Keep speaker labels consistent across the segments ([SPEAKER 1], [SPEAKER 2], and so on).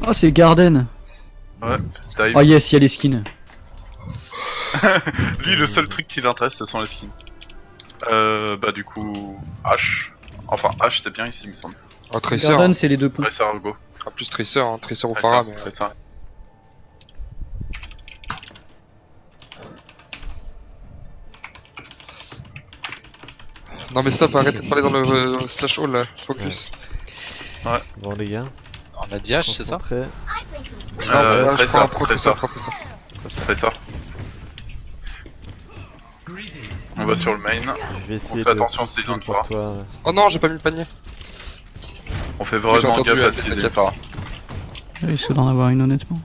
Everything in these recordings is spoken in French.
[SPEAKER 1] Oh, c'est Garden.
[SPEAKER 2] Ouais,
[SPEAKER 1] Oh yes, il y a les skins.
[SPEAKER 2] Lui, le seul truc qui l'intéresse, ce sont les skins. Bah du coup, H. Enfin, H c'est bien ici, il me semble.
[SPEAKER 3] Oh, Tracer.
[SPEAKER 1] Garden,
[SPEAKER 3] Hein.
[SPEAKER 1] c'est les deux ponts.
[SPEAKER 2] Tracer, go.
[SPEAKER 3] Ah, plus Tracer, hein. Tracer ou Pharah, mais.
[SPEAKER 2] Tracer.
[SPEAKER 3] Non, mais stop, arrêtez de parler dans le slash hall là. Focus.
[SPEAKER 2] Ouais.
[SPEAKER 4] Bon les gars,
[SPEAKER 5] On a dit H, c'est ça?
[SPEAKER 4] concentré.
[SPEAKER 3] Non, là, je prends un pro
[SPEAKER 2] Tracer.
[SPEAKER 3] Tracer.
[SPEAKER 2] Tracer. On va sur le main.
[SPEAKER 4] Je vais essayer
[SPEAKER 2] fait
[SPEAKER 4] de
[SPEAKER 2] attention, c'est
[SPEAKER 4] kill
[SPEAKER 2] dans le
[SPEAKER 4] pour
[SPEAKER 2] fort.
[SPEAKER 4] toi.
[SPEAKER 3] Oh non, j'ai pas mis le panier.
[SPEAKER 2] On fait
[SPEAKER 3] J'ai
[SPEAKER 2] vraiment
[SPEAKER 3] entendu,
[SPEAKER 2] gaffe à
[SPEAKER 3] t'inquiète.
[SPEAKER 2] ce qu'ils aiment pas.
[SPEAKER 1] Je risque d'en avoir une honnêtement.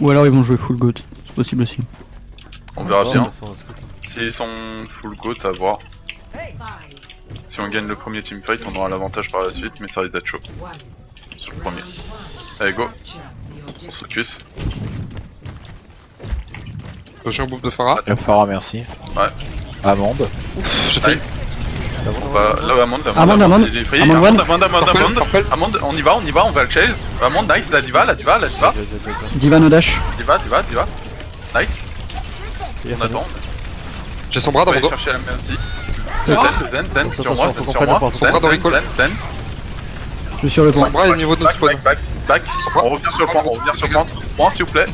[SPEAKER 1] Ou alors ils vont jouer full goat, c'est possible aussi.
[SPEAKER 2] On verra
[SPEAKER 4] Oh,
[SPEAKER 2] bien.
[SPEAKER 4] de toute façon, on se fout.
[SPEAKER 2] S'ils sont full goat, à voir. Si on gagne le premier teamfight, on aura l'avantage par la suite, mais ça risque d'être chaud. Sur le premier. Allez, go. On se focus.
[SPEAKER 3] J'ai un bouffe de Pharah.
[SPEAKER 6] Farah, merci.
[SPEAKER 2] Ouais.
[SPEAKER 6] Amande.
[SPEAKER 3] J'ai failli.
[SPEAKER 2] On va... Là, Amande,
[SPEAKER 1] Amande.
[SPEAKER 2] il est free.
[SPEAKER 1] Amande,
[SPEAKER 3] Purple.
[SPEAKER 2] Amande, on y va, on va le chase. Amande, nice, la diva.
[SPEAKER 1] Diva no dash.
[SPEAKER 2] Diva. Nice.
[SPEAKER 4] Et
[SPEAKER 2] On attend.
[SPEAKER 3] J'ai son bras
[SPEAKER 2] On
[SPEAKER 3] dans
[SPEAKER 2] va
[SPEAKER 3] mon
[SPEAKER 2] aller
[SPEAKER 3] dos.
[SPEAKER 2] chercher la merci. Zen, sur moi,
[SPEAKER 4] Attention,
[SPEAKER 2] sur moi.
[SPEAKER 4] faut
[SPEAKER 3] qu'on prenne le
[SPEAKER 2] Zen.
[SPEAKER 1] Je suis sur le
[SPEAKER 3] Son
[SPEAKER 1] point.
[SPEAKER 3] bras est au niveau de notre spawn.
[SPEAKER 2] Back.
[SPEAKER 3] Son bras.
[SPEAKER 2] On revient sur le point, Point, s'il vous plaît.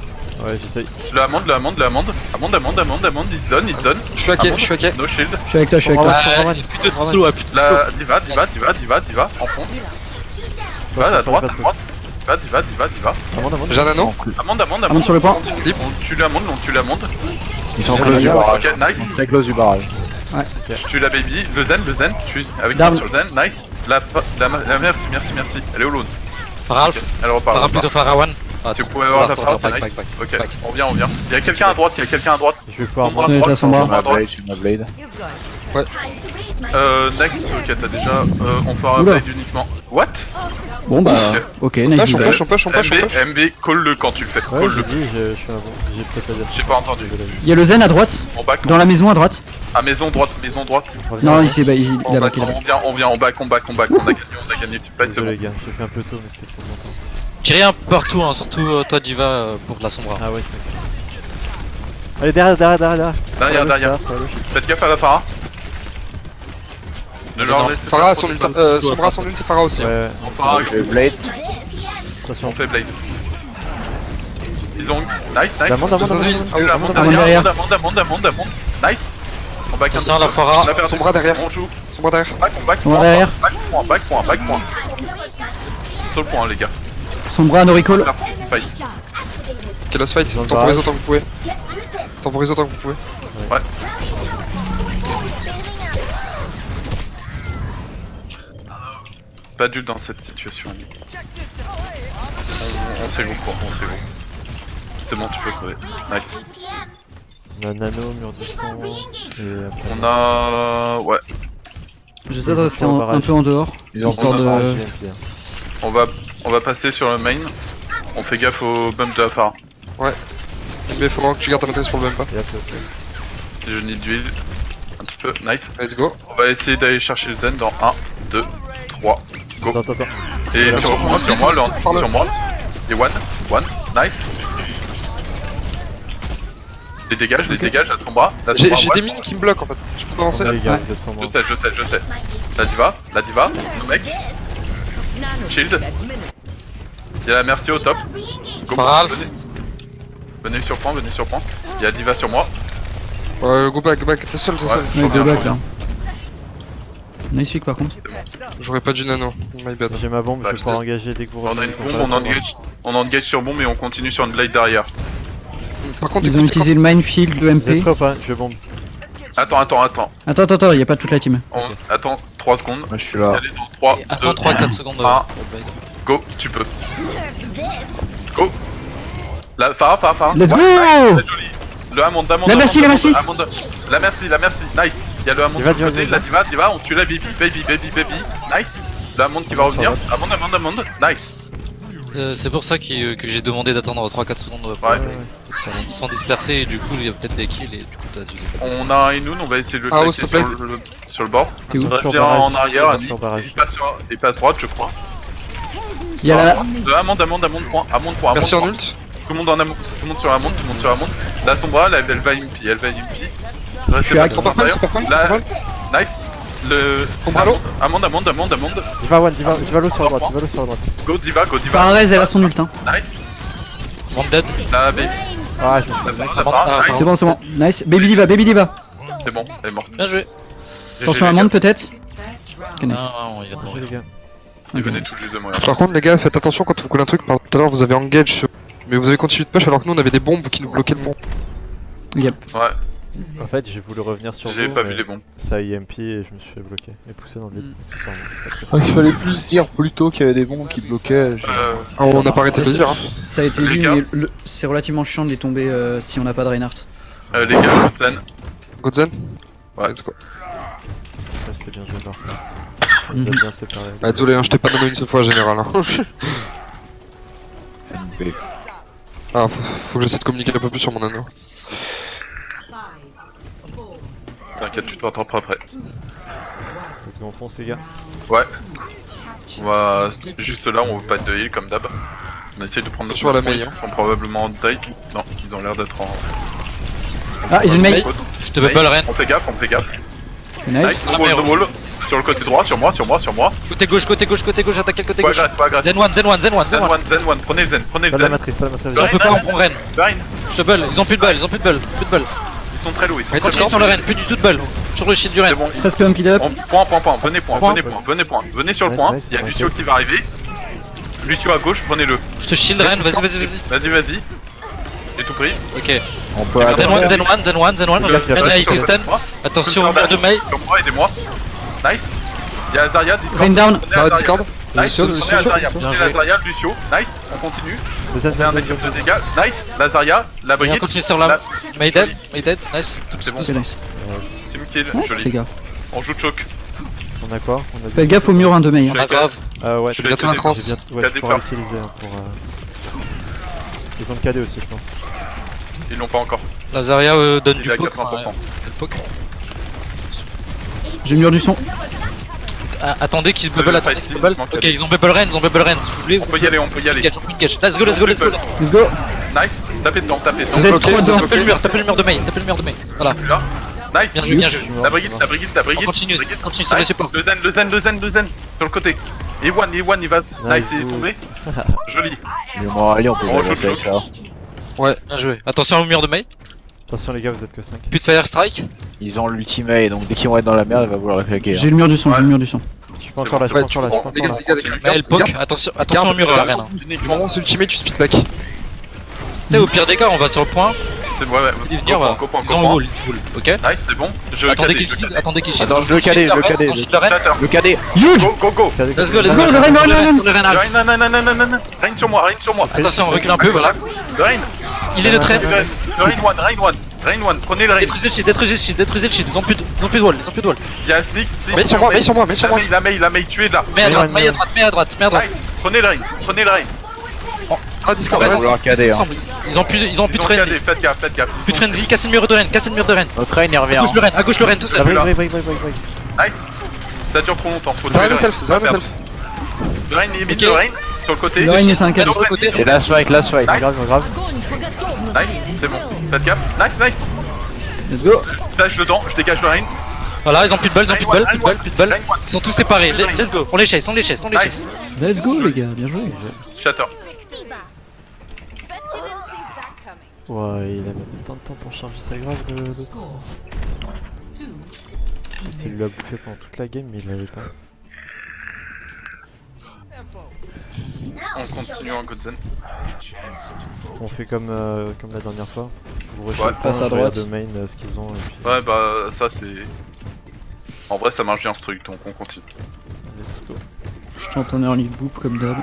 [SPEAKER 4] Ouais, j'essaye.
[SPEAKER 2] Le Amande. Amande, il se donne.
[SPEAKER 3] Je suis hacké, je suis hacké.
[SPEAKER 2] No shield.
[SPEAKER 1] Je suis avec toi, je suis avec toi.
[SPEAKER 5] Plutôt de slow, plutôt de slow.
[SPEAKER 2] La diva, en fond. Va à droite. Diva.
[SPEAKER 3] J'ai un anneau.
[SPEAKER 2] Amande
[SPEAKER 1] sur le point.
[SPEAKER 3] Slip.
[SPEAKER 2] On tue l'Amande.
[SPEAKER 6] Ils sont close du barrage.
[SPEAKER 2] Ok, nice.
[SPEAKER 6] Très close du barrage.
[SPEAKER 2] Je tue la baby. Le zen, je suis avec
[SPEAKER 1] Down.
[SPEAKER 2] toi sur le zen. Nice. La merci. Elle est au loan.
[SPEAKER 5] Ralph,
[SPEAKER 2] Elle repart.
[SPEAKER 5] Pharah plutôt Pharah one.
[SPEAKER 2] Si vous pouvez avoir ta part, c'est nice. Ok, on vient. Il y a quelqu'un à droite.
[SPEAKER 4] Je vais pouvoir
[SPEAKER 2] Sombre à
[SPEAKER 1] Ouais,
[SPEAKER 2] droite,
[SPEAKER 1] t'as Sombra.
[SPEAKER 2] sombre à droite.
[SPEAKER 6] Tu m'as blade.
[SPEAKER 2] Next, ok, t'as déjà. On fera
[SPEAKER 1] Oula.
[SPEAKER 2] blade uniquement. What?
[SPEAKER 1] Bon bah, ok, nice.
[SPEAKER 3] On push.
[SPEAKER 2] MB, call-le quand tu le fais.
[SPEAKER 4] Ouais,
[SPEAKER 2] Call-le.
[SPEAKER 4] j'ai dit, je suis un bon. J'ai peut-être pas dire.
[SPEAKER 2] J'ai pas entendu.
[SPEAKER 1] Il y a le Zen à droite,
[SPEAKER 2] On back.
[SPEAKER 1] dans la maison à droite.
[SPEAKER 2] À maison droite.
[SPEAKER 1] Non, il s'est il
[SPEAKER 3] On
[SPEAKER 1] a
[SPEAKER 3] back,
[SPEAKER 1] back.
[SPEAKER 2] On vient, on back. On a gagné, tu peux c'est
[SPEAKER 4] Désolé
[SPEAKER 2] bon.
[SPEAKER 4] les gars, j'ai fait un peu tôt mais c'était trop longtemps.
[SPEAKER 5] Tirez un peu partout, hein, surtout toi Diva pour la Sombra.
[SPEAKER 4] Ah ouais, c'est. Allez, derrière.
[SPEAKER 2] Derrière. Faites gaffe à la Pharah. Ne leur laissez pas
[SPEAKER 3] Pharah,
[SPEAKER 2] trop
[SPEAKER 3] son
[SPEAKER 2] de
[SPEAKER 3] ult,
[SPEAKER 2] espace.
[SPEAKER 3] son bras, son ult et Pharah aussi.
[SPEAKER 4] Ouais,
[SPEAKER 2] On Pharah,
[SPEAKER 6] Le blade.
[SPEAKER 4] attention.
[SPEAKER 2] on fait blade. Ils ont... Nice.
[SPEAKER 4] Amande.
[SPEAKER 1] Amande derrière.
[SPEAKER 2] Amande. Nice. On back un
[SPEAKER 5] Attention,
[SPEAKER 2] peu.
[SPEAKER 5] la Pharah.
[SPEAKER 2] On a perdu.
[SPEAKER 3] Son bras derrière.
[SPEAKER 2] On joue.
[SPEAKER 3] Son bras derrière.
[SPEAKER 2] Back,
[SPEAKER 1] On va derrière.
[SPEAKER 2] Back point. Sur le point, les gars.
[SPEAKER 1] Son bras no recall.
[SPEAKER 2] Là, failli.
[SPEAKER 3] Ok, last fight.
[SPEAKER 4] Dans le
[SPEAKER 3] Temporisez
[SPEAKER 4] barrage.
[SPEAKER 3] autant que vous pouvez. Temporisez autant que vous pouvez.
[SPEAKER 2] Ouais. Pas d'ult dans cette situation. On sait le cours, C'est bon, tu peux crever. Nice.
[SPEAKER 4] On a nano, mur du son. Et après.
[SPEAKER 2] On a... Ouais.
[SPEAKER 1] J'essaie de rester un peu en dehors,
[SPEAKER 6] Ils ont
[SPEAKER 1] histoire de...
[SPEAKER 2] On va passer sur le main. On fait gaffe au bump de la Pharah.
[SPEAKER 3] Mais faut vraiment que tu gardes ta maîtrise pour le même pas.
[SPEAKER 4] Et après,
[SPEAKER 2] Je need d'huile. Un petit peu. Nice.
[SPEAKER 3] Let's go.
[SPEAKER 2] On va essayer d'aller chercher le zen dans 1, 2, 3. Go.
[SPEAKER 4] Attends.
[SPEAKER 2] Et sur moi, le anti sur moi. Et one. Nice. Les dégage à son bras.
[SPEAKER 3] J'ai des mines qui me bloquent en fait. Je peux pas avancer.
[SPEAKER 4] Les gars,
[SPEAKER 1] Ouais.
[SPEAKER 4] vous êtes sans moi.
[SPEAKER 2] Je sais. La diva, nos mecs. Shield. Il y a la merci au top. Go,
[SPEAKER 5] Pharah.
[SPEAKER 2] venez sur point. Il y a diva sur moi.
[SPEAKER 3] Go back. T'es seul.
[SPEAKER 1] Ouais, go back là. Nice pick par contre.
[SPEAKER 3] J'aurais pas du nano. My bad.
[SPEAKER 4] J'ai ma bombe,
[SPEAKER 2] Bah,
[SPEAKER 4] je vais
[SPEAKER 2] je
[SPEAKER 4] pouvoir
[SPEAKER 2] sais.
[SPEAKER 4] engager dès que vous
[SPEAKER 2] On a
[SPEAKER 4] revenez.
[SPEAKER 2] une
[SPEAKER 4] ils sont
[SPEAKER 2] bombe,
[SPEAKER 4] pas là, c'est
[SPEAKER 2] on engage sur bombe et on continue sur une blade derrière.
[SPEAKER 3] Par contre,
[SPEAKER 1] Ils ont utilisé le minefield, le
[SPEAKER 4] bon. Vous êtes
[SPEAKER 1] MP.
[SPEAKER 4] prêts ou pas? Je bombe.
[SPEAKER 2] Attends.
[SPEAKER 1] Attends, il y a pas toute la team.
[SPEAKER 2] Attends 3 secondes.
[SPEAKER 6] Moi je suis là.
[SPEAKER 2] Allez dans 3,
[SPEAKER 5] Attends 3-4 secondes.
[SPEAKER 2] Ah. Go, tu peux. Go. La Pharah.
[SPEAKER 1] Let's
[SPEAKER 2] Ouais,
[SPEAKER 1] go.
[SPEAKER 2] nice, c'est joli. Le Amande.
[SPEAKER 1] La merci.
[SPEAKER 2] La merci. Nice. Il y a le Amande
[SPEAKER 4] Diva,
[SPEAKER 2] de côté,
[SPEAKER 4] Diva.
[SPEAKER 2] la diva, on tue la baby. Nice. Le Amande qui va revenir. Amande. Nice.
[SPEAKER 5] C'est pour ça que j'ai demandé d'attendre 3-4 secondes.
[SPEAKER 2] Ouais.
[SPEAKER 5] Ils sont dispersés et du coup il y a peut-être des kills et du coup t'as utilisé.
[SPEAKER 2] On a un Inoun, on va essayer de le
[SPEAKER 3] Ah, oh,
[SPEAKER 2] checker
[SPEAKER 3] s'il te plaît.
[SPEAKER 2] sur le bord.
[SPEAKER 1] T'es où?
[SPEAKER 2] Reste
[SPEAKER 4] Sur
[SPEAKER 2] bien
[SPEAKER 4] barrage.
[SPEAKER 2] en arrière,
[SPEAKER 4] Sur barrage.
[SPEAKER 2] il passe droite, je crois.
[SPEAKER 1] Il y a la.
[SPEAKER 2] Amande, point. Amande, point.
[SPEAKER 3] Merci en
[SPEAKER 2] point.
[SPEAKER 3] ult.
[SPEAKER 2] Tout le monde en amont, tout le monde sur Amande, tout le monde sur Amande. Là, Sombra, là, elle va MP,
[SPEAKER 1] Je suis hack.
[SPEAKER 3] Super point, super point, super point.
[SPEAKER 2] Nice. Le.
[SPEAKER 3] Sombralo.
[SPEAKER 2] Amande.
[SPEAKER 4] Diva one, Diva low sur la droite, Diva low sur la droite.
[SPEAKER 2] Go Diva.
[SPEAKER 1] Paradise, elle a son ult. Hein.
[SPEAKER 2] Nice.
[SPEAKER 5] One dead.
[SPEAKER 2] La B.
[SPEAKER 4] Ah, je me suis
[SPEAKER 2] La barre, nice.
[SPEAKER 1] C'est bon. Nice. Baby Diva.
[SPEAKER 2] C'est bon, elle est morte.
[SPEAKER 5] Bien joué.
[SPEAKER 1] Attention à la monde peut-être. Ok, nice.
[SPEAKER 5] Non, il va te
[SPEAKER 4] fait,
[SPEAKER 5] mourir.
[SPEAKER 4] les gars.
[SPEAKER 2] Il
[SPEAKER 1] Ok.
[SPEAKER 2] venait tout juste de mourir.
[SPEAKER 3] Par contre, les gars, faites attention quand vous collez un truc. Tout à l'heure, vous avez engage, mais vous avez continué de push alors que nous on avait des bombes qui nous bloquaient le pont.
[SPEAKER 1] Yep.
[SPEAKER 2] Ouais,
[SPEAKER 4] En fait, j'ai voulu revenir sur
[SPEAKER 2] j'ai
[SPEAKER 4] vous,
[SPEAKER 2] pas
[SPEAKER 4] mais
[SPEAKER 2] vu les bombes.
[SPEAKER 4] ça a IMP et je me suis fait bloquer. Et poussé dans le vide. Accessoirement, c'est pas très
[SPEAKER 6] Ah, il fallait plus dire plus tôt qu'il y avait des bombes qui bloquaient.
[SPEAKER 3] Ah, on n'a pas arrêté de le dire. Hein.
[SPEAKER 1] Ça a été
[SPEAKER 2] Les
[SPEAKER 1] dit,
[SPEAKER 2] gars.
[SPEAKER 1] mais c'est relativement chiant de les tomber si on n'a pas de Reinhardt.
[SPEAKER 2] Les gars, Zen.
[SPEAKER 3] Godzen.
[SPEAKER 2] Ouais.
[SPEAKER 3] Let's go.
[SPEAKER 4] Ouais, c'était bien joué par contre. On les a bien séparés.
[SPEAKER 3] Ah, désolé, hein, je t'ai pas nommé une seule fois, général. Hein. Ah, faut que j'essaie de communiquer un peu plus sur mon anneau.
[SPEAKER 2] T'inquiète, tu te rattraperas après.
[SPEAKER 4] Let's go, on fonce, les gars.
[SPEAKER 2] Ouais. On va juste là, on veut pas de heal comme d'hab. On essaye de prendre
[SPEAKER 3] Attention à la
[SPEAKER 2] points,
[SPEAKER 3] maille, hein.
[SPEAKER 2] Ils sont probablement en taille. Non, ils ont l'air d'être en.
[SPEAKER 1] Ah, ils ont une mail.
[SPEAKER 5] Je te bubble Ren.
[SPEAKER 2] On fait gaffe.
[SPEAKER 1] Nice.
[SPEAKER 2] Nice,
[SPEAKER 5] Ah,
[SPEAKER 2] wall,
[SPEAKER 5] merde.
[SPEAKER 2] wall. Sur le côté droit, sur moi.
[SPEAKER 5] Côté gauche, attaquez le côté
[SPEAKER 2] Pas
[SPEAKER 5] gauche.
[SPEAKER 2] grave, pas grave.
[SPEAKER 5] Zen one.
[SPEAKER 2] Zen one, prenez le zen.
[SPEAKER 4] Pas de la matrice, pas de la matrice.
[SPEAKER 5] Si on peut pas, on prend Ren.
[SPEAKER 2] Varine,
[SPEAKER 5] Je te bulle, ils ont plus de balles, Plus de balles.
[SPEAKER 2] ils sont très lourds, ils sont
[SPEAKER 3] Ouais,
[SPEAKER 2] très
[SPEAKER 5] Continue
[SPEAKER 2] lourds.
[SPEAKER 5] sur le Ren, plus du tout de balles. Sur le shield du
[SPEAKER 2] C'est
[SPEAKER 5] Ren.
[SPEAKER 2] bon,
[SPEAKER 1] Presque humped up.
[SPEAKER 2] point, venez sur le
[SPEAKER 4] Nice,
[SPEAKER 2] point,
[SPEAKER 4] nice,
[SPEAKER 2] il y a
[SPEAKER 4] ok.
[SPEAKER 2] Lucio qui va arriver. Lucio à gauche, prenez-le.
[SPEAKER 5] Je te shield Ren, vas-y.
[SPEAKER 2] Vas-y. J'ai tout pris.
[SPEAKER 5] Ok.
[SPEAKER 6] On peut
[SPEAKER 5] Zen one.
[SPEAKER 4] Le-
[SPEAKER 5] Ren a été stun.
[SPEAKER 2] Moi,
[SPEAKER 5] Attention au mur de Mei.
[SPEAKER 2] sur moi, aidez-moi. Nice. Il y a Azaria, Discord.
[SPEAKER 1] Rain down.
[SPEAKER 2] Prenez
[SPEAKER 3] Ah,
[SPEAKER 2] Azaria.
[SPEAKER 3] Discord.
[SPEAKER 2] Nice,
[SPEAKER 3] Lucio,
[SPEAKER 2] prenez
[SPEAKER 3] Lucio.
[SPEAKER 2] Azaria,
[SPEAKER 5] Bien
[SPEAKER 2] prenez
[SPEAKER 5] joué.
[SPEAKER 2] Azaria, Lucio. Nice, on continue.
[SPEAKER 4] Le Zen,
[SPEAKER 2] On fait un
[SPEAKER 4] Zen,
[SPEAKER 2] équipe
[SPEAKER 4] Zen,
[SPEAKER 2] de
[SPEAKER 4] Zen.
[SPEAKER 2] dégâts. Nice, Lazaria, la
[SPEAKER 5] Et on
[SPEAKER 2] brigade.
[SPEAKER 5] continue sur la Mei dead. Nice.
[SPEAKER 2] C'est bon.
[SPEAKER 1] Ok, nice.
[SPEAKER 2] Team kill,
[SPEAKER 1] Nice, les
[SPEAKER 2] joli.
[SPEAKER 1] gars.
[SPEAKER 2] On joue choke.
[SPEAKER 4] On a quoi? On a
[SPEAKER 1] Faites gaffe au mur 1 de mail. Hein.
[SPEAKER 5] Pas grave.
[SPEAKER 4] Ah ouais,
[SPEAKER 2] Je
[SPEAKER 4] j'ai
[SPEAKER 2] vais
[SPEAKER 3] bientôt la
[SPEAKER 2] te
[SPEAKER 3] trans.
[SPEAKER 2] dire.
[SPEAKER 4] bien... ouais,
[SPEAKER 2] KD
[SPEAKER 4] tu pourras
[SPEAKER 2] first.
[SPEAKER 4] l'utiliser hein, pour... Ils ont KD aussi, je pense.
[SPEAKER 2] Ils l'ont pas encore.
[SPEAKER 5] Lazaria donne
[SPEAKER 2] Il
[SPEAKER 5] du
[SPEAKER 2] est à
[SPEAKER 5] poke.
[SPEAKER 2] 80%.
[SPEAKER 5] Elle poke.
[SPEAKER 1] J'ai le mur du son.
[SPEAKER 5] Ah, attendez qu'ils
[SPEAKER 2] Le
[SPEAKER 5] bubble,
[SPEAKER 2] fight, il manque
[SPEAKER 5] Ok,
[SPEAKER 2] à-
[SPEAKER 5] ils ont bubble Ren, Si vous voulez.
[SPEAKER 2] On peut y aller.
[SPEAKER 5] Engage. Let's go.
[SPEAKER 1] Let's go.
[SPEAKER 2] Nice, tapez dedans.
[SPEAKER 1] Vous êtes trop dedans.
[SPEAKER 5] Tapez le mur de Mei. Voilà.
[SPEAKER 2] Là. Nice.
[SPEAKER 5] Bien joué.
[SPEAKER 2] La brigade.
[SPEAKER 5] On continue sur les
[SPEAKER 2] Nice.
[SPEAKER 5] supports.
[SPEAKER 2] Le zen. Sur le côté. Et one, il va. Nice, il est
[SPEAKER 4] good.
[SPEAKER 2] tombé. Joli.
[SPEAKER 6] Mais bon, allez, on peut
[SPEAKER 2] On
[SPEAKER 6] avancer avec ça.
[SPEAKER 5] Bien joué. Attention au mur de Mei.
[SPEAKER 4] Attention les gars, vous êtes que 5.
[SPEAKER 5] Plus de Fire Strike.
[SPEAKER 6] Ils ont l'ultimate, donc dès qu'ils vont être dans la merde, il va vouloir les claquer.
[SPEAKER 1] J'ai le mur du son.
[SPEAKER 4] Je suis pas encore là, je suis pas encore là, je suis pas
[SPEAKER 3] Les gars,
[SPEAKER 4] encore là.
[SPEAKER 3] les gars.
[SPEAKER 5] Mais elle poke. Attention au mur la Reine.
[SPEAKER 3] Du moment où c'est ultimate, tu speed back.
[SPEAKER 5] Tu sais, au pire des cas, on va sur le point.
[SPEAKER 2] C'est ouais.
[SPEAKER 5] Ils venir, voilà. Ils ont wall. Ok.
[SPEAKER 2] Nice, c'est bon.
[SPEAKER 5] Attendez qu'il shield.
[SPEAKER 6] Attends, je le cadais,
[SPEAKER 5] Shield
[SPEAKER 6] je le cadais.
[SPEAKER 5] Shield le Ren.
[SPEAKER 2] Shatter.
[SPEAKER 6] Le cadet.
[SPEAKER 1] Huge.
[SPEAKER 2] Go.
[SPEAKER 5] Let's go.
[SPEAKER 1] Let's go, le Ren,
[SPEAKER 5] Le Ren half.
[SPEAKER 2] Non. Rien sur moi.
[SPEAKER 5] Attention, on recule un peu, voilà.
[SPEAKER 2] Le Rain.
[SPEAKER 5] Il est le train.
[SPEAKER 2] Le Rain one. Prenez le Rain.
[SPEAKER 5] Détruisez le shield. Ils ont plus de wall.
[SPEAKER 2] Il y a Sneak.
[SPEAKER 3] Mets sur moi.
[SPEAKER 2] La Mei, tuez là.
[SPEAKER 5] Mets à droite.
[SPEAKER 2] Nice. Prenez le Rain.
[SPEAKER 3] Ah, Discord,
[SPEAKER 5] Ouais,
[SPEAKER 6] On va vouloir cadet. Hein.
[SPEAKER 5] Ils ont plus de
[SPEAKER 2] Ils ont
[SPEAKER 5] friendly.
[SPEAKER 2] cadé, faites gaffe.
[SPEAKER 5] Plus de friendly. Cassez le mur de Ren.
[SPEAKER 6] Notre reine, il revient. hein.
[SPEAKER 5] À gauche le Ren, tout seul.
[SPEAKER 4] Break.
[SPEAKER 2] Nice. Ça dure trop longtemps. Faut
[SPEAKER 3] Zara
[SPEAKER 2] tuer
[SPEAKER 3] no
[SPEAKER 2] le Rain.
[SPEAKER 3] self.
[SPEAKER 2] Le Rain, il est
[SPEAKER 5] Ok.
[SPEAKER 2] le Rain. Sur le côté.
[SPEAKER 1] Le Rain, c'est un
[SPEAKER 2] Sur
[SPEAKER 1] cadre.
[SPEAKER 2] le côté.
[SPEAKER 6] Et last fight.
[SPEAKER 4] Grave.
[SPEAKER 2] Nice, c'est bon. Faites gaffe. Nice.
[SPEAKER 1] Let's go.
[SPEAKER 2] Flash dedans, je dégage le Rain.
[SPEAKER 5] Voilà, ils ont plus de balles.
[SPEAKER 2] Rain one.
[SPEAKER 5] Ils sont tous séparés. Let's go. On les chase.
[SPEAKER 2] Nice.
[SPEAKER 1] Let's go, les gars. Bien joué.
[SPEAKER 2] Shatter.
[SPEAKER 4] Ouais, il a mis tant de temps pour charger sa grave le... Il lui a bouffé pendant toute la game mais il l'avait pas.
[SPEAKER 2] On continue en Godzen.
[SPEAKER 4] On fait comme la dernière fois. Vous
[SPEAKER 2] Ouais,
[SPEAKER 4] rejetez
[SPEAKER 1] passe à droite.
[SPEAKER 4] de main ce qu'ils ont et puis
[SPEAKER 2] Ouais, bah ça c'est. En vrai, ça marche bien ce truc, donc on continue.
[SPEAKER 4] let's go.
[SPEAKER 1] Je tente un early boop comme d'hab.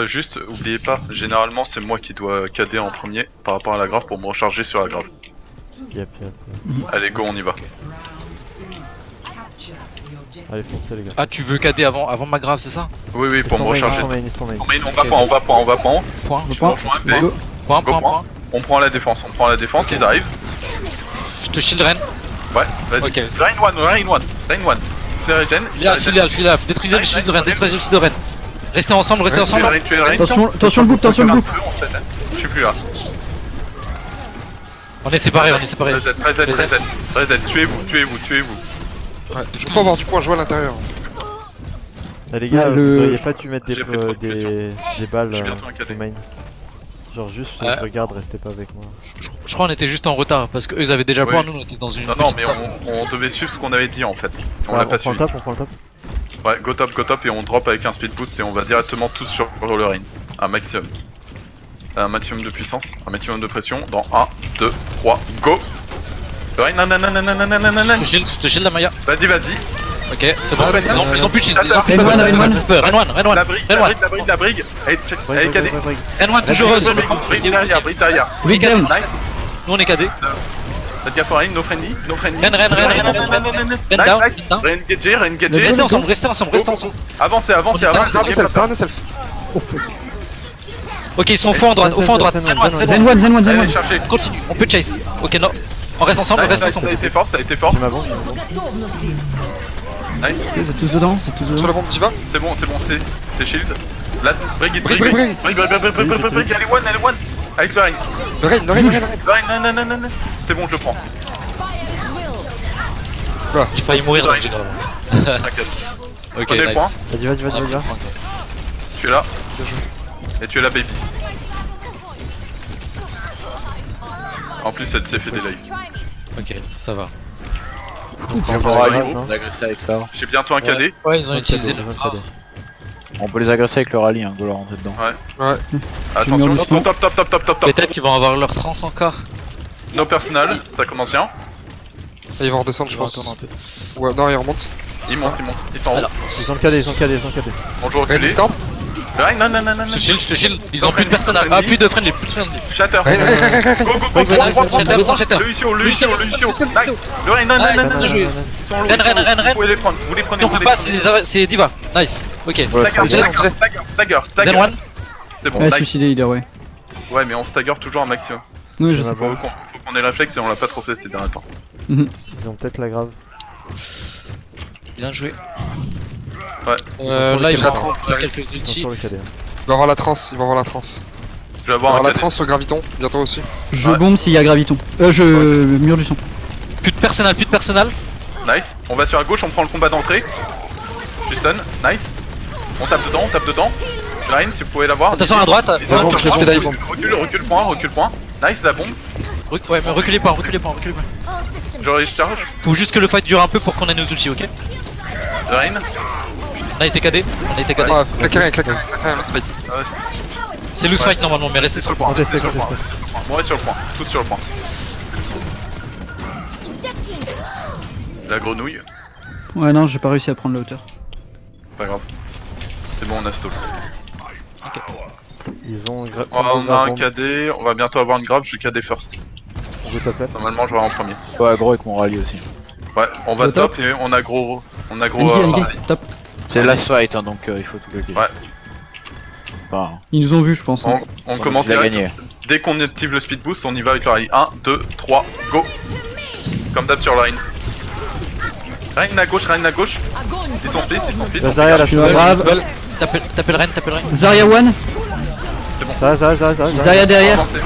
[SPEAKER 2] Juste, oubliez pas, généralement c'est moi qui dois cader en premier par rapport à la grave pour me recharger sur la grave.
[SPEAKER 4] Yep.
[SPEAKER 2] Allez, go, on y va.
[SPEAKER 4] Allez, foncez les gars.
[SPEAKER 5] Ah, tu veux KD avant ma grave, c'est ça?
[SPEAKER 2] Oui, oui, pour me recharger.
[SPEAKER 4] Ils sont main.
[SPEAKER 2] On va point, on va point, on va point.
[SPEAKER 5] Point,
[SPEAKER 1] Le point.
[SPEAKER 2] Rejoins MP.
[SPEAKER 1] Go.
[SPEAKER 5] point,
[SPEAKER 2] Go
[SPEAKER 5] point,
[SPEAKER 2] point.
[SPEAKER 5] point.
[SPEAKER 2] On prend la défense, ils arrivent.
[SPEAKER 5] Je te shield Ren.
[SPEAKER 2] Ouais, vas-y.
[SPEAKER 5] Ok.
[SPEAKER 2] Rain one. C'est regen.
[SPEAKER 5] Filial, détruisez le shield de Ren, détruisez le shield de Ren. Restez ensemble, restez ensemble.
[SPEAKER 2] Tu es Rain.
[SPEAKER 1] Attention le book, attention le book.
[SPEAKER 2] Je suis plus là.
[SPEAKER 5] On est séparés.
[SPEAKER 2] Reset. Tuez-vous.
[SPEAKER 3] Ouais, je peux pas avoir du point, jouer à l'intérieur.
[SPEAKER 4] Les gars,
[SPEAKER 1] le-
[SPEAKER 4] vous auriez pas dû mettre
[SPEAKER 2] J'ai pris trop de
[SPEAKER 4] des balles
[SPEAKER 2] Je suis bientôt un cadet.
[SPEAKER 4] de main. Genre juste,
[SPEAKER 5] Ouais.
[SPEAKER 4] je regarde, restez pas avec moi.
[SPEAKER 5] Je crois qu'on était juste en retard parce qu'eux ils avaient déjà
[SPEAKER 2] Oui.
[SPEAKER 5] point, nous on était dans une.
[SPEAKER 2] Non, mais on devait suivre ce qu'on avait dit en fait. On l'a pas
[SPEAKER 4] prend
[SPEAKER 2] suivi.
[SPEAKER 4] le top, on prend le top.
[SPEAKER 2] Ouais, go top et on drop avec un speed boost et on va directement tous sur le rain. Un maximum. Un maximum de puissance, un maximum de pression dans 1, 2, 3, go. Le rain, nananananananananan.
[SPEAKER 5] Je te shield la Maya.
[SPEAKER 2] Vas-y.
[SPEAKER 5] Ok, c'est bon,
[SPEAKER 3] Ah, bah,
[SPEAKER 5] ils ont plus de shield. Ils ont plus
[SPEAKER 1] Ren
[SPEAKER 5] de
[SPEAKER 1] one, Ren one.
[SPEAKER 5] Ren one.
[SPEAKER 2] La brigue. Allez, KD.
[SPEAKER 5] Ren one toujours sur le point.
[SPEAKER 2] Brigue derrière.
[SPEAKER 1] Break down.
[SPEAKER 2] Nice.
[SPEAKER 5] Nous on est KD.
[SPEAKER 2] Faites gaffe au rain, no friendly.
[SPEAKER 5] Ren down.
[SPEAKER 2] Rain engagé.
[SPEAKER 5] Restez ensemble.
[SPEAKER 2] Avancez.
[SPEAKER 3] Zara self.
[SPEAKER 5] Ok, ils sont au fond à droite. Zen
[SPEAKER 1] Zen one.
[SPEAKER 2] Allez, chercher.
[SPEAKER 5] Continue, on peut chase. Ok, non. On reste ensemble,
[SPEAKER 2] Ça a été fort.
[SPEAKER 4] J'ai ma bombe.
[SPEAKER 2] Nice.
[SPEAKER 1] Vous êtes tous dedans.
[SPEAKER 3] Sur la bombe Diva.
[SPEAKER 2] C'est bon, c'est shield. Là, brigue.
[SPEAKER 3] Brigue.
[SPEAKER 2] Allez, one. Avec le rain.
[SPEAKER 3] Le rain.
[SPEAKER 2] Non. C'est bon, je le prends.
[SPEAKER 5] J'ai failli mourir donc j'ai grave.
[SPEAKER 2] T'inquiète.
[SPEAKER 5] Ok,
[SPEAKER 2] Prenez le point.
[SPEAKER 5] nice.
[SPEAKER 4] Vas-y.
[SPEAKER 2] Tu es là. Et tu es là, baby. En plus, elle s'est fait des lives.
[SPEAKER 5] Ok, ça va.
[SPEAKER 6] On
[SPEAKER 2] va
[SPEAKER 6] va
[SPEAKER 2] aller
[SPEAKER 6] les agresser avec ça.
[SPEAKER 2] J'ai bientôt un cadet.
[SPEAKER 5] Ouais, ils ont utilisé le grave.
[SPEAKER 6] On peut les agresser avec le rallye, hein, go leur rentrer dedans.
[SPEAKER 3] Ouais.
[SPEAKER 2] Attention, top.
[SPEAKER 5] Peut-être qu'ils vont avoir leur trans encore.
[SPEAKER 2] No personal, ça commence bien.
[SPEAKER 3] Et ils vont redescendre, je
[SPEAKER 5] Je vais
[SPEAKER 3] pense.
[SPEAKER 5] retourner un peu.
[SPEAKER 3] Ouais, non, ils remontent.
[SPEAKER 2] Ils montent. Ils sont en haut.
[SPEAKER 5] Alors,
[SPEAKER 4] Ils ont le KD.
[SPEAKER 2] On joue
[SPEAKER 3] Rain
[SPEAKER 2] reculé.
[SPEAKER 3] Discord.
[SPEAKER 2] Le rain, non.
[SPEAKER 5] je te shield. Ils ont plus de personnel. Ah, plus de friendly, plus de friendly.
[SPEAKER 2] Shatter.
[SPEAKER 3] Rain.
[SPEAKER 2] Go.
[SPEAKER 5] Shatter.
[SPEAKER 2] Lucio. Nice. Le rain, non.
[SPEAKER 5] Bien joué.
[SPEAKER 2] Ils sont en haut.
[SPEAKER 5] Ren.
[SPEAKER 2] Vous pouvez les prendre. Vous les prenez.
[SPEAKER 5] Non, on peut pas, c'est Diva. Nice. Ok.
[SPEAKER 2] Stagger.
[SPEAKER 5] Zen one.
[SPEAKER 2] C'est bon,
[SPEAKER 1] Ouais,
[SPEAKER 2] nice.
[SPEAKER 1] suicidé, il est ouais.
[SPEAKER 2] Ouais, mais on stagger toujours un maximum.
[SPEAKER 1] Oui, je
[SPEAKER 4] J'ai
[SPEAKER 1] sais.
[SPEAKER 4] ma
[SPEAKER 2] Faut
[SPEAKER 4] bombe.
[SPEAKER 2] qu'on ait réflexe et on l'a pas trop fait ces derniers temps.
[SPEAKER 4] Ils ont peut-être la grave.
[SPEAKER 5] Bien joué.
[SPEAKER 2] Ouais.
[SPEAKER 5] Là, il y
[SPEAKER 3] la
[SPEAKER 5] a
[SPEAKER 3] trans,
[SPEAKER 5] quelques
[SPEAKER 4] Ils sont
[SPEAKER 5] ultis.
[SPEAKER 4] sur le KD.
[SPEAKER 3] Ils vont avoir la trans.
[SPEAKER 2] Je vais
[SPEAKER 3] On va
[SPEAKER 2] avoir
[SPEAKER 3] avoir
[SPEAKER 2] un
[SPEAKER 3] la
[SPEAKER 2] cadet.
[SPEAKER 3] trans sur Graviton, bientôt aussi.
[SPEAKER 1] Je
[SPEAKER 2] Ouais.
[SPEAKER 1] bombe s'il y a graviton. Mur du son.
[SPEAKER 5] Plus de personnel.
[SPEAKER 2] Nice. On va sur la gauche, on prend le combat d'entrée. Je stun. Nice. On tape dedans. Rain, si vous pouvez l'avoir.
[SPEAKER 5] Attention à droite.
[SPEAKER 3] Bon, je fais dive.
[SPEAKER 2] Recule point. Nice, la bombe.
[SPEAKER 5] Ouais, mais reculez pas.
[SPEAKER 2] Je recharge.
[SPEAKER 5] Faut juste que le fight dure un peu pour qu'on ait nos ultis, ok?
[SPEAKER 2] Rain.
[SPEAKER 5] On a été KD.
[SPEAKER 3] Ah, claquez rien, c'est pas.
[SPEAKER 5] C'est loose fight normalement, mais restez sur le point.
[SPEAKER 4] Contestez.
[SPEAKER 2] Moi sur le point. Tout sur le point. La grenouille.
[SPEAKER 1] Ouais, non, j'ai pas réussi à prendre la hauteur.
[SPEAKER 2] Pas grave. C'est bon, on a stop.
[SPEAKER 4] Ils ont
[SPEAKER 2] On a un KD. On va bientôt avoir une grave. Je suis KD first.
[SPEAKER 4] Go top left.
[SPEAKER 2] Normalement, je vais en premier.
[SPEAKER 6] Ouais, gros avec mon rallye aussi.
[SPEAKER 2] Ouais, on va
[SPEAKER 1] Go
[SPEAKER 2] top et on a gros.
[SPEAKER 1] Angie, top.
[SPEAKER 6] C'est last fight, hein, donc il faut tout bloquer.
[SPEAKER 2] Ouais.
[SPEAKER 6] Enfin,
[SPEAKER 1] Ils nous ont vus, je pense. hein.
[SPEAKER 2] On commence
[SPEAKER 6] il a
[SPEAKER 2] direct.
[SPEAKER 6] gagné.
[SPEAKER 2] Dès qu'on active le speed boost, on y va avec le rallye. 1, 2, 3, go. Comme d'hab sur le rain. Rain à gauche. Ils sont split.
[SPEAKER 4] Zarya là,
[SPEAKER 1] Je suis grave.
[SPEAKER 5] Tapez le Ren.
[SPEAKER 1] Zarya one.
[SPEAKER 4] Zarya.
[SPEAKER 1] Zarya derrière.
[SPEAKER 2] Avancez.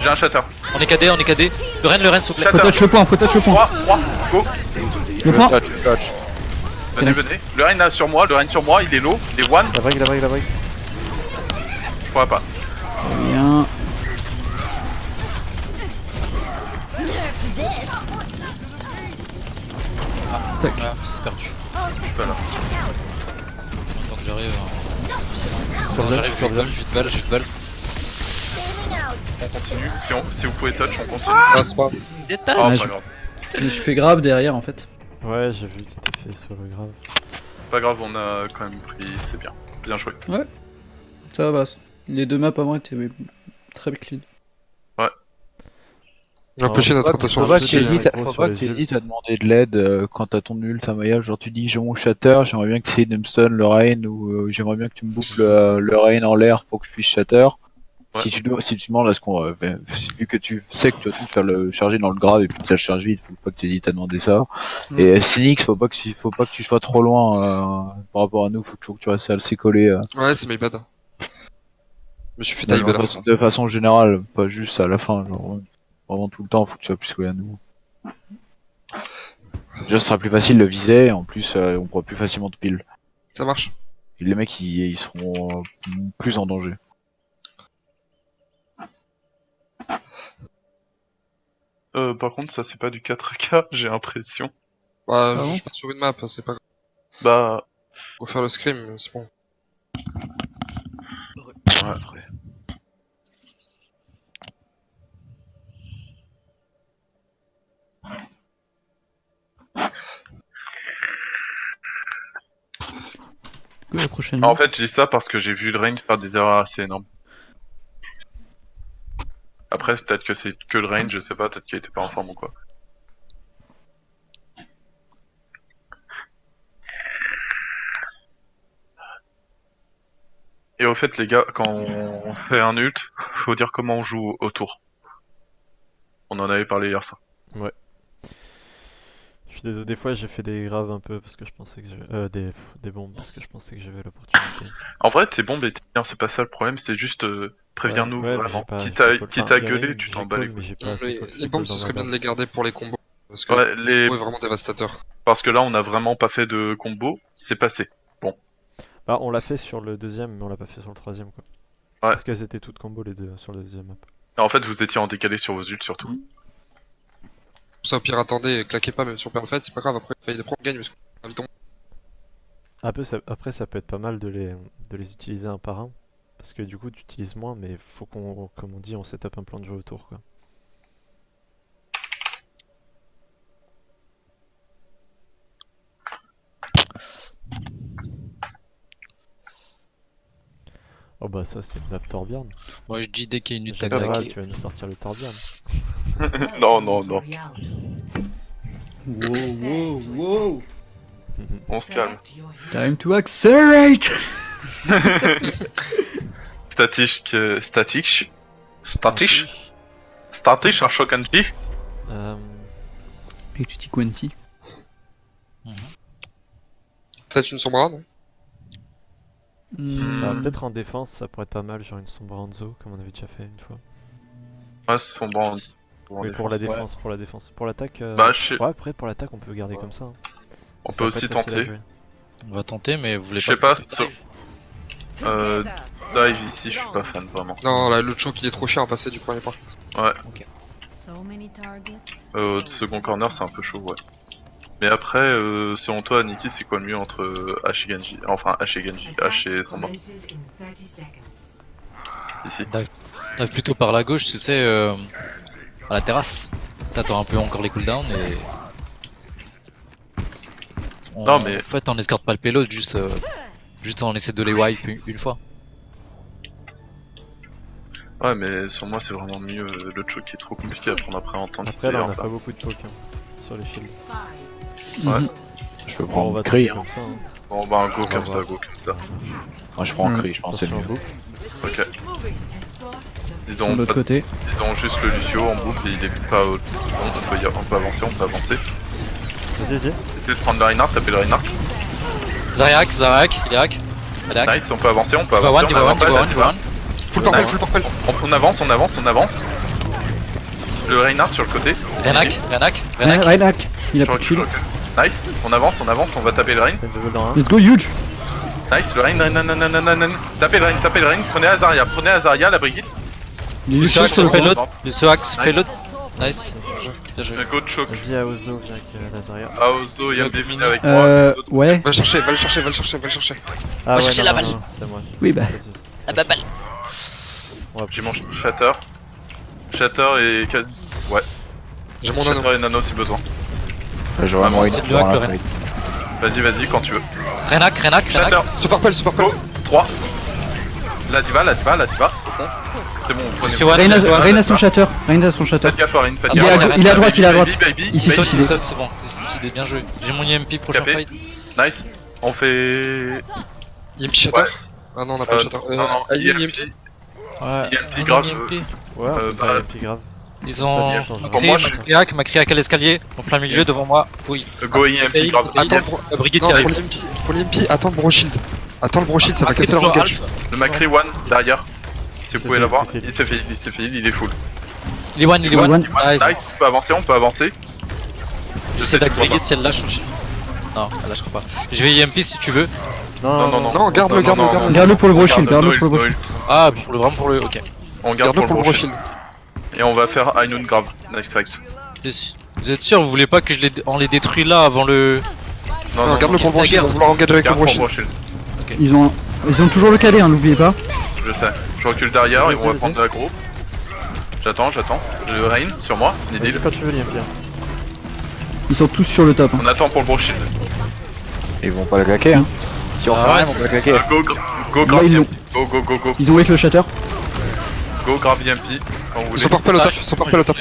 [SPEAKER 2] J'ai un shatter.
[SPEAKER 5] On est KD. Le Ren s'il vous plaît.
[SPEAKER 1] Faut touch le point,
[SPEAKER 2] 3, go.
[SPEAKER 1] Le point.
[SPEAKER 2] Venez. Le rain sur moi, il est low, il est one.
[SPEAKER 4] La brigue.
[SPEAKER 2] Je pourrais pas.
[SPEAKER 1] Bien. Tac.
[SPEAKER 5] Ah, c'est perdu.
[SPEAKER 2] Voilà.
[SPEAKER 5] Tant que j'arrive. C'est bon.
[SPEAKER 4] Sur
[SPEAKER 5] J'arrive,
[SPEAKER 4] bien.
[SPEAKER 5] j'ai de balle.
[SPEAKER 2] On continue. Si vous pouvez touch, on continue.
[SPEAKER 3] Ah, c'est pas.
[SPEAKER 2] Oh,
[SPEAKER 1] Ouais,
[SPEAKER 2] pas
[SPEAKER 1] je-
[SPEAKER 2] grave.
[SPEAKER 1] Je me suis fait grave derrière en fait.
[SPEAKER 4] Ouais, j'ai vu, tout à fait sur le grave.
[SPEAKER 2] Pas grave, on a quand même pris, c'est bien. Bien joué.
[SPEAKER 1] Ça va. Les deux maps avant étaient très clean.
[SPEAKER 3] Il a empêché notre rotation.
[SPEAKER 6] Faut pas
[SPEAKER 4] je
[SPEAKER 6] que
[SPEAKER 4] sais,
[SPEAKER 6] tu
[SPEAKER 4] gros, sur les
[SPEAKER 6] hésites à demander de l'aide quand t'as ton ult à Maya. Genre tu dis j'ai mon shatter, j'aimerais bien que tu essayes de me stun le rain ou j'aimerais bien que tu me boucles le rain en l'air pour que je puisse shatter.
[SPEAKER 2] Ouais.
[SPEAKER 6] Si tu demandes à ce qu'on vu que tu sais que tu vas tout faire le charger dans le grave et puis que ça charge vite, faut pas que tu hésites à demander ça. Et Cynics, faut pas que tu sois trop loin par rapport à nous, faut toujours que tu restes assez collé.
[SPEAKER 3] Ouais, c'est my bad. Je me suis fait
[SPEAKER 6] De
[SPEAKER 3] tailler à la fin.
[SPEAKER 6] de façon générale, pas juste à la fin, genre vraiment tout le temps, faut que tu sois plus collé à nous. Déjà, ce sera plus facile de viser, en plus, on pourra plus facilement te pile.
[SPEAKER 3] Ça marche.
[SPEAKER 6] Et les mecs, ils seront plus en danger.
[SPEAKER 2] Par contre, ça c'est pas du 4K, j'ai l'impression.
[SPEAKER 3] Bah,
[SPEAKER 1] bon
[SPEAKER 3] je pars sur une map, c'est pas grave.
[SPEAKER 2] Bah,
[SPEAKER 3] On va faire le scrim, c'est bon.
[SPEAKER 2] ouais.
[SPEAKER 1] Que la prochaine.
[SPEAKER 2] En fait, je dis ça parce que j'ai vu le Rain faire des erreurs assez énormes. Après, peut-être que c'est que le Rain, je sais pas, peut-être qu'il était pas en forme ou quoi. Et au fait, les gars, quand on fait un ult, faut dire comment on joue autour. On en avait parlé hier soir.
[SPEAKER 4] Je suis désolé, des fois j'ai fait des graves un peu parce que je pensais que j'avais. Des bombes parce que je pensais que j'avais l'opportunité.
[SPEAKER 2] En vrai, tes bombes étaient bien, c'est pas ça le problème, c'est juste préviens-nous
[SPEAKER 4] Ouais, mais
[SPEAKER 2] vraiment.
[SPEAKER 4] j'ai pas-
[SPEAKER 2] Quitte
[SPEAKER 4] j'ai
[SPEAKER 2] à,
[SPEAKER 4] pas call.
[SPEAKER 2] quitte
[SPEAKER 4] Enfin,
[SPEAKER 2] à
[SPEAKER 4] les
[SPEAKER 2] gueuler,
[SPEAKER 4] rings,
[SPEAKER 2] tu
[SPEAKER 4] j'ai
[SPEAKER 2] t'en bats
[SPEAKER 4] call,
[SPEAKER 2] les
[SPEAKER 4] mais
[SPEAKER 2] couilles.
[SPEAKER 4] j'ai pas assez
[SPEAKER 3] Les,
[SPEAKER 4] call-
[SPEAKER 3] les bombes,
[SPEAKER 4] call
[SPEAKER 3] ce
[SPEAKER 4] dans
[SPEAKER 3] serait
[SPEAKER 4] ma
[SPEAKER 3] bien de
[SPEAKER 4] map.
[SPEAKER 3] les garder pour les combos. Parce que
[SPEAKER 2] Ouais, les...
[SPEAKER 3] le combo est vraiment dévastateur.
[SPEAKER 2] Parce que là, on a vraiment pas fait de combo, c'est passé.
[SPEAKER 4] Bah, on l'a fait sur le deuxième, mais on l'a pas fait sur le troisième quoi.
[SPEAKER 2] Ouais.
[SPEAKER 4] Parce qu'elles étaient toutes combo les deux sur le deuxième map.
[SPEAKER 2] En fait, vous étiez en décalé sur vos ults surtout.
[SPEAKER 3] Ça, au pire, attendez, claquez pas, même si on perd le fight, c'est pas grave, après, il faille de prendre gagne parce qu'on a le temps.
[SPEAKER 4] Après, ça peut être pas mal de les utiliser un par un. Parce que du coup, tu utilises moins, mais faut qu'on, comme on dit, on set up un plan de jeu autour quoi. Oh bah ça c'est une map Torbjorn.
[SPEAKER 5] Moi je dis dès qu'il y a une ult à
[SPEAKER 4] Général,
[SPEAKER 5] claquer.
[SPEAKER 4] tu vas nous sortir le Torbjorn.
[SPEAKER 2] Non, non, non.
[SPEAKER 1] Wow, wow, wow.
[SPEAKER 2] On se calme.
[SPEAKER 1] Time to accelerate.
[SPEAKER 2] Static, un Shokanji.
[SPEAKER 1] Et tu t'y quanti.
[SPEAKER 3] Peut-être une sombrade, non?
[SPEAKER 4] Bah, peut-être en défense ça pourrait être pas mal, genre une sombre Hanzo comme on avait déjà fait une fois.
[SPEAKER 2] Ouais, c'est son bon.
[SPEAKER 4] Oui pour la défense, pour la défense. Pour l'attaque,
[SPEAKER 2] Bah, je sais-
[SPEAKER 4] ouais après pour l'attaque on peut garder comme ça. Hein.
[SPEAKER 2] On
[SPEAKER 4] Ça
[SPEAKER 2] peut
[SPEAKER 4] va
[SPEAKER 2] aussi
[SPEAKER 4] pas être facile à
[SPEAKER 2] tenter.
[SPEAKER 4] jouer.
[SPEAKER 5] On va tenter, mais vous voulez
[SPEAKER 2] Je
[SPEAKER 5] pas.
[SPEAKER 2] sais pas, dive ici, je suis pas fan vraiment.
[SPEAKER 3] Non, là, le choke il est trop cher à passer du premier point.
[SPEAKER 2] Second corner, c'est un peu chaud, ouais. Mais après, selon toi, Nikki, c'est quoi le mieux entre H et Genji? Enfin, H et Genji, H et Sombra. Ici.
[SPEAKER 5] Dive plutôt par la gauche, tu sais, à la terrasse. T'attends un peu encore les cooldowns et.
[SPEAKER 2] Non, mais-
[SPEAKER 5] En fait, on escorte pas le payload, juste on essaie de les wipe une fois.
[SPEAKER 2] Ouais, mais sur moi, c'est vraiment mieux. Le choke qui est trop compliqué à prendre après en temps de
[SPEAKER 4] Après là on a
[SPEAKER 2] CR,
[SPEAKER 4] pas beaucoup de poke hein, sur les shields.
[SPEAKER 2] Ouais.
[SPEAKER 6] Je peux
[SPEAKER 4] Bon, on
[SPEAKER 6] prendre
[SPEAKER 4] va
[SPEAKER 6] Cri,
[SPEAKER 4] tenter
[SPEAKER 6] hein.
[SPEAKER 4] comme ça. Hein.
[SPEAKER 2] Bon, bah, go
[SPEAKER 4] On va
[SPEAKER 2] comme ça,
[SPEAKER 4] voir.
[SPEAKER 2] go comme ça.
[SPEAKER 6] Moi je prends Cri, je pense que c'est le
[SPEAKER 4] Attention
[SPEAKER 6] mieux.
[SPEAKER 4] au boucle.
[SPEAKER 2] Ok. Ils
[SPEAKER 1] De
[SPEAKER 2] ont,
[SPEAKER 1] l'autre
[SPEAKER 2] pas-
[SPEAKER 1] côté.
[SPEAKER 2] ils ont juste le Lucio en boucle et il est pas au. On peut avancer, on peut avancer.
[SPEAKER 4] Vas-y, vas-y.
[SPEAKER 2] Essayez de prendre le Reinhardt, taper le Reinhardt.
[SPEAKER 5] Zaryak, il est hack. Elle est hack.
[SPEAKER 2] Nice, on peut avancer, on peut
[SPEAKER 5] Diva
[SPEAKER 2] avancer.
[SPEAKER 5] one, Diva one, Diva one, Diva one.
[SPEAKER 3] Full purple,
[SPEAKER 2] Nice.
[SPEAKER 3] full purple.
[SPEAKER 2] On avance, on avance, on avance. Le Reinhardt sur le côté.
[SPEAKER 5] Renak.
[SPEAKER 1] Reinhardt, il a
[SPEAKER 2] Sur
[SPEAKER 1] pas de shield.
[SPEAKER 2] Nice, on avance, on va taper le Rein.
[SPEAKER 4] Fais une double dans un.
[SPEAKER 1] Let's go huge.
[SPEAKER 2] Nice, le Rein, nananana. Tapez le Rein, prenez Azaria, la Brigitte.
[SPEAKER 1] Il est
[SPEAKER 5] Le
[SPEAKER 1] juste
[SPEAKER 5] Soax
[SPEAKER 1] sur le
[SPEAKER 5] payload.
[SPEAKER 2] payload.
[SPEAKER 5] Le Soax payload. Nice. Bien joué.
[SPEAKER 2] Go de choc.
[SPEAKER 4] Vas-y à Ozo, viens avec Lazaria.
[SPEAKER 2] Aozo,
[SPEAKER 5] Je vais
[SPEAKER 2] Yambe
[SPEAKER 5] dominer.
[SPEAKER 2] avec moi.
[SPEAKER 1] Ouais.
[SPEAKER 3] Va le chercher, va le chercher, va le chercher, va le chercher.
[SPEAKER 4] Ah ouais,
[SPEAKER 5] chercher
[SPEAKER 4] non,
[SPEAKER 5] la
[SPEAKER 4] non,
[SPEAKER 5] balle.
[SPEAKER 4] non, c'est moi.
[SPEAKER 1] Oui, bah.
[SPEAKER 4] Vas-y, vas-y.
[SPEAKER 5] Ah bah balle.
[SPEAKER 4] On va
[SPEAKER 2] J'ai mon Shatter. Shatter et. Ouais,
[SPEAKER 3] J'ai mon anneau.
[SPEAKER 2] Shatter et Nano si besoin.
[SPEAKER 6] J'aurais
[SPEAKER 2] Ah,
[SPEAKER 6] moyen
[SPEAKER 5] c'est
[SPEAKER 6] de
[SPEAKER 5] le hack,
[SPEAKER 6] prendre
[SPEAKER 5] le
[SPEAKER 6] la
[SPEAKER 5] Ren.
[SPEAKER 6] Cri.
[SPEAKER 2] Vas-y, quand tu veux.
[SPEAKER 5] Renak.
[SPEAKER 2] Shatter,
[SPEAKER 3] Ce purple, ce purple.
[SPEAKER 2] go, 3. La diva, au fond. C'est bon, prenez.
[SPEAKER 5] Monsieur One,
[SPEAKER 1] Reina
[SPEAKER 5] Monsieur One.
[SPEAKER 1] Reina son shatter. Reina son shatter.
[SPEAKER 2] Faites gaffe à Rin, faites
[SPEAKER 1] Il est
[SPEAKER 2] gaffe.
[SPEAKER 1] à, il est à droite, il est à droite.
[SPEAKER 2] Baby,
[SPEAKER 1] Il s'est
[SPEAKER 2] baby.
[SPEAKER 1] suicidé.
[SPEAKER 5] C'est bon, il est bien joué. J'ai mon EMP prochain
[SPEAKER 2] Capé.
[SPEAKER 5] fight.
[SPEAKER 2] Nice. On fait.
[SPEAKER 3] Yimp shatter.
[SPEAKER 2] Ouais.
[SPEAKER 3] Ah non, on a pas de shatter.
[SPEAKER 2] Non, non,
[SPEAKER 3] Alien
[SPEAKER 2] EMP.
[SPEAKER 3] Yimp.
[SPEAKER 5] Ouais,
[SPEAKER 2] EMP
[SPEAKER 5] un
[SPEAKER 2] grave.
[SPEAKER 5] EMP.
[SPEAKER 4] Ouais, on peut
[SPEAKER 2] bah,
[SPEAKER 4] faire un MP grave.
[SPEAKER 5] Ils ont
[SPEAKER 4] Ça vient,
[SPEAKER 2] pour moi,
[SPEAKER 5] ma criac à l'escalier, en plein milieu devant moi. Oui.
[SPEAKER 2] Go EMP grave.
[SPEAKER 3] Attends,
[SPEAKER 5] Brigitte
[SPEAKER 3] non,
[SPEAKER 5] qui
[SPEAKER 3] pour
[SPEAKER 5] arrive.
[SPEAKER 3] l'Impi, attends le Broshield. Attends le Broshield, ça va
[SPEAKER 5] Macri
[SPEAKER 3] casser leur
[SPEAKER 5] toujours
[SPEAKER 3] engage.
[SPEAKER 5] Alpha.
[SPEAKER 2] Le Macri One derrière. Si vous
[SPEAKER 4] C'est
[SPEAKER 2] pouvez
[SPEAKER 4] fait,
[SPEAKER 2] l'avoir.
[SPEAKER 4] c'est fait.
[SPEAKER 2] Il s'est fait heal, il est full.
[SPEAKER 5] Il est one, il est
[SPEAKER 1] One.
[SPEAKER 5] one. Nice.
[SPEAKER 2] Nice, on peut avancer.
[SPEAKER 5] J'essaie
[SPEAKER 2] sais
[SPEAKER 5] d'agréger
[SPEAKER 2] pas.
[SPEAKER 5] si elle lâche ou non, elle lâchera pas. Je vais EMP si tu veux.
[SPEAKER 2] Non, non, non.
[SPEAKER 3] Non, garde-le,
[SPEAKER 2] Non, non,
[SPEAKER 3] garde-le,
[SPEAKER 2] non.
[SPEAKER 1] Garde-le pour le
[SPEAKER 2] Garde
[SPEAKER 1] Broshield, garde-le pour le
[SPEAKER 2] no
[SPEAKER 1] Broshield.
[SPEAKER 2] ult.
[SPEAKER 5] Ah, vraiment pour le. Ok.
[SPEAKER 2] On garde
[SPEAKER 3] Garde-le
[SPEAKER 2] pour le Broshield.
[SPEAKER 3] Broshield.
[SPEAKER 2] Et on va faire Ainun grave. Next fight.
[SPEAKER 5] Vous êtes sûr, vous voulez pas que on les détruit là avant le.
[SPEAKER 2] Non,
[SPEAKER 3] Non,
[SPEAKER 2] non,
[SPEAKER 3] garde-le pour le
[SPEAKER 5] Kiss
[SPEAKER 3] Broshield, on va vouloir engager avec le
[SPEAKER 2] garde pour le
[SPEAKER 3] Broshield.
[SPEAKER 2] Broshield.
[SPEAKER 1] Ils ont toujours le cadet, hein, n'oubliez pas.
[SPEAKER 2] Je sais. Je recule derrière, ils
[SPEAKER 4] Vas-y,
[SPEAKER 2] vont
[SPEAKER 4] vas-y.
[SPEAKER 2] prendre de l'aggro. J'attends. Je rain sur moi.
[SPEAKER 4] Vas-y
[SPEAKER 2] Nidil.
[SPEAKER 4] quand tu veux l'IMP.
[SPEAKER 1] Ils sont tous sur le top. hein.
[SPEAKER 2] On attend pour le Broshield.
[SPEAKER 6] Ils vont pas le claquer, hein. Si on
[SPEAKER 5] Ah
[SPEAKER 6] fait
[SPEAKER 5] ouais,
[SPEAKER 6] rien, on va le claquer.
[SPEAKER 2] Go
[SPEAKER 1] Là,
[SPEAKER 2] grave
[SPEAKER 1] ils l'ont.
[SPEAKER 2] EMP. Go.
[SPEAKER 1] Ils ont wake le shatter.
[SPEAKER 2] Go grave EMP. Quand vous
[SPEAKER 3] Ils
[SPEAKER 2] voulez.
[SPEAKER 3] sont pas le top, ils sont pas le top.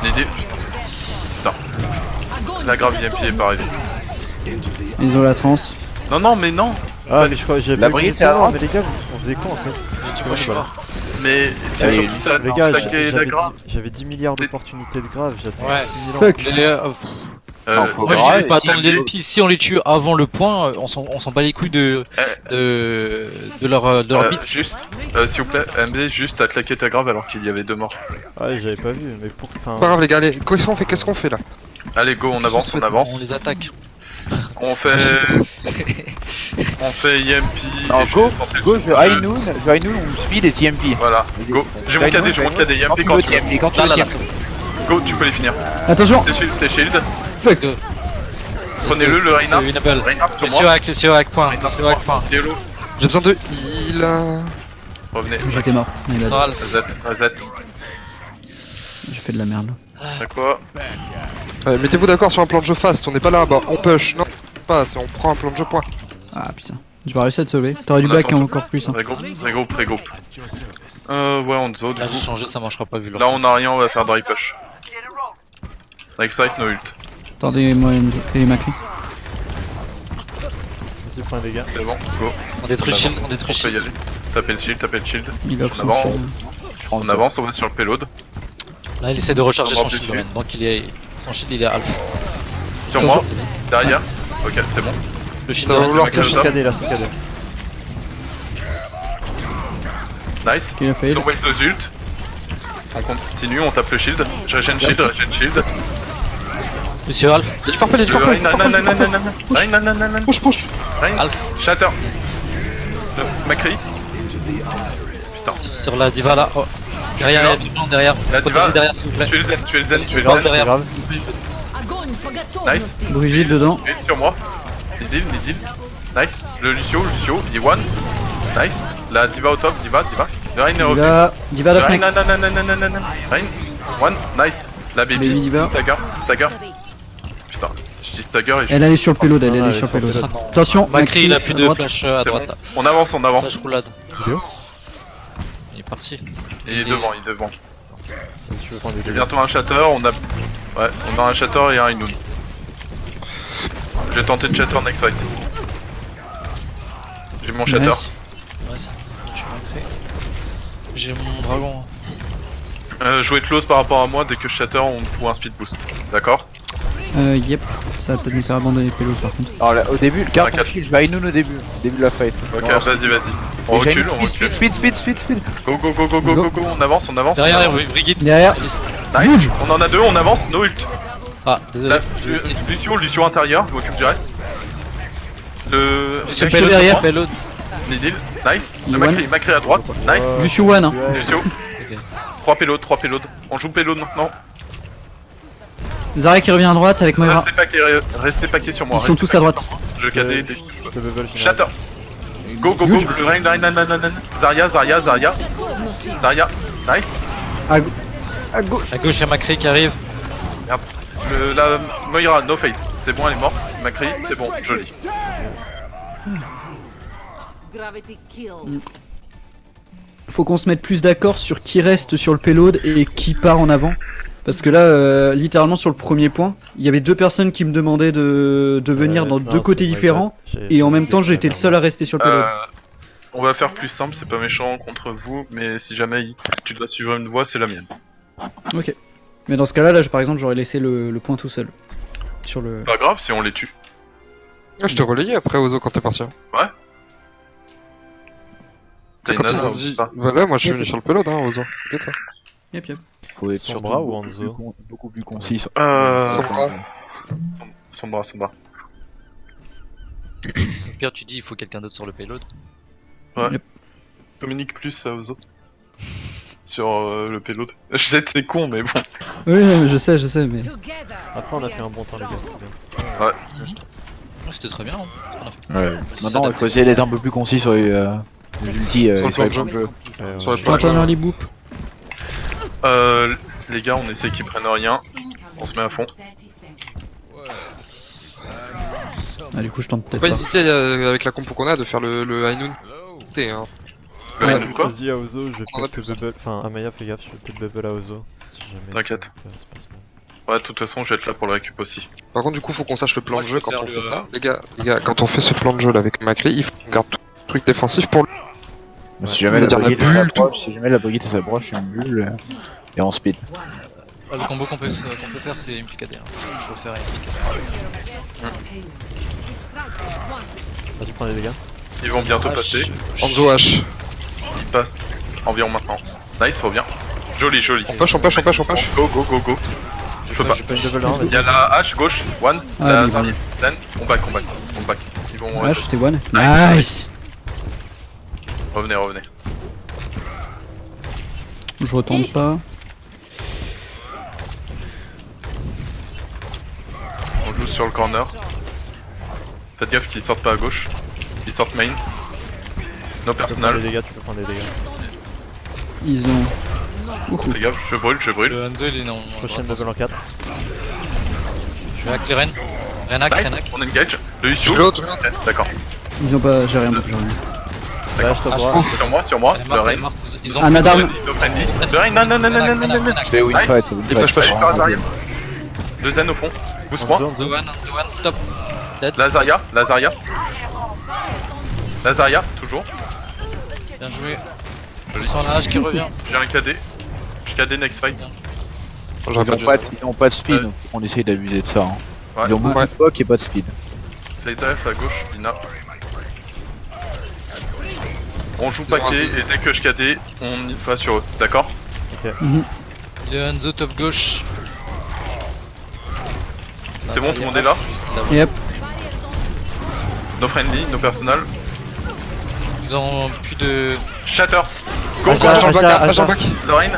[SPEAKER 2] Nidil. Putain. La grave EMP est pas arrivée.
[SPEAKER 1] Ils ont la trans.
[SPEAKER 2] Non, mais non.
[SPEAKER 4] Ah, mais je crois que j'ai
[SPEAKER 6] La
[SPEAKER 4] pas
[SPEAKER 6] Brigitte,
[SPEAKER 4] eu
[SPEAKER 6] c'est à droite.
[SPEAKER 4] mais les gars, on faisait quoi en fait?
[SPEAKER 5] Moi, je suis mort.
[SPEAKER 2] Mais c'est
[SPEAKER 6] Allez,
[SPEAKER 2] surtout ça.
[SPEAKER 4] Les gars,
[SPEAKER 2] Claquer la grave.
[SPEAKER 4] j'avais 10 milliards d'opportunités de grave, j'attends
[SPEAKER 5] Ouais.
[SPEAKER 4] 6 000 ans.
[SPEAKER 1] Fuck.
[SPEAKER 6] Non, faut
[SPEAKER 5] Moi je
[SPEAKER 6] grave,
[SPEAKER 5] dis pas
[SPEAKER 6] si
[SPEAKER 5] attendre
[SPEAKER 6] elle-
[SPEAKER 5] les LP, si on les tue avant le point, on s'en bat les couilles de leur bit.
[SPEAKER 2] Juste, s'il vous plaît, MB, juste à claquer ta grave alors qu'il y avait 2 morts.
[SPEAKER 4] Ouais, j'avais pas vu, mais pour. Enfin,
[SPEAKER 3] Pas grave les gars, allez, qu'est-ce qu'on fait là?
[SPEAKER 2] Allez, go, on avance.
[SPEAKER 5] On les attaque.
[SPEAKER 2] On fait. On fait EMP.
[SPEAKER 6] Non,
[SPEAKER 2] et je
[SPEAKER 6] go,
[SPEAKER 2] vais tenter
[SPEAKER 6] go,
[SPEAKER 2] le-
[SPEAKER 6] je Ainun, on me speed et TMP.
[SPEAKER 2] Voilà, go. J'ai mon KD, j'ai mon KD.
[SPEAKER 6] Quand
[SPEAKER 2] EMP
[SPEAKER 6] tu
[SPEAKER 2] quand
[SPEAKER 6] veux
[SPEAKER 2] tu veux.
[SPEAKER 6] TMP, quand tu
[SPEAKER 5] Là,
[SPEAKER 6] veux
[SPEAKER 5] là, là,
[SPEAKER 6] TMP.
[SPEAKER 2] Go, tu peux les finir.
[SPEAKER 1] Attention.
[SPEAKER 2] C'est shield.
[SPEAKER 1] Fuck.
[SPEAKER 5] Go.
[SPEAKER 2] Prenez-le, le Reinhardt.
[SPEAKER 5] C'est winnable.
[SPEAKER 2] Reinhardt sur
[SPEAKER 5] Monsieur
[SPEAKER 2] moi.
[SPEAKER 5] hack, monsieur hack, point. Monsieur hack, point.
[SPEAKER 2] Yellow.
[SPEAKER 3] J'ai besoin de heal.
[SPEAKER 2] Revenez.
[SPEAKER 1] J'étais mort. Il est là.
[SPEAKER 5] Soral.
[SPEAKER 2] Reset.
[SPEAKER 1] J'ai fait de la merde.
[SPEAKER 2] T'as quoi?
[SPEAKER 3] Mettez-vous d'accord sur un plan de jeu fast, on n'est pas là, bah on push, non pas, c'est on prend un plan de jeu point.
[SPEAKER 1] Ah putain. Je vais réussir à te sauver. T'aurais dû
[SPEAKER 2] On
[SPEAKER 1] back
[SPEAKER 2] attend.
[SPEAKER 1] encore plus. Hein.
[SPEAKER 2] Pré-groupe. Ouais, on zone.
[SPEAKER 5] Là, j'ai changé, ça marchera pas vu
[SPEAKER 2] Là,
[SPEAKER 5] leur.
[SPEAKER 2] on a rien, on va faire dry push. Next fight, no ult.
[SPEAKER 1] Attendez-moi et Macri.
[SPEAKER 4] vas-y, prends des gars.
[SPEAKER 2] C'est bon, go.
[SPEAKER 5] On détruit shield, on
[SPEAKER 2] On
[SPEAKER 5] détruit
[SPEAKER 2] peut y
[SPEAKER 5] shield.
[SPEAKER 2] aller. Tapez le shield.
[SPEAKER 1] Il off
[SPEAKER 2] On
[SPEAKER 1] son
[SPEAKER 2] avance.
[SPEAKER 1] shield.
[SPEAKER 2] On avance, on va sur le payload.
[SPEAKER 5] Là, il essaie de recharger
[SPEAKER 2] On
[SPEAKER 5] son
[SPEAKER 2] va
[SPEAKER 5] shield,
[SPEAKER 2] dessus.
[SPEAKER 5] Lorraine. Donc, son shield, il est alpha.
[SPEAKER 2] Sur moi,
[SPEAKER 5] C'est bien.
[SPEAKER 2] derrière. Ok, c'est bon.
[SPEAKER 5] Le shield,
[SPEAKER 3] Ça va
[SPEAKER 5] Lorraine.
[SPEAKER 3] vouloir
[SPEAKER 2] mec,
[SPEAKER 3] cacher.
[SPEAKER 2] ça.
[SPEAKER 4] Son KD là, son KD.
[SPEAKER 2] Nice.
[SPEAKER 1] Qu'il a fait.
[SPEAKER 2] On wait the ult. On continue, on tape le shield. Je regen shield.
[SPEAKER 5] Monsieur Alf.
[SPEAKER 3] Y'a du purple, y'a du purple.
[SPEAKER 2] Rein.
[SPEAKER 3] Push.
[SPEAKER 5] Alf.
[SPEAKER 2] Shatter. Macri.
[SPEAKER 5] Sur la diva là. Oh. Derrière, il y a du monde derrière.
[SPEAKER 2] La
[SPEAKER 5] Protégez
[SPEAKER 2] diva.
[SPEAKER 5] derrière, s'il vous plaît.
[SPEAKER 2] Tu es le zen.
[SPEAKER 5] Grave
[SPEAKER 4] C'est
[SPEAKER 5] derrière.
[SPEAKER 4] grave.
[SPEAKER 2] Nice.
[SPEAKER 1] Brigitte dedans.
[SPEAKER 2] Tu es sur moi. Nidil. Nice. Le Lucio, il est one. Nice. La diva au top, diva. Le Rein est revenu.
[SPEAKER 1] Diva
[SPEAKER 2] Le
[SPEAKER 1] la
[SPEAKER 2] Rein,
[SPEAKER 1] mec.
[SPEAKER 2] Rein. One. Nice. La baby.
[SPEAKER 1] Baby diva.
[SPEAKER 2] Stagger. Putain. Je dis stagger et je...
[SPEAKER 1] Elle est sur le payload, elle
[SPEAKER 4] Ah,
[SPEAKER 1] est
[SPEAKER 4] elle
[SPEAKER 1] sur le
[SPEAKER 4] est sur le
[SPEAKER 1] payload.
[SPEAKER 5] Ah non.
[SPEAKER 1] Attention.
[SPEAKER 5] Macri, il a plus
[SPEAKER 1] à
[SPEAKER 5] de
[SPEAKER 1] droite.
[SPEAKER 5] flash à
[SPEAKER 2] C'est
[SPEAKER 5] droite
[SPEAKER 2] bon.
[SPEAKER 5] là.
[SPEAKER 2] On avance.
[SPEAKER 5] Flash roulade.
[SPEAKER 4] Vidéo.
[SPEAKER 5] Il est parti.
[SPEAKER 2] Il est devant.
[SPEAKER 4] Si tu veux prendre des
[SPEAKER 2] Il y a
[SPEAKER 4] dégâts.
[SPEAKER 2] bientôt un shatter, on a un shatter et un Ainun. Je vais tenter de shatter next fight. J'ai mon shatter.
[SPEAKER 1] Nice.
[SPEAKER 5] Ouais, ça. Je suis rentré. J'ai mon dragon.
[SPEAKER 2] Jouez close par rapport à moi, dès que je shatter on fout un speed boost. D'accord?
[SPEAKER 1] Yep. Ça va peut-être nous faire abandonner le payload par contre.
[SPEAKER 6] Alors là, au début, garde ton
[SPEAKER 2] T'inquiète.
[SPEAKER 6] shield, je vais Ainun au début de la fight.
[SPEAKER 2] Ok,
[SPEAKER 6] Non,
[SPEAKER 2] vas-y. On
[SPEAKER 6] et j'ai
[SPEAKER 2] recule,
[SPEAKER 6] une speed.
[SPEAKER 2] Go, on avance.
[SPEAKER 5] Derrière, Brigitte.
[SPEAKER 1] Derrière.
[SPEAKER 2] Nice. On en a deux, on avance, no ult.
[SPEAKER 5] Ah, désolé.
[SPEAKER 2] Là, Lucio intérieur, je m'occupe du reste. Le...
[SPEAKER 5] Monsieur
[SPEAKER 1] Lucio
[SPEAKER 5] Payload
[SPEAKER 1] derrière.
[SPEAKER 5] sur Payload.
[SPEAKER 2] Nidil, nice. Le
[SPEAKER 1] Iwan.
[SPEAKER 2] Macri à droite, nice.
[SPEAKER 1] Lucio One. Hein.
[SPEAKER 4] Ouais,
[SPEAKER 2] Lucio. 3 payloads. On joue payload maintenant.
[SPEAKER 1] Zara qui revient à droite avec Moira.
[SPEAKER 2] Restez paquet sur moi.
[SPEAKER 1] Ils sont tous à droite.
[SPEAKER 2] Je KD.
[SPEAKER 4] c'est bubble général.
[SPEAKER 2] Shatter. Go. Le Rein. Zarya. Nice.
[SPEAKER 1] À gauche.
[SPEAKER 5] À gauche, il y a Macri qui arrive.
[SPEAKER 2] La Moira, no fate. C'est bon, elle est morte. Macri, c'est bon, joli.
[SPEAKER 7] Gravity kill.
[SPEAKER 1] faut qu'on se mette plus d'accord sur qui reste sur le payload et qui part en avant. Parce que là, littéralement sur le premier point, il y avait 2 personnes qui me demandaient de venir dans
[SPEAKER 4] non,
[SPEAKER 1] 2 côtés
[SPEAKER 4] c'est pas
[SPEAKER 1] différents.
[SPEAKER 4] grave.
[SPEAKER 1] Et en même temps, j'étais le seul à rester sur le payload.
[SPEAKER 2] On va faire plus simple, c'est pas méchant contre vous, mais si jamais tu dois suivre une voie, c'est la mienne.
[SPEAKER 1] Ok. Mais dans ce cas-là, là, par exemple, j'aurais laissé le point tout seul. Sur le...
[SPEAKER 2] Pas grave si on les tue.
[SPEAKER 3] Ah, je t'ai relayé après Ozo quand t'es parti.
[SPEAKER 2] T'as
[SPEAKER 3] Quand
[SPEAKER 2] une
[SPEAKER 3] ils
[SPEAKER 2] nase
[SPEAKER 3] ont
[SPEAKER 2] ou
[SPEAKER 3] dit.
[SPEAKER 2] pas
[SPEAKER 3] Voilà, moi je suis venu sur le payload, hein, Ozo. T'inquiète, hein.
[SPEAKER 1] Yep, yep.
[SPEAKER 6] Faut être
[SPEAKER 4] Sombra
[SPEAKER 6] surtout
[SPEAKER 4] ou Hanzo
[SPEAKER 6] beaucoup plus concis. sur-
[SPEAKER 3] Sombra.
[SPEAKER 2] Sombra.
[SPEAKER 5] Au pire, tu dis il faut quelqu'un d'autre sur le payload.
[SPEAKER 2] Communique plus à Ozo. Sur le payload. Je sais que c'est con, mais bon.
[SPEAKER 1] Oui, non, mais je sais, mais...
[SPEAKER 4] Après, on a fait un bon temps, les gars, c'était bien.
[SPEAKER 5] Ouais, c'était très bien. Hein.
[SPEAKER 6] Ouais. Maintenant, il faut essayer d'être un peu plus concis sur les ultis
[SPEAKER 3] Sur le
[SPEAKER 6] sur les
[SPEAKER 3] plan
[SPEAKER 6] plans
[SPEAKER 3] de
[SPEAKER 6] de jeu.
[SPEAKER 3] Sur le
[SPEAKER 1] Je t'entends un early boop.
[SPEAKER 2] Les gars, on essaie qu'ils prennent rien. On se met à fond.
[SPEAKER 1] Ah, du coup, je tente
[SPEAKER 3] Faut
[SPEAKER 1] peut-être
[SPEAKER 3] pas
[SPEAKER 1] pas.
[SPEAKER 3] hésiter avec la compo qu'on a de faire le High Noon. Hein.
[SPEAKER 2] Le
[SPEAKER 1] Ouais.
[SPEAKER 2] Raiden, quoi
[SPEAKER 4] Vas-y à Ozo, je vais
[SPEAKER 3] On a
[SPEAKER 4] peut-être te bubble. Enfin, Amaya, fais gaffe, je vais peut-être bubble à Ozo. Si jamais.
[SPEAKER 2] T'inquiète.
[SPEAKER 4] ça se passe mal.
[SPEAKER 2] Ouais, de toute façon, je vais être là pour le récup aussi.
[SPEAKER 3] Par contre, du coup, faut qu'on sache le plan
[SPEAKER 5] Moi,
[SPEAKER 3] de
[SPEAKER 5] je
[SPEAKER 3] jeu
[SPEAKER 5] vais
[SPEAKER 3] quand
[SPEAKER 5] faire
[SPEAKER 3] on
[SPEAKER 5] le-
[SPEAKER 3] fait ça. Les gars, quand on fait ce plan de jeu là avec Macri, il faut qu'on garde tout le truc défensif pour lui.
[SPEAKER 6] Si jamais
[SPEAKER 3] On
[SPEAKER 6] la
[SPEAKER 3] va dire la
[SPEAKER 6] brigade
[SPEAKER 3] bulle,
[SPEAKER 6] s'approche, je suis une bulle et en speed.
[SPEAKER 5] Ah, le combo qu'on peut faire, c'est une picadère. Je vais faire une picadère.
[SPEAKER 4] Vas-y, prends les dégâts.
[SPEAKER 2] Ils vont bientôt
[SPEAKER 5] Ah,
[SPEAKER 2] passer.
[SPEAKER 3] Hanzo H.
[SPEAKER 2] Ils passent environ maintenant. Nice, reviens. Joli.
[SPEAKER 3] On push.
[SPEAKER 2] Go. Je peux pas.
[SPEAKER 4] Je peux une double 1,
[SPEAKER 2] Il y a la hache gauche, one,
[SPEAKER 1] Ah,
[SPEAKER 2] la
[SPEAKER 1] oui,
[SPEAKER 2] dernière, then, on back. Ils vont
[SPEAKER 1] Ah, j'étais one.
[SPEAKER 2] Nice.
[SPEAKER 1] Nice.
[SPEAKER 2] revenez.
[SPEAKER 1] Je retente pas.
[SPEAKER 2] On joue sur le corner. Faites gaffe qu'ils sortent pas à gauche. Ils sortent main. No
[SPEAKER 4] Tu peux prendre
[SPEAKER 2] personnel.
[SPEAKER 4] des dégâts, tu peux prendre des dégâts.
[SPEAKER 1] Ils ont... Ouhou.
[SPEAKER 2] Fais gaffe, je brûle.
[SPEAKER 5] Le Hanzo, il est non.
[SPEAKER 4] Prochaine double en 4.
[SPEAKER 5] Je vais hack les Ren. Renak.
[SPEAKER 2] On engage. Le
[SPEAKER 3] Je
[SPEAKER 2] issue.
[SPEAKER 3] l'autre.
[SPEAKER 2] D'accord.
[SPEAKER 1] Ils ont pas... J'ai rien.
[SPEAKER 4] Là, je te
[SPEAKER 5] Ah, je
[SPEAKER 4] vois.
[SPEAKER 5] pense.
[SPEAKER 2] Sur moi.
[SPEAKER 5] Elle est
[SPEAKER 2] Le
[SPEAKER 5] morte, elle est
[SPEAKER 2] rain.
[SPEAKER 5] morte. Ils ont
[SPEAKER 1] Un Adam.
[SPEAKER 2] No friendly. Le rain, non.
[SPEAKER 6] C'est win
[SPEAKER 2] Nice.
[SPEAKER 6] fight, c'est win
[SPEAKER 3] Il
[SPEAKER 6] fight.
[SPEAKER 3] push pas.
[SPEAKER 2] Allez, par Azaria. Deux zen au fond. Boost 3.
[SPEAKER 4] Hanzo,
[SPEAKER 5] The one, top.
[SPEAKER 2] Lazaria, toujours.
[SPEAKER 5] Bien joué. Ils sont la hache qui revient.
[SPEAKER 2] J'ai un KD. Je KD next fight.
[SPEAKER 3] J'aurais pas dû.
[SPEAKER 6] Ils ont pas de speed, donc on essaye d'abuser de ça. Hein.
[SPEAKER 2] Ouais.
[SPEAKER 6] Ils ont beaucoup de poke et pas de speed.
[SPEAKER 2] Play dive à gauche, Dina. On joue
[SPEAKER 3] Ils ont
[SPEAKER 2] paquet
[SPEAKER 3] un
[SPEAKER 2] et dès que je KD, on y va sur eux. D'accord?
[SPEAKER 5] Le Hanzo top gauche.
[SPEAKER 2] C'est bon, tout le monde est là?
[SPEAKER 1] Yep.
[SPEAKER 2] No friendly, no personal.
[SPEAKER 5] Ils ont plus de.
[SPEAKER 2] Shatter. Go,
[SPEAKER 4] Achat,
[SPEAKER 2] go,
[SPEAKER 3] H en back,
[SPEAKER 4] achat,
[SPEAKER 3] H en
[SPEAKER 4] achat.
[SPEAKER 3] back.
[SPEAKER 2] Le Rain.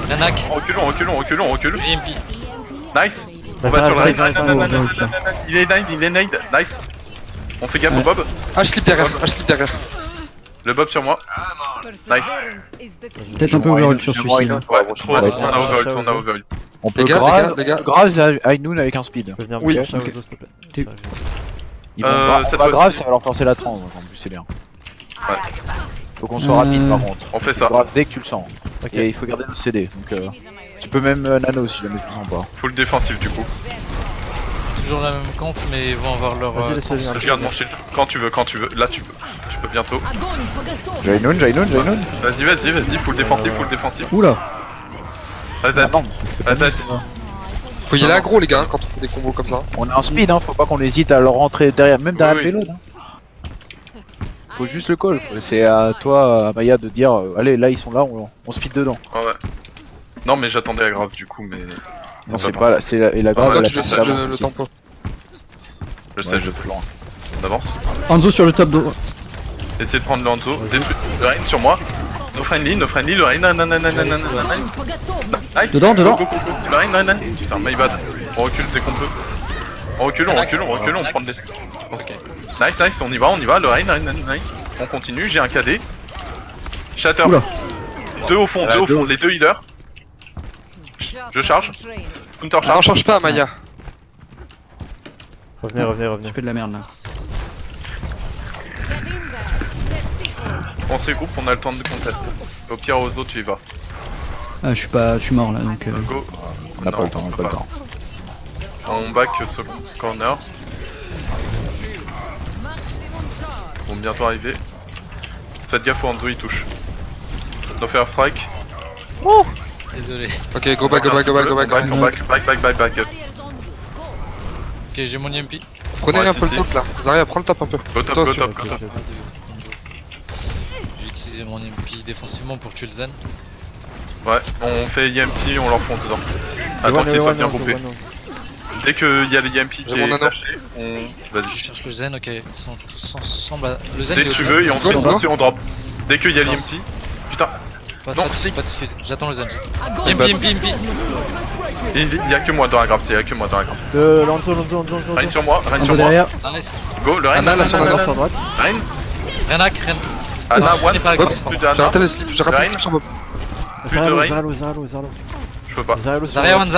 [SPEAKER 5] Renak.
[SPEAKER 2] On recule.
[SPEAKER 5] EMP.
[SPEAKER 2] Nice. On
[SPEAKER 4] Vas-y,
[SPEAKER 2] va sur le
[SPEAKER 4] vas-y,
[SPEAKER 2] Rain.
[SPEAKER 4] vas-y,
[SPEAKER 1] vas-y,
[SPEAKER 2] Nanana.
[SPEAKER 1] vas-y.
[SPEAKER 2] Il est nade. Nice. On fait gaffe au
[SPEAKER 1] Ouais.
[SPEAKER 2] Bob.
[SPEAKER 3] H slip derrière.
[SPEAKER 2] Le Bob sur moi. Nice.
[SPEAKER 1] Peut-être un peu overhead sur celui-ci. là.
[SPEAKER 2] Ouais, trop.
[SPEAKER 6] Ouais,
[SPEAKER 2] On a overhead.
[SPEAKER 6] On peut
[SPEAKER 3] Les gars,
[SPEAKER 6] grave High Noon avec un speed.
[SPEAKER 4] Tu peux venir me
[SPEAKER 3] Oui.
[SPEAKER 4] cacher à Ozo, s'il te plaît.
[SPEAKER 1] T'es-
[SPEAKER 6] Ils vont
[SPEAKER 2] cette
[SPEAKER 6] pas grave,
[SPEAKER 2] fois-ci.
[SPEAKER 6] ça va leur forcer la transe, donc en plus c'est bien.
[SPEAKER 2] Ouais.
[SPEAKER 6] Faut qu'on soit rapide par contre.
[SPEAKER 2] On fait ça.
[SPEAKER 6] Grave dès que tu le sens.
[SPEAKER 4] Ok.
[SPEAKER 6] Et il faut garder nos CD. Donc tu peux même nano si jamais tu le sens pas.
[SPEAKER 2] Full défensif du coup.
[SPEAKER 5] Toujours la même camp, mais ils vont avoir leur.
[SPEAKER 4] Vas-y, laisse-le venir.
[SPEAKER 2] Je garde mon shield. Quand tu veux. Là tu peux. Tu peux bientôt.
[SPEAKER 6] Jai Noon.
[SPEAKER 2] Vas-y. Full défensif.
[SPEAKER 1] Oula.
[SPEAKER 2] Azat.
[SPEAKER 6] Non,
[SPEAKER 2] Azat.
[SPEAKER 3] Faut y aller aggro, les gars, quand on fait des combos comme ça.
[SPEAKER 6] on est en speed, hein, faut pas qu'on hésite à leur rentrer derrière, même derrière
[SPEAKER 2] Oui,
[SPEAKER 6] le payload. Hein. Faut juste le call. C'est à toi, Amaya, de dire allez, là ils sont là, on speed dedans.
[SPEAKER 2] Ouais. Non mais j'attendais à grave du coup mais.
[SPEAKER 6] Non, c'est
[SPEAKER 2] pas
[SPEAKER 6] pas, c'est la, et la
[SPEAKER 2] Ah,
[SPEAKER 3] C'est
[SPEAKER 6] grave,
[SPEAKER 3] toi
[SPEAKER 6] elle a
[SPEAKER 3] qui
[SPEAKER 6] fait
[SPEAKER 3] décides
[SPEAKER 6] ça
[SPEAKER 3] le
[SPEAKER 6] avant aussi.
[SPEAKER 3] tempo.
[SPEAKER 2] Je sais.
[SPEAKER 6] Ouais, Florent.
[SPEAKER 2] On avance.
[SPEAKER 1] Hanzo sur le top droit.
[SPEAKER 2] Essayez de prendre l'anto. Détruire le Rain sur moi. No friendly. Le Rain. Nanana. Nice.
[SPEAKER 1] Dedans.
[SPEAKER 2] Go. Le Rain. Nanana. Putain, my bad. On recule dès qu'on peut. On recule, on prend des. Nice, on y va. Le Rain. Nice. On continue, j'ai un KD. Shatter.
[SPEAKER 1] Oula.
[SPEAKER 2] Deux au fond, les deux healers. Je charge. Counter
[SPEAKER 3] Ah, on
[SPEAKER 2] charge.
[SPEAKER 3] change pas, Maya.
[SPEAKER 4] Revenez.
[SPEAKER 1] Je fais de la merde là.
[SPEAKER 2] On se regroupe, on a le temps de contest. Au pire, aux autres, tu y vas.
[SPEAKER 1] Ah, je suis mort là donc.
[SPEAKER 2] Go.
[SPEAKER 6] On n'a pas
[SPEAKER 2] Non,
[SPEAKER 6] le temps, on n'a pas le temps.
[SPEAKER 2] On back second corner. Vont bientôt arriver. Faites gaffe où Andrew il touche. No fair strike.
[SPEAKER 5] Désolé.
[SPEAKER 3] Ok, go back, go back, go back, go back.
[SPEAKER 2] On back.
[SPEAKER 5] Ok, j'ai mon EMP.
[SPEAKER 3] Prenez
[SPEAKER 2] Ouais,
[SPEAKER 3] un peu
[SPEAKER 2] si,
[SPEAKER 3] le top là. Zarya, prends le top un peu.
[SPEAKER 2] Go top, go
[SPEAKER 3] Attention.
[SPEAKER 2] top, go top.
[SPEAKER 5] J'ai utilisé mon EMP défensivement pour tuer le Zen.
[SPEAKER 2] Ouais, on fait EMP, on leur fonce dedans. Attends qu'ils soient bien groupés. Dès qu'il y a l'EMP qui
[SPEAKER 3] J'ai mon
[SPEAKER 2] est
[SPEAKER 3] nano.
[SPEAKER 2] flashé, on...
[SPEAKER 5] Je
[SPEAKER 2] Vas-y.
[SPEAKER 5] cherche le Zen, ok. Ils sont tous ensemble. Le Zen,
[SPEAKER 2] Dès
[SPEAKER 5] il est
[SPEAKER 2] que tu
[SPEAKER 5] au-
[SPEAKER 2] veux, et on
[SPEAKER 3] Let's go, let's go.
[SPEAKER 2] fonce, on drop. Dès qu'il y a l'EMP... Putain,
[SPEAKER 5] Pas
[SPEAKER 2] Non,
[SPEAKER 5] de
[SPEAKER 2] si.
[SPEAKER 5] pas de suite. J'attends le Zen.
[SPEAKER 3] Il bat.
[SPEAKER 5] EMP.
[SPEAKER 2] il y a que moi dans la grappe, il y a que moi dans la grappe.
[SPEAKER 7] Lanzo.
[SPEAKER 2] Reine sur moi, Reine
[SPEAKER 1] Un
[SPEAKER 2] sur
[SPEAKER 1] peu
[SPEAKER 2] moi.
[SPEAKER 1] derrière.
[SPEAKER 5] Nice.
[SPEAKER 2] Go, le Reine.
[SPEAKER 3] Anna, là, son
[SPEAKER 2] Reine,
[SPEAKER 3] Anna.
[SPEAKER 7] Sur droite.
[SPEAKER 2] Reine.
[SPEAKER 5] Renak, Ren.
[SPEAKER 2] Anna, one.
[SPEAKER 5] n'est pas
[SPEAKER 3] Bob,
[SPEAKER 2] Plus de
[SPEAKER 3] j'ai
[SPEAKER 2] Anna.
[SPEAKER 3] raté le slip, j'ai raté le
[SPEAKER 2] Reine.
[SPEAKER 3] slip sur Bob.
[SPEAKER 2] Plus de Reine.
[SPEAKER 7] Zaralo.
[SPEAKER 2] Je peux pas.
[SPEAKER 5] Zarya one.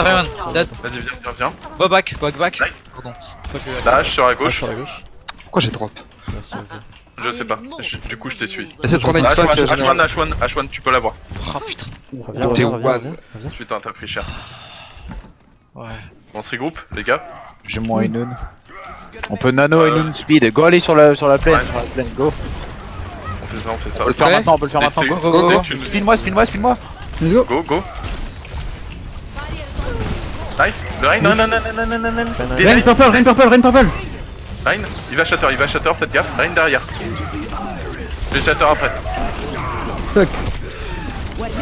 [SPEAKER 5] Dead.
[SPEAKER 2] Vas-y, viens.
[SPEAKER 5] Go back.
[SPEAKER 2] Nice.
[SPEAKER 5] Pardon. Pas que-
[SPEAKER 2] Lâche sur la gauche.
[SPEAKER 7] Sur la gauche.
[SPEAKER 3] Pourquoi j'ai drop?
[SPEAKER 7] Merci, vas-y.
[SPEAKER 2] Je sais pas. Du coup, je t'ai suivi.
[SPEAKER 3] Essaie de prendre un X-Pack,
[SPEAKER 2] H1, tu peux l'avoir.
[SPEAKER 5] Oh putain.
[SPEAKER 7] Reviens,
[SPEAKER 3] T'es
[SPEAKER 7] reviens,
[SPEAKER 3] one.
[SPEAKER 7] reviens.
[SPEAKER 2] Putain, t'as pris cher.
[SPEAKER 5] Ouais.
[SPEAKER 2] On se regroupe, les gars.
[SPEAKER 6] J'ai mon Ainun. On peut nano Ainun speed. Go aller sur la plaine,
[SPEAKER 2] Ouais.
[SPEAKER 6] sur la plaine, go.
[SPEAKER 2] On fait ça.
[SPEAKER 6] On peut le
[SPEAKER 3] Ouais.
[SPEAKER 6] faire maintenant, on peut le faire
[SPEAKER 2] Dès
[SPEAKER 6] maintenant.
[SPEAKER 2] que
[SPEAKER 6] Go,
[SPEAKER 2] tu-
[SPEAKER 6] go,
[SPEAKER 3] go,
[SPEAKER 6] go,
[SPEAKER 3] go.
[SPEAKER 6] go. Speed-moi.
[SPEAKER 1] Let's go.
[SPEAKER 2] Go. Nice. Le Reine, non.
[SPEAKER 1] Rain purple.
[SPEAKER 2] Reine, il va shatter, faites gaffe. Reine derrière. Les shatter après.
[SPEAKER 1] Fuck.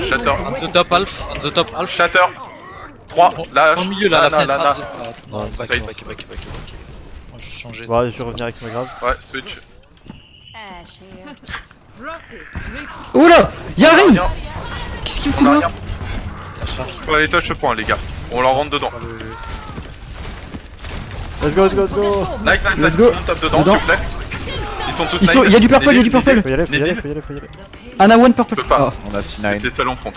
[SPEAKER 2] Shatter.
[SPEAKER 5] On the top half.
[SPEAKER 2] Shatter. 3, lâche.
[SPEAKER 5] Au milieu là, la fenêtre.
[SPEAKER 2] Lana.
[SPEAKER 5] Non, back.
[SPEAKER 2] Fade.
[SPEAKER 5] Moi je vais changer.
[SPEAKER 7] Ouais, je vais revenir avec ma grave.
[SPEAKER 2] Ouais, switch.
[SPEAKER 1] Oula, y'a
[SPEAKER 2] On a
[SPEAKER 1] Rain.
[SPEAKER 2] rien.
[SPEAKER 1] Qu'est-ce qu'il
[SPEAKER 2] On
[SPEAKER 1] fout
[SPEAKER 2] a
[SPEAKER 1] là?
[SPEAKER 2] rien. Faut aller touch point, les gars. On leur rentre dedans.
[SPEAKER 7] Let's go.
[SPEAKER 2] Nice.
[SPEAKER 1] Let's go.
[SPEAKER 2] On tape dedans,
[SPEAKER 1] Dedans.
[SPEAKER 2] s'il vous plaît. Ils sont tous
[SPEAKER 1] Ils sont-
[SPEAKER 2] nade.
[SPEAKER 1] y a du purple, y a du purple.
[SPEAKER 7] Faut y aller.
[SPEAKER 2] Nidil.
[SPEAKER 1] Anna one purple.
[SPEAKER 2] Je peux pas.
[SPEAKER 1] Ah.
[SPEAKER 6] On a C9.
[SPEAKER 2] T'es seul en front.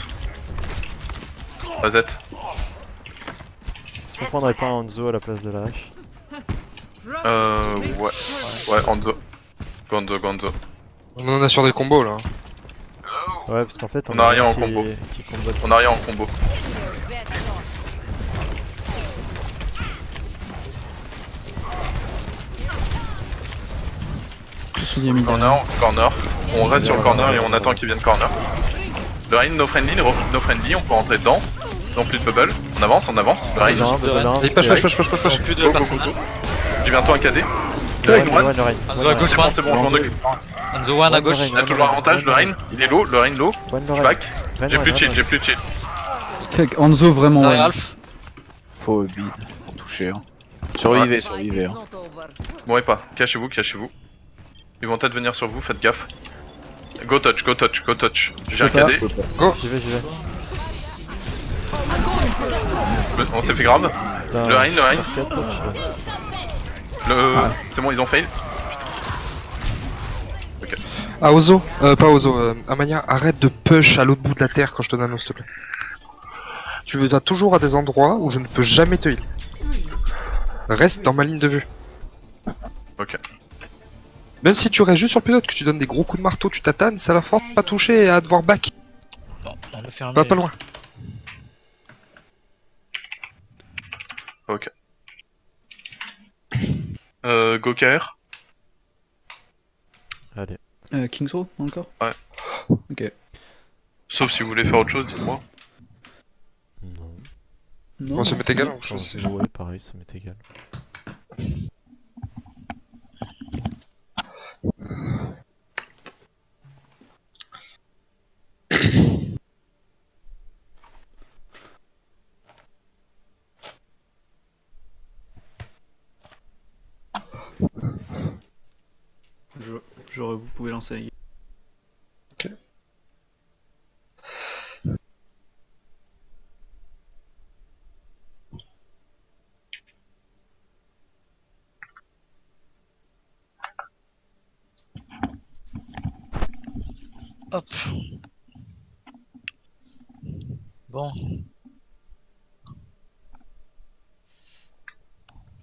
[SPEAKER 2] Razette.
[SPEAKER 7] Est-ce qu'on prendrait pas un Hanzo à la place de la hache?
[SPEAKER 2] Ouais. Ouais, Ando. Gonzo.
[SPEAKER 3] On en a sur des combos là.
[SPEAKER 7] Ouais, parce qu'en fait,
[SPEAKER 2] On a rien en
[SPEAKER 7] qui-
[SPEAKER 2] combo.
[SPEAKER 7] qui combat.
[SPEAKER 2] On a rien en combo. Corner. On reste sur le corner et on attend qu'ils viennent corner. Le Reine, no friendly, on peut rentrer dedans. Non plus de bubble. On avance. Le Reine,
[SPEAKER 3] Et push.
[SPEAKER 5] Plus de personnel.
[SPEAKER 2] j'ai bientôt un KD. Le Reine, one.
[SPEAKER 5] Anzo à gauche,
[SPEAKER 2] C'est bon, je m'en occupe.
[SPEAKER 5] Anzo one à gauche.
[SPEAKER 2] Il a toujours avantage, le Reine. Il est low, le Reine low. Je back. J'ai plus de shield.
[SPEAKER 1] Fuck, Hanzo vraiment
[SPEAKER 5] Zarya
[SPEAKER 1] ouais.
[SPEAKER 5] half.
[SPEAKER 6] Faut bid. Faut toucher. Hein. Survivez. Hein.
[SPEAKER 2] Mourrez pas, cachez-vous. Ils vont peut-être venir sur vous, faites gaffe. Go touch. J'ai un
[SPEAKER 1] peux pas.
[SPEAKER 2] KD.
[SPEAKER 7] J'y vais.
[SPEAKER 2] On s'est fait grave.
[SPEAKER 7] Putain,
[SPEAKER 2] Le Reine.
[SPEAKER 7] quatre touches, là.
[SPEAKER 2] C'est bon, ils ont fail.
[SPEAKER 3] Ah, Ozo, pas Ozo, Amania, arrête de push à l'autre bout de la terre quand je te annonce, s'il te plaît. Tu vas toujours à des endroits où je ne peux jamais te heal. Reste dans ma ligne de vue.
[SPEAKER 2] Ok.
[SPEAKER 3] Même si tu restes juste sur le pilote, que tu donnes des gros coups de marteau, tu tatanes, ça va fort pas toucher et à devoir back.
[SPEAKER 5] Bon, on le fait un
[SPEAKER 3] Va pas loin.
[SPEAKER 2] Ok. Go KR.
[SPEAKER 7] Allez.
[SPEAKER 1] King's Row encore?
[SPEAKER 2] Ouais.
[SPEAKER 1] Ok.
[SPEAKER 2] Sauf si vous voulez faire autre chose, dites-moi.
[SPEAKER 7] Non.
[SPEAKER 1] Non.
[SPEAKER 3] Bon, ça m'est égal,
[SPEAKER 7] Ouais, pareil, ça m'est égal.
[SPEAKER 1] Vous pouvez lancer.
[SPEAKER 5] Hop. Bon.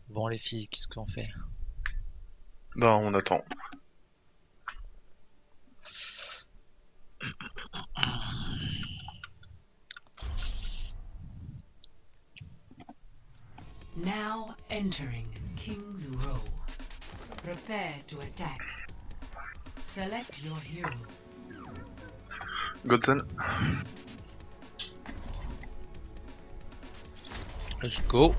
[SPEAKER 5] Bon les filles, qu'est-ce qu'on fait?
[SPEAKER 2] Bah, on attend.
[SPEAKER 8] Now entering King's Row. Prepare to attack. Select your hero.
[SPEAKER 2] Godzen.
[SPEAKER 5] Let's go.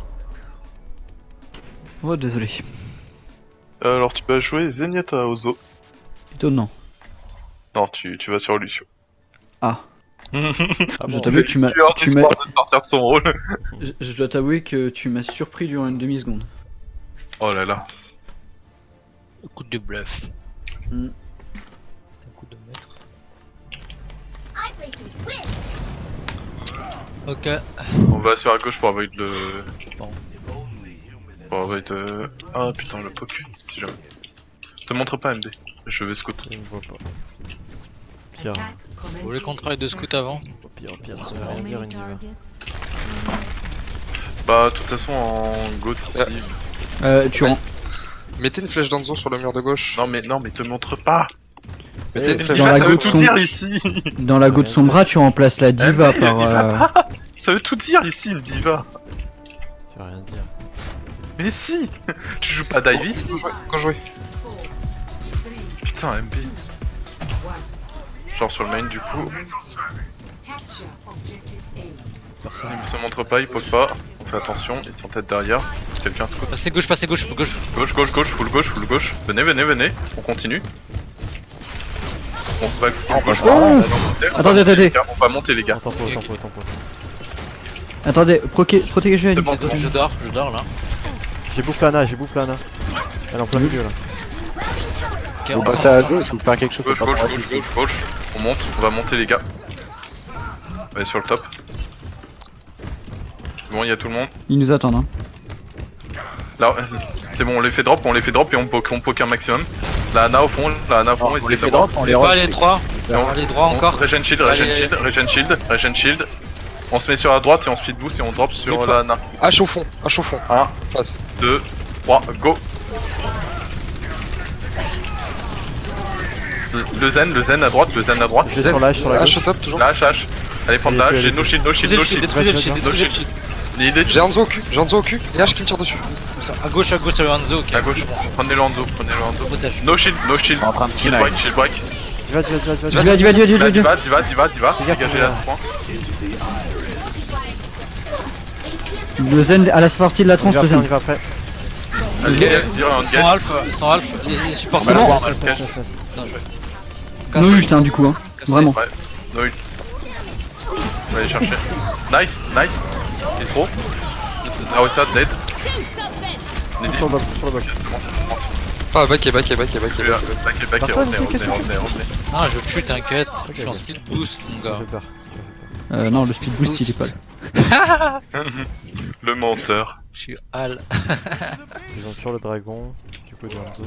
[SPEAKER 1] Oh, désolé.
[SPEAKER 2] Alors tu peux jouer Zenyatta Ozo.
[SPEAKER 1] Étonnant.
[SPEAKER 2] Non, tu vas sur Lucio.
[SPEAKER 1] Ah.
[SPEAKER 4] Ah
[SPEAKER 1] Je
[SPEAKER 4] bon,
[SPEAKER 1] t'avoue que tu m'as.
[SPEAKER 2] Tu as
[SPEAKER 1] Tu m'as.
[SPEAKER 2] de sortir de son rôle.
[SPEAKER 1] Je dois t'avouer que tu m'as surpris durant une demi-seconde.
[SPEAKER 2] Oh là là.
[SPEAKER 5] Coup de bluff.
[SPEAKER 1] Hmm.
[SPEAKER 5] C'est un coup de maître. Ok.
[SPEAKER 2] On va sur la gauche pour avoid le...
[SPEAKER 5] Bon.
[SPEAKER 2] Pour avoid le... Ah putain, le poke, si jamais. Te montre pas MD, je vais scout.
[SPEAKER 4] Je ne vois pas. Pire,
[SPEAKER 8] Attack
[SPEAKER 5] Vous voulez qu'on
[SPEAKER 8] commencing
[SPEAKER 5] travaille de scout avant?
[SPEAKER 4] pire, ça veut rien dire une diva.
[SPEAKER 2] Bah, de toute façon, en GOAT ici...
[SPEAKER 1] Tu
[SPEAKER 3] Ouais.
[SPEAKER 1] rends.
[SPEAKER 3] Mettez une flèche d'Anzo sur le mur de gauche.
[SPEAKER 2] Non mais te montre pas.
[SPEAKER 3] Mettez une
[SPEAKER 2] Une
[SPEAKER 3] flèche
[SPEAKER 1] Dans
[SPEAKER 2] diva,
[SPEAKER 1] la
[SPEAKER 2] ça veut
[SPEAKER 1] goutte
[SPEAKER 2] tout
[SPEAKER 1] sombre.
[SPEAKER 2] dire ici.
[SPEAKER 1] Dans la goutte sombra, tu remplaces la diva
[SPEAKER 2] MD,
[SPEAKER 1] par.
[SPEAKER 2] diva. Ça veut tout dire ici, une diva.
[SPEAKER 4] Ça veut rien dire.
[SPEAKER 2] Mais si. Tu joues pas dive ici.
[SPEAKER 3] Go jouer.
[SPEAKER 2] Putain, MB. Genre sur le main du coup.
[SPEAKER 8] capture objective A.
[SPEAKER 5] Personne.
[SPEAKER 2] Il se montre pas, il pose pas. On fait attention, ils sont tête derrière. Quelqu'un scout.
[SPEAKER 5] Passez gauche, gauche.
[SPEAKER 2] Gauche, full gauche. Venez. On continue. On va gauche.
[SPEAKER 1] Attendez.
[SPEAKER 2] On va monter les gars.
[SPEAKER 4] Tempo.
[SPEAKER 1] Attendez, protégez la
[SPEAKER 2] C'est bon,
[SPEAKER 1] diva.
[SPEAKER 5] Je dors là.
[SPEAKER 4] J'ai bouffé Lana. Elle est en plein milieu là.
[SPEAKER 5] Ok,
[SPEAKER 6] Faut
[SPEAKER 5] on
[SPEAKER 6] passer à gauche ou faire quelque chose.
[SPEAKER 2] Gauche.
[SPEAKER 6] faut pas passer.
[SPEAKER 2] On monte, on va monter les gars. Allez sur le top. Bon, il y a tout le monde.
[SPEAKER 1] Ils nous attendent, hein.
[SPEAKER 2] Là, c'est bon, on les fait drop et on poke un maximum. La Ana au fond,
[SPEAKER 6] On les fait
[SPEAKER 2] d'avoir-
[SPEAKER 6] drop, on les
[SPEAKER 5] Pas
[SPEAKER 6] rush.
[SPEAKER 5] les trois.
[SPEAKER 2] Non.
[SPEAKER 5] Les droits encore.
[SPEAKER 2] Regen shield. On se met sur la droite et on speed boost et on drop sur la Ana.
[SPEAKER 3] H au fond.
[SPEAKER 2] 1,
[SPEAKER 3] Face.
[SPEAKER 2] 2, 3, go. Le zen à droite.
[SPEAKER 4] Je vais sur la hache, sur la gauche.
[SPEAKER 3] H au top toujours.
[SPEAKER 2] La H. Allez, prendre la H, j'ai no shield.
[SPEAKER 5] Détruisez le shield.
[SPEAKER 2] Il est
[SPEAKER 3] J'ai Anzo au cul. Et H qui me tire dessus.
[SPEAKER 5] À gauche, le Hanzo. Ok.
[SPEAKER 2] à gauche. Prenez le Hanzo.
[SPEAKER 5] Protège.
[SPEAKER 2] No shield.
[SPEAKER 6] Ils sont en train de
[SPEAKER 2] Shield
[SPEAKER 6] snipe.
[SPEAKER 2] break.
[SPEAKER 4] Diva.
[SPEAKER 2] Diva. Dégagez la point.
[SPEAKER 1] Le zen à la sortie de la transe, le
[SPEAKER 4] On
[SPEAKER 1] zen.
[SPEAKER 4] y va après.
[SPEAKER 2] Allez, dire un
[SPEAKER 5] Sans
[SPEAKER 2] gage.
[SPEAKER 5] Alpha, les supports.
[SPEAKER 2] On va
[SPEAKER 5] Non,
[SPEAKER 2] voir,
[SPEAKER 4] Flash.
[SPEAKER 5] casse.
[SPEAKER 1] No ult, hein, du coup, hein. Vraiment.
[SPEAKER 2] Ouais, no ult. On va aller chercher. Nice. Il se roule. Ah ouais, ça, dead.
[SPEAKER 4] Sur le bloc.
[SPEAKER 3] Ah, back.
[SPEAKER 2] Back, revenez.
[SPEAKER 5] Non, je tue, t'inquiète. Je suis en speed boost, mon gars.
[SPEAKER 4] J'ai peur.
[SPEAKER 1] Non, le speed boost, il est pas là.
[SPEAKER 2] Le menteur.
[SPEAKER 5] Je suis Al.
[SPEAKER 4] Ils ont toujours le dragon. Du coup, de Hanzo.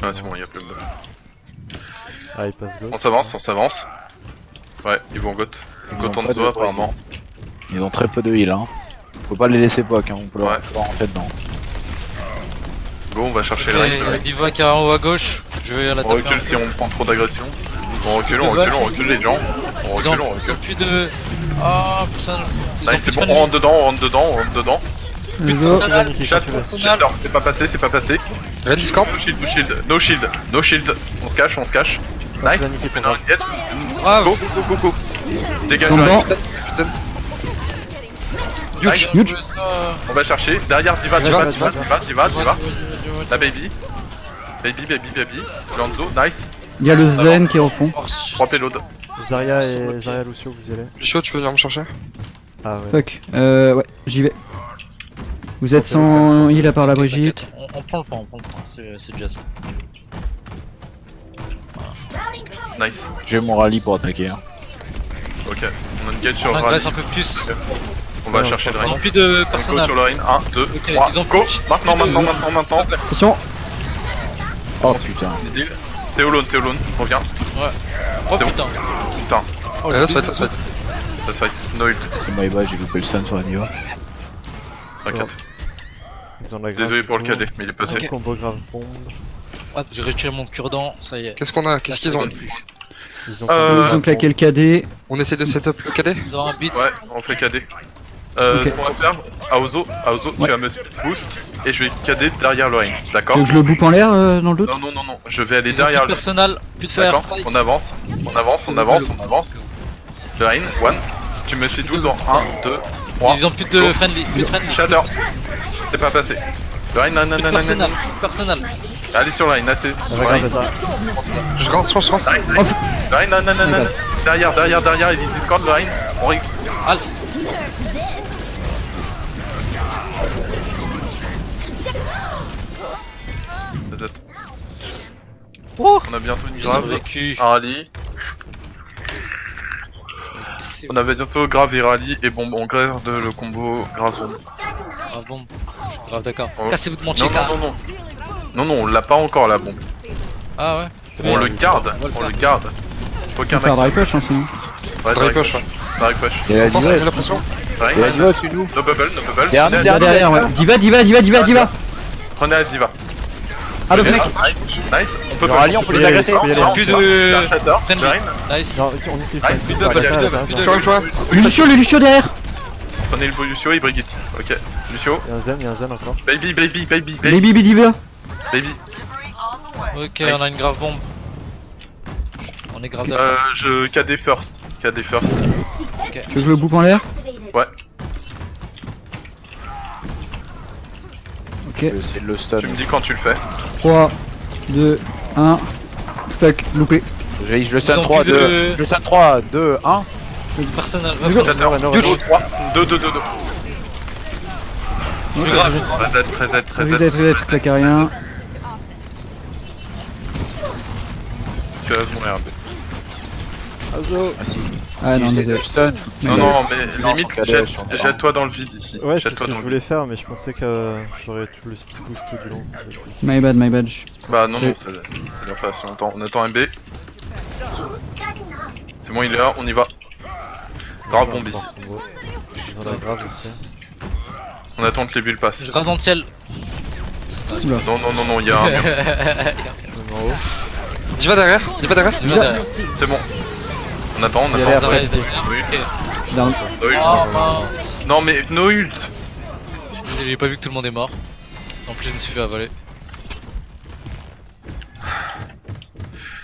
[SPEAKER 2] Ah, c'est bon, y'a plus de buff.
[SPEAKER 4] Ah, il passe
[SPEAKER 2] On
[SPEAKER 4] d'autres.
[SPEAKER 2] s'avance. Ouais, ils vont got.
[SPEAKER 6] Ils
[SPEAKER 2] Got
[SPEAKER 6] ont
[SPEAKER 2] en
[SPEAKER 6] pas
[SPEAKER 2] dessous
[SPEAKER 6] de-
[SPEAKER 2] apparemment.
[SPEAKER 6] Ils ont très peu de heal, hein. Faut pas les laisser poke, hein. On peut
[SPEAKER 2] Ouais.
[SPEAKER 6] leur rentrer dedans.
[SPEAKER 2] Go, on va chercher
[SPEAKER 5] Ok,
[SPEAKER 2] le
[SPEAKER 5] il y a
[SPEAKER 2] rank.
[SPEAKER 5] Diva qui est en haut à gauche. Je vais à la
[SPEAKER 2] On
[SPEAKER 5] taper.
[SPEAKER 2] recule si on prend trop d'agression. On recule les gens. On
[SPEAKER 5] Ils ont
[SPEAKER 2] recule.
[SPEAKER 5] plus de. Ah, putain. Ils ont
[SPEAKER 2] Nice, c'est
[SPEAKER 5] plus
[SPEAKER 2] bon,
[SPEAKER 5] de
[SPEAKER 2] on rentre dedans.
[SPEAKER 1] Let's go.
[SPEAKER 2] Chat, c'est pas passé.
[SPEAKER 3] Red Discord.
[SPEAKER 2] No shield. On se cache. Nice, on fait un get.
[SPEAKER 5] Bravo.
[SPEAKER 2] Go. Dégage
[SPEAKER 1] Ils sont
[SPEAKER 2] le
[SPEAKER 1] dedans.
[SPEAKER 2] rank.
[SPEAKER 3] Huge.
[SPEAKER 1] Huge.
[SPEAKER 2] On va chercher. Derrière Diva.
[SPEAKER 4] Diva.
[SPEAKER 2] La baby. Baby. Lanzo, nice.
[SPEAKER 1] Il y a le zen qui est au fond.
[SPEAKER 2] 3 payloads.
[SPEAKER 4] Zarya et Lucio, vous y allez.
[SPEAKER 3] Lucio, tu peux venir me chercher?
[SPEAKER 4] Ah ouais.
[SPEAKER 1] Fuck. Ouais, j'y vais. Vous êtes sans heal à part la Brigitte.
[SPEAKER 5] On prend le point. C'est déjà ça.
[SPEAKER 2] Nice.
[SPEAKER 6] J'ai mon rallye pour attaquer, hein.
[SPEAKER 2] Ok. On a une gate sur
[SPEAKER 5] On
[SPEAKER 2] le
[SPEAKER 5] agresse
[SPEAKER 2] rallye.
[SPEAKER 5] un peu plus.
[SPEAKER 2] On va
[SPEAKER 4] Ouais,
[SPEAKER 2] chercher le
[SPEAKER 5] Ils ont
[SPEAKER 2] rank.
[SPEAKER 5] plus de
[SPEAKER 2] On go
[SPEAKER 5] personnel.
[SPEAKER 2] sur le range. 1, 2,
[SPEAKER 5] Ok,
[SPEAKER 2] 3,
[SPEAKER 5] ils ont
[SPEAKER 2] go.
[SPEAKER 5] plus-
[SPEAKER 2] Maintenant.
[SPEAKER 1] Attention.
[SPEAKER 6] Oh putain.
[SPEAKER 2] Deal. T'es au lone. Reviens.
[SPEAKER 5] Oh
[SPEAKER 2] C'est bon.
[SPEAKER 5] putain.
[SPEAKER 2] Putain.
[SPEAKER 5] Oh,
[SPEAKER 3] Là, ça va être.
[SPEAKER 2] Ça se fight. No ult.
[SPEAKER 6] C'est my bad, j'ai loupé le sun sur la niveau.
[SPEAKER 2] T'inquiète.
[SPEAKER 4] Ils ont de la grave.
[SPEAKER 2] Désolé pour le cadet, mais il est passé.
[SPEAKER 5] Ok.
[SPEAKER 4] Combo grave bombe.
[SPEAKER 5] Hop, j'ai retiré mon cure-dent, ça y est.
[SPEAKER 3] Qu'est-ce qu'on a? Qu'est-ce qu'ils ont?
[SPEAKER 4] Ils ont
[SPEAKER 2] Euh,
[SPEAKER 1] Ils ont claqué le KD.
[SPEAKER 3] On essaie de setup le cadet?
[SPEAKER 5] Ils ont un beat.
[SPEAKER 2] Ouais, on fait cadet.
[SPEAKER 1] Ok.
[SPEAKER 2] Ce qu'on va faire, Aozo, tu vas me speed boost et je vais cader derrière Lorraine, d'accord?
[SPEAKER 1] Tu veux que je le boupe en l'air dans le doute?
[SPEAKER 2] Non, je vais aller
[SPEAKER 5] Ils ont plus
[SPEAKER 2] derrière
[SPEAKER 5] de
[SPEAKER 2] lui.
[SPEAKER 5] personnel, plus de fire
[SPEAKER 2] D'accord,
[SPEAKER 5] strike.
[SPEAKER 2] on avance. Lorraine, one, tu me speed boost dans 1, 2, 3.
[SPEAKER 5] Ils ont plus de friendly, plus de friendly.
[SPEAKER 2] Shatter, c'est pas passé. Lorraine,
[SPEAKER 5] Plus de personnel, plus de personnel.
[SPEAKER 2] allez sur Lorraine, assez.
[SPEAKER 7] On va garder ça.
[SPEAKER 3] Je rance.
[SPEAKER 2] Lorraine, non. Derrière, il dit Discord, Lorraine. On rigole.
[SPEAKER 5] Al. Oh.
[SPEAKER 2] On a bientôt une
[SPEAKER 5] J'ai
[SPEAKER 2] grave,
[SPEAKER 5] survécu.
[SPEAKER 2] un rallye. On avait bientôt grave et rallye et bombe. On garde le combo grave bombe.
[SPEAKER 5] Ah bon, grave d'accord.
[SPEAKER 2] Oh.
[SPEAKER 5] Cassez-vous de mon
[SPEAKER 2] Non,
[SPEAKER 5] check.
[SPEAKER 2] non, on l'a pas encore la bombe.
[SPEAKER 5] Ah ouais.
[SPEAKER 2] On le garde. Faut qu'un
[SPEAKER 1] On peut faire
[SPEAKER 2] mec.
[SPEAKER 1] dry push hein, sinon.
[SPEAKER 2] Ouais,
[SPEAKER 3] Dry push, ouais.
[SPEAKER 2] Dry push.
[SPEAKER 6] Il y a la
[SPEAKER 3] Pense,
[SPEAKER 6] diva,
[SPEAKER 3] j'ai l'impression.
[SPEAKER 2] Lorraine,
[SPEAKER 6] il y a la diva au-dessus de nous.
[SPEAKER 2] no bubble.
[SPEAKER 6] Derrière,
[SPEAKER 1] Derrière, ouais. Diva.
[SPEAKER 2] Prenez la diva.
[SPEAKER 1] Ah le mec.
[SPEAKER 2] Nice, on peut
[SPEAKER 6] Le rallye, on peut les agresser.
[SPEAKER 5] Plus de friendly.
[SPEAKER 2] Lorraine,
[SPEAKER 5] Nice.
[SPEAKER 7] Non, on utilise
[SPEAKER 2] Ah,
[SPEAKER 7] pas.
[SPEAKER 2] plus de
[SPEAKER 7] Pas
[SPEAKER 2] double,
[SPEAKER 7] ça,
[SPEAKER 5] plus de
[SPEAKER 7] ça,
[SPEAKER 5] double,
[SPEAKER 7] ça.
[SPEAKER 5] plus de-
[SPEAKER 3] Encore une fois.
[SPEAKER 1] Le Lucio derrière.
[SPEAKER 2] prenez le Lucio et Brigitte. Ok, Lucio.
[SPEAKER 7] Il y a un zen encore.
[SPEAKER 2] Baby.
[SPEAKER 1] Baby Diva.
[SPEAKER 5] Ok, on a une grave bombe. On est grave d'accord.
[SPEAKER 2] Je KD first.
[SPEAKER 1] Tu veux que je le boupe en l'air?
[SPEAKER 2] Ouais.
[SPEAKER 1] Ok.
[SPEAKER 6] Je vais essayer de le stun.
[SPEAKER 2] Tu me dis quand tu le fais.
[SPEAKER 1] 3, 2, 1. Fuck, loupé.
[SPEAKER 6] Je le
[SPEAKER 5] Ils
[SPEAKER 6] stun
[SPEAKER 5] ont
[SPEAKER 6] 3,
[SPEAKER 5] plus de-
[SPEAKER 6] 2. Je le stun 3, 2, 1.
[SPEAKER 5] Personnel.
[SPEAKER 2] Shatter.
[SPEAKER 7] Reno,
[SPEAKER 2] 2,
[SPEAKER 7] Reno.
[SPEAKER 2] 3, 2.
[SPEAKER 5] Je suis grave.
[SPEAKER 2] Reset.
[SPEAKER 1] Claque à rien.
[SPEAKER 2] Tu restes mon RB.
[SPEAKER 6] Ah si.
[SPEAKER 1] Ah non,
[SPEAKER 6] Si,
[SPEAKER 1] désolé.
[SPEAKER 6] le stun.
[SPEAKER 2] Non, mais
[SPEAKER 6] Non,
[SPEAKER 2] limite,
[SPEAKER 6] sans cadet, sur-
[SPEAKER 2] jette-toi dans le vide ici.
[SPEAKER 7] Ouais, c'est ce
[SPEAKER 2] Jette-toi
[SPEAKER 7] que
[SPEAKER 2] dans
[SPEAKER 7] je
[SPEAKER 2] le
[SPEAKER 7] voulais
[SPEAKER 2] vide.
[SPEAKER 7] faire, mais je pensais que j'aurais tout le speed boost tout du long.
[SPEAKER 1] My bad.
[SPEAKER 2] Bah non,
[SPEAKER 1] J'ai-
[SPEAKER 2] ça dure pas assez longtemps. On attend MB. C'est bon, il est là, on y va. Grave bombe ici.
[SPEAKER 7] J'en ai grave aussi.
[SPEAKER 2] On attend que les bulles passent.
[SPEAKER 5] Je grave dans le ciel.
[SPEAKER 2] Non, il y a un mur.
[SPEAKER 7] Même en haut.
[SPEAKER 3] Diva derrière.
[SPEAKER 5] Je vais derrière.
[SPEAKER 2] C'est bon. On attend.
[SPEAKER 7] Il y a l'air,
[SPEAKER 5] Zarya est
[SPEAKER 2] No
[SPEAKER 5] derrière.
[SPEAKER 2] ult.
[SPEAKER 5] Ok.
[SPEAKER 1] Down.
[SPEAKER 2] No ult.
[SPEAKER 5] Oh non.
[SPEAKER 2] Non mais no ult.
[SPEAKER 5] J'ai pas vu que tout le monde est mort. En plus, je me suis fait avaler.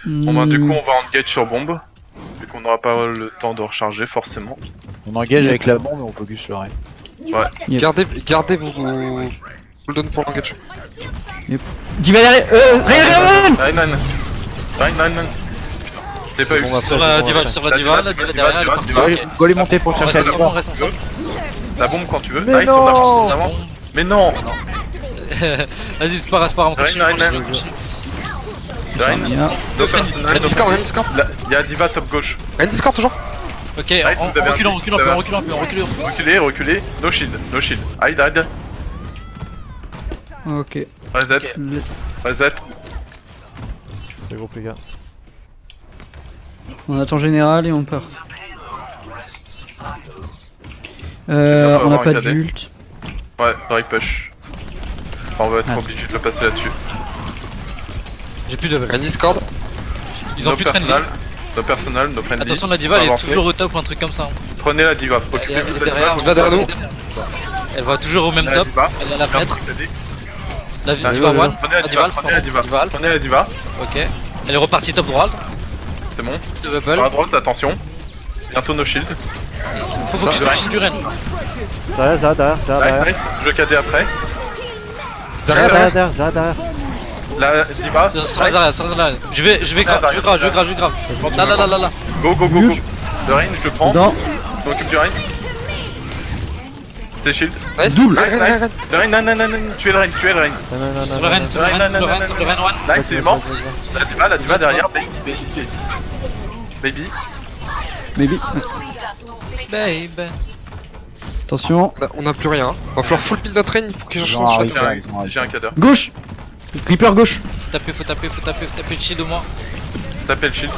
[SPEAKER 2] Bon bah du coup on va engage sur bombe. Vu qu'on n'aura pas le temps de recharger forcément.
[SPEAKER 6] On engage avec la bombe et on focus sur rien.
[SPEAKER 1] Yes.
[SPEAKER 3] Gardez vos cooldowns pour l'engage.
[SPEAKER 1] Diva derrière. Ryan.
[SPEAKER 2] Ryan. Je l'ai pas eu.
[SPEAKER 7] bon, bah,
[SPEAKER 5] Sur la diva derrière, la diva derrière, elle est partie.
[SPEAKER 2] Diva,
[SPEAKER 5] Ok.
[SPEAKER 6] Go les monter pour
[SPEAKER 5] On
[SPEAKER 6] chercher
[SPEAKER 5] reste
[SPEAKER 6] la
[SPEAKER 5] ensemble, on
[SPEAKER 6] diva.
[SPEAKER 5] reste ensemble.
[SPEAKER 2] La bombe quand tu veux.
[SPEAKER 7] Mais
[SPEAKER 2] Nice, on
[SPEAKER 7] non.
[SPEAKER 2] avance avant. Mais non.
[SPEAKER 5] Vas-y, c'est pas grave, on continue.
[SPEAKER 2] Ryan.
[SPEAKER 1] Bien.
[SPEAKER 2] No personnel, no
[SPEAKER 3] Discord,
[SPEAKER 2] personnel.
[SPEAKER 3] Discord.
[SPEAKER 2] Il y a Diva top gauche.
[SPEAKER 3] Discord toujours.
[SPEAKER 5] Ok, on recule un peu.
[SPEAKER 2] Reculez. No shield. Hide.
[SPEAKER 1] Ok.
[SPEAKER 2] Reset.
[SPEAKER 7] C'est gros, les gars.
[SPEAKER 1] On attend général et on part.
[SPEAKER 2] peut
[SPEAKER 1] On n'a
[SPEAKER 2] avoir
[SPEAKER 1] pas
[SPEAKER 2] un cadet.
[SPEAKER 1] d'ult.
[SPEAKER 2] Ouais, dry push. Enfin, on va être
[SPEAKER 1] Ah.
[SPEAKER 2] obligé de le passer là-dessus.
[SPEAKER 5] J'ai plus de level.
[SPEAKER 3] Discord.
[SPEAKER 5] Ils ont plus de friendly.
[SPEAKER 2] No personnel, no friendly.
[SPEAKER 5] Attention, la diva elle est
[SPEAKER 2] Avancez.
[SPEAKER 5] toujours au top ou un truc comme ça.
[SPEAKER 2] Prenez la diva.
[SPEAKER 5] Elle
[SPEAKER 2] Occupez-vous
[SPEAKER 5] est
[SPEAKER 2] de la
[SPEAKER 5] derrière.
[SPEAKER 2] diva.
[SPEAKER 3] derrière nous.
[SPEAKER 5] Elle va toujours au même
[SPEAKER 2] Prenez la
[SPEAKER 5] top.
[SPEAKER 2] diva.
[SPEAKER 5] Elle est à la
[SPEAKER 2] Ferme
[SPEAKER 5] fenêtre.
[SPEAKER 2] le cadet.
[SPEAKER 5] La
[SPEAKER 2] Ah,
[SPEAKER 5] diva one.
[SPEAKER 2] Prenez la diva. Prenez la diva.
[SPEAKER 5] Ok. Elle est repartie top droite.
[SPEAKER 2] C'est bon.
[SPEAKER 5] De bubble.
[SPEAKER 2] Par à droite, attention. Bientôt no shield.
[SPEAKER 5] Faut focus sur le shield du Ren.
[SPEAKER 7] Derrière.
[SPEAKER 2] Nice. Je KD après.
[SPEAKER 3] Zarya derrière.
[SPEAKER 7] Derrière.
[SPEAKER 2] La diva.
[SPEAKER 5] Sur la Zarya, sur la Zarya. Je vais grave. Là.
[SPEAKER 2] Go. Le Rain, je le prends.
[SPEAKER 1] Dans.
[SPEAKER 2] Je m'occupe du Rain. C'est shield.
[SPEAKER 3] Nice.
[SPEAKER 1] Double.
[SPEAKER 3] Ren.
[SPEAKER 2] Le Rain, non. Tu es le Rain.
[SPEAKER 5] Sur le Ren, sur le Ren one.
[SPEAKER 2] Nice, il est mort. La diva derrière. Baby.
[SPEAKER 1] Maybe.
[SPEAKER 5] Babe.
[SPEAKER 1] Attention.
[SPEAKER 3] On a plus rien. Va falloir full build notre range pour qu'il
[SPEAKER 6] Ils
[SPEAKER 3] change
[SPEAKER 6] vont
[SPEAKER 3] de
[SPEAKER 6] arriver.
[SPEAKER 3] château.
[SPEAKER 2] J'ai un cadre.
[SPEAKER 1] Gauche. Reaper gauche.
[SPEAKER 5] Faut taper le shield au moins.
[SPEAKER 2] Tapez le shield.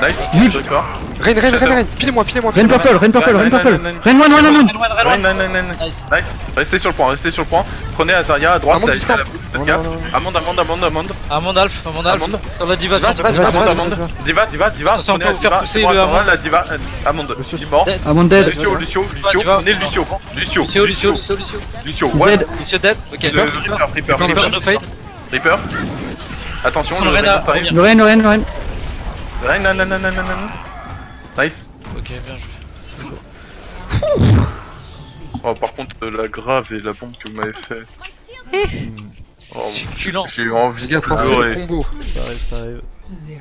[SPEAKER 2] Nice.
[SPEAKER 1] Oui.
[SPEAKER 2] D'accord.
[SPEAKER 3] Rain, pilez-moi.
[SPEAKER 1] Rain purple, Rain purple, Rain purple. Rain one.
[SPEAKER 2] Nice. Restez sur le point. Prenez Azaria à droite.
[SPEAKER 3] Amande discard.
[SPEAKER 2] Amande.
[SPEAKER 5] Amond Alph.
[SPEAKER 2] Amond.
[SPEAKER 5] Sur la diva.
[SPEAKER 2] Amande. Diva.
[SPEAKER 5] Attention, on peut vous faire
[SPEAKER 2] Diva,
[SPEAKER 5] pousser
[SPEAKER 2] c'est bon,
[SPEAKER 5] le
[SPEAKER 2] attends,
[SPEAKER 5] Amond.
[SPEAKER 2] la Diva. Amande. Il est mort.
[SPEAKER 1] Amon dead.
[SPEAKER 2] Lucio.
[SPEAKER 5] Diva.
[SPEAKER 2] Prenez Lucio.
[SPEAKER 5] Lucio.
[SPEAKER 2] What?
[SPEAKER 5] Lucio dead. Ok. Reaper de fade.
[SPEAKER 2] Reaper. Attention,
[SPEAKER 5] Son
[SPEAKER 2] le
[SPEAKER 5] Lorena
[SPEAKER 2] Reaper arrive.
[SPEAKER 5] revient.
[SPEAKER 1] Lorraine.
[SPEAKER 2] Nice.
[SPEAKER 5] Ok, bien joué.
[SPEAKER 2] Oh, par contre, la grave et la bombe que vous m'avez fait. Oh,
[SPEAKER 5] Succulent.
[SPEAKER 2] j'ai eu envie
[SPEAKER 3] Les gars,
[SPEAKER 2] de
[SPEAKER 3] pensez le
[SPEAKER 2] pleurer.
[SPEAKER 3] combo.
[SPEAKER 7] Ça arrive.
[SPEAKER 8] To zero.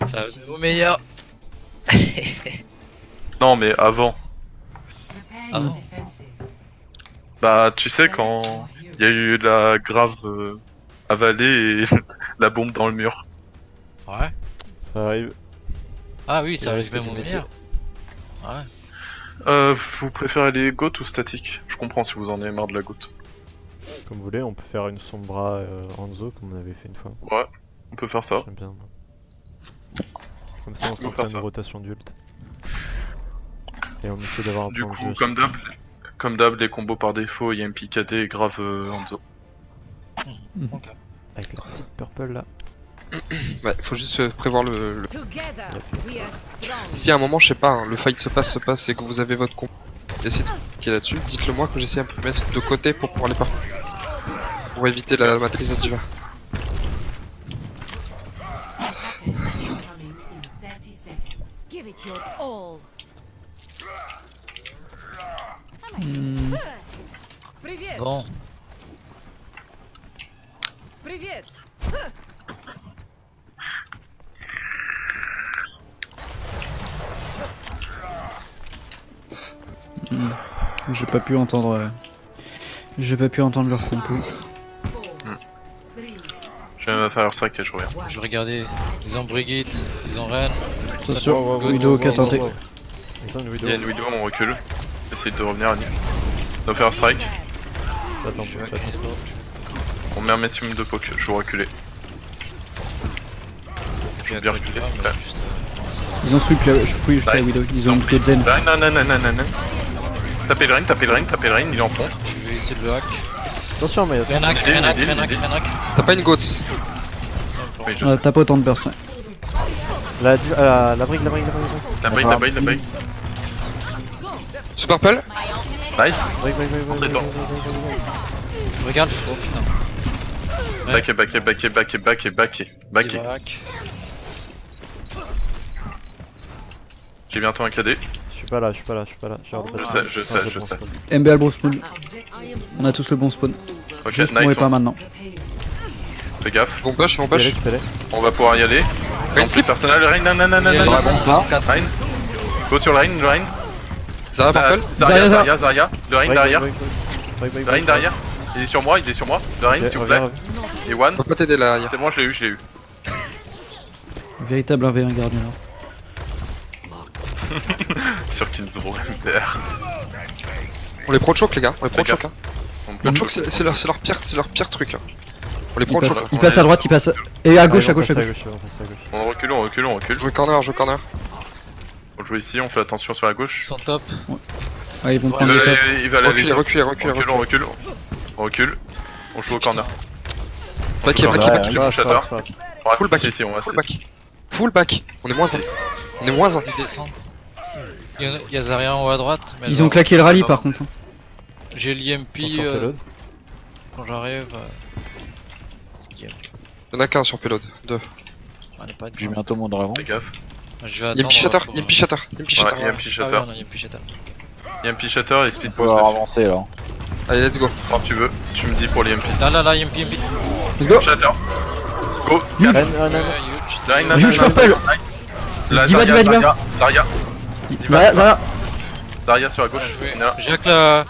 [SPEAKER 5] Ça va être au meilleur.
[SPEAKER 2] Non, mais avant.
[SPEAKER 8] Prepare
[SPEAKER 5] Ah
[SPEAKER 8] your
[SPEAKER 5] non.
[SPEAKER 8] defenses.
[SPEAKER 2] Bah, tu sais, quand il y a eu la grave avalée et la bombe dans le mur.
[SPEAKER 5] Ouais.
[SPEAKER 7] Ça arrive.
[SPEAKER 5] Ah oui, ça
[SPEAKER 7] Ouais,
[SPEAKER 5] risque
[SPEAKER 7] c'est
[SPEAKER 5] même au
[SPEAKER 7] du
[SPEAKER 5] meilleur.
[SPEAKER 2] Vous préférez les goats ou statiques? Je comprends si vous en avez marre de la goutte.
[SPEAKER 7] Comme vous voulez, on peut faire une Sombra Hanzo comme on avait fait une fois.
[SPEAKER 2] Ouais, on peut faire ça.
[SPEAKER 7] J'aime bien. Comme ça, on
[SPEAKER 2] peut faire
[SPEAKER 7] s'entraîne
[SPEAKER 2] ça.
[SPEAKER 7] une rotation d'ult. Et on essaie d'avoir un
[SPEAKER 2] Du
[SPEAKER 7] plan de
[SPEAKER 2] coup,
[SPEAKER 7] jeu.
[SPEAKER 2] comme d'hab, les combos par défaut, IMP KD et grave Hanzo.
[SPEAKER 7] Avec la petite purple là.
[SPEAKER 3] Ouais, faut juste prévoir le...
[SPEAKER 8] Together, we are strong.
[SPEAKER 3] Si à un moment, je sais pas, hein, le fight se passe et que vous avez votre combo, essayez de cliquer là-dessus, dites-le moi que j'essaie un peu de mettre de côté pour pouvoir les pas. Pour éviter la matrice de diva.
[SPEAKER 8] Coming in 30 seconds.
[SPEAKER 9] Give it your all. Привет,
[SPEAKER 5] Bon.
[SPEAKER 9] привет.
[SPEAKER 1] J'ai pas pu entendre. J'ai pas pu entendre leur compo.
[SPEAKER 8] 4, 3,
[SPEAKER 2] Je vais faire leur sac et je reviens.
[SPEAKER 5] Je vais regarder. Ils ont Brigitte, ils ont Ren.
[SPEAKER 1] Attention, Widow qui a tenté.
[SPEAKER 7] Ils ont une
[SPEAKER 2] Il y a
[SPEAKER 7] Widow.
[SPEAKER 2] une Widow, on recule. Essayez de revenir, Annie. On va faire un strike.
[SPEAKER 7] Attends,
[SPEAKER 5] Je vais
[SPEAKER 7] attends.
[SPEAKER 5] accueillir l'autre.
[SPEAKER 2] On met un maximum de poke. Je vais reculer.
[SPEAKER 5] Je vais
[SPEAKER 2] bien
[SPEAKER 5] accueillir
[SPEAKER 2] reculer, s'il vous plaît.
[SPEAKER 5] juste,
[SPEAKER 1] Ils ont sweep la
[SPEAKER 2] Nice.
[SPEAKER 1] Widow. Ils ont une clé de zen.
[SPEAKER 2] Nanananananan. Tapez le rain, il est en front.
[SPEAKER 5] Je vais essayer de le hack.
[SPEAKER 7] Attention, mais
[SPEAKER 5] Renak.
[SPEAKER 3] T'as pas une goats?
[SPEAKER 2] Oui, je sais.
[SPEAKER 1] T'as pas autant de burst, ouais.
[SPEAKER 7] la brique.
[SPEAKER 2] La baille.
[SPEAKER 3] Super purple?
[SPEAKER 2] Nice.
[SPEAKER 7] Brique.
[SPEAKER 2] Entrez dedans.
[SPEAKER 5] Regarde. Oh putain. Ouais.
[SPEAKER 2] Backé.
[SPEAKER 5] Diva hack.
[SPEAKER 2] J'ai bientôt un KD.
[SPEAKER 7] Je suis pas là. J'ai hors de battre.
[SPEAKER 2] Je sais.
[SPEAKER 1] MBL bon spawn.
[SPEAKER 8] objective
[SPEAKER 1] On a tous le bon spawn.
[SPEAKER 2] Ok,
[SPEAKER 1] Juste
[SPEAKER 2] nice.
[SPEAKER 1] mourrez pas maintenant.
[SPEAKER 2] Fais gaffe.
[SPEAKER 3] Bon push,
[SPEAKER 7] Tu peux aller.
[SPEAKER 2] On va pouvoir y aller.
[SPEAKER 3] Rain
[SPEAKER 2] En
[SPEAKER 3] slip?
[SPEAKER 2] personnel, Rain,
[SPEAKER 5] Il y a
[SPEAKER 2] nananana.
[SPEAKER 5] les
[SPEAKER 3] bon, ça.
[SPEAKER 5] 4.
[SPEAKER 2] Rain. Go sur le Rain.
[SPEAKER 3] Zara purple?
[SPEAKER 2] Zaria. Le Rain derrière.
[SPEAKER 7] Brique.
[SPEAKER 2] Le Rain derrière. Il est sur moi. Le Rain, s'il vous plaît. Et One.
[SPEAKER 3] On peut pas t'aider là, Aya.
[SPEAKER 2] C'est bon, je l'ai eu.
[SPEAKER 1] Véritable 1v1 gardien là.
[SPEAKER 2] Sur Kinzoro MDR.
[SPEAKER 3] On les pro-choke les gars, on les pro-choke hein.
[SPEAKER 2] On peut
[SPEAKER 3] Le choke c'est leur pire truc hein. On les
[SPEAKER 1] Il
[SPEAKER 3] pro-choke.
[SPEAKER 1] passe, il passe à droite, il passe. Et à gauche.
[SPEAKER 2] On recule.
[SPEAKER 3] Jouer corner.
[SPEAKER 2] Faut jouer ici, on fait attention sur la
[SPEAKER 5] Ils
[SPEAKER 2] gauche.
[SPEAKER 5] sont top.
[SPEAKER 1] Ouais, ils vont prendre les tops.
[SPEAKER 2] Il va aller.
[SPEAKER 3] Reculez.
[SPEAKER 2] On recule. On joue au corner.
[SPEAKER 3] Back.
[SPEAKER 2] Full
[SPEAKER 3] back.
[SPEAKER 2] Ici, on va
[SPEAKER 3] Full back. On est moins 1.
[SPEAKER 5] Ils descendent. Il y a Zarya en haut à droite. Mais
[SPEAKER 1] Ils ont claqué le rallye par contre.
[SPEAKER 5] J'ai l'IMP quand j'arrive.
[SPEAKER 3] Il y en a qu'un sur payload. 2.
[SPEAKER 5] On est pas
[SPEAKER 6] J'ai bientôt mon dragon.
[SPEAKER 2] Fais gaffe.
[SPEAKER 5] Je vais
[SPEAKER 3] Il y a
[SPEAKER 5] attendre.
[SPEAKER 3] MP shatter.
[SPEAKER 2] Ouais,
[SPEAKER 5] Ah oui,
[SPEAKER 2] IMP Shatter.
[SPEAKER 5] on a IMP shatter.
[SPEAKER 2] IMP Shatter et Speed
[SPEAKER 6] On peut
[SPEAKER 2] Pulse.
[SPEAKER 6] avancer là.
[SPEAKER 3] Allez, let's go.
[SPEAKER 2] Quand tu veux, tu me dis pour l'IMP.
[SPEAKER 5] Là, IMP.
[SPEAKER 1] Let's go.
[SPEAKER 2] Shatter. Go.
[SPEAKER 5] Huge.
[SPEAKER 2] Line,
[SPEAKER 1] Huge purple. Diva.
[SPEAKER 2] Zaria sur la gauche. Là.
[SPEAKER 5] J'ai hack la.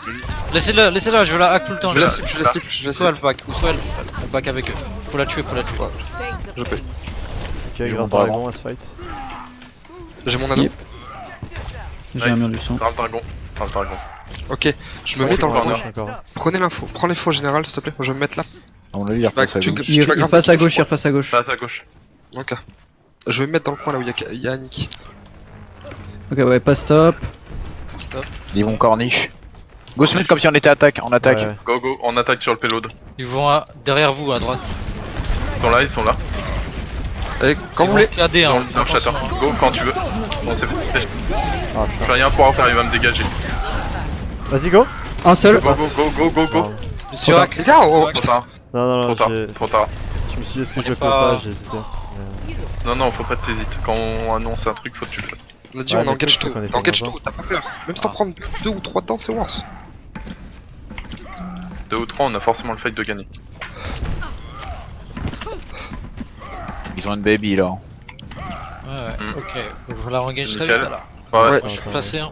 [SPEAKER 5] Laissez-la, je veux la hack tout le temps.
[SPEAKER 3] Je la slip.
[SPEAKER 5] Soit elle back, ou soit elle back avec eux. Faut la tuer.
[SPEAKER 3] Je paye.
[SPEAKER 7] Ok, grave dragon à ce fight.
[SPEAKER 3] J'ai mon anneau.
[SPEAKER 1] Yep. J'ai un mur du sang.
[SPEAKER 2] Grave dragon.
[SPEAKER 3] Ok, je me mets dans
[SPEAKER 2] corner.
[SPEAKER 3] le corner. Prenez l'info. Prends l'info générale s'il te plaît. Je vais me mettre là.
[SPEAKER 6] À mon avis, il repasse à
[SPEAKER 3] Tu-
[SPEAKER 6] gauche.
[SPEAKER 3] tu vas
[SPEAKER 1] Il
[SPEAKER 3] grave
[SPEAKER 1] passe à
[SPEAKER 3] toucher,
[SPEAKER 1] gauche, il repasse à gauche.
[SPEAKER 2] Passe à gauche.
[SPEAKER 3] Ok. Je vais me mettre dans le coin là où il y a Annick.
[SPEAKER 1] Ok, ouais, pas stop.
[SPEAKER 5] Stop.
[SPEAKER 6] Ils vont corniche. Go se mettre comme si on était en attaque.
[SPEAKER 4] Ouais.
[SPEAKER 2] Go go, on attaque sur le payload.
[SPEAKER 5] Ils vont derrière vous à droite.
[SPEAKER 2] Ils sont là, ils sont là.
[SPEAKER 3] Allez, quand vous voulez.
[SPEAKER 5] KD
[SPEAKER 2] Dans
[SPEAKER 5] hein.
[SPEAKER 2] le shatter. Go quand tu veux. Bon, c'est fait.
[SPEAKER 4] Ah,
[SPEAKER 2] Je fais rien pour faire, il va me dégager.
[SPEAKER 4] Vas-y, go.
[SPEAKER 1] Un seul.
[SPEAKER 2] Go go go go go go.
[SPEAKER 5] Monsieur Hack.
[SPEAKER 3] Les gars, oh
[SPEAKER 2] Trop
[SPEAKER 3] putain.
[SPEAKER 2] tard,
[SPEAKER 4] Non, non,
[SPEAKER 2] trop
[SPEAKER 4] non,
[SPEAKER 2] tard,
[SPEAKER 4] j'ai-
[SPEAKER 2] trop tard.
[SPEAKER 4] je me suis dit est-ce que
[SPEAKER 5] On
[SPEAKER 4] je
[SPEAKER 5] est
[SPEAKER 4] le fais
[SPEAKER 5] pas-
[SPEAKER 4] ou pas, j'ai hésité.
[SPEAKER 2] Non, non, faut pas que t'hésites. Quand on annonce un truc, faut que tu le fasses.
[SPEAKER 3] On a dit
[SPEAKER 4] Ouais,
[SPEAKER 3] on
[SPEAKER 4] mais
[SPEAKER 3] engage
[SPEAKER 4] tout,
[SPEAKER 3] tout.
[SPEAKER 4] on est
[SPEAKER 3] On engage
[SPEAKER 4] pas
[SPEAKER 3] tout, t'as pas peur. Même si t'en prends 2 ou 3 dedans, c'est worse.
[SPEAKER 2] 2 ou 3, on a forcément le fight de gagner.
[SPEAKER 6] Ils ont une baby là.
[SPEAKER 5] Ouais,
[SPEAKER 2] Hmm.
[SPEAKER 5] ok. Faut la engage très
[SPEAKER 2] Nickel.
[SPEAKER 5] vite alors.
[SPEAKER 2] Ouais,
[SPEAKER 3] Ouais.
[SPEAKER 5] Je suis placé hein.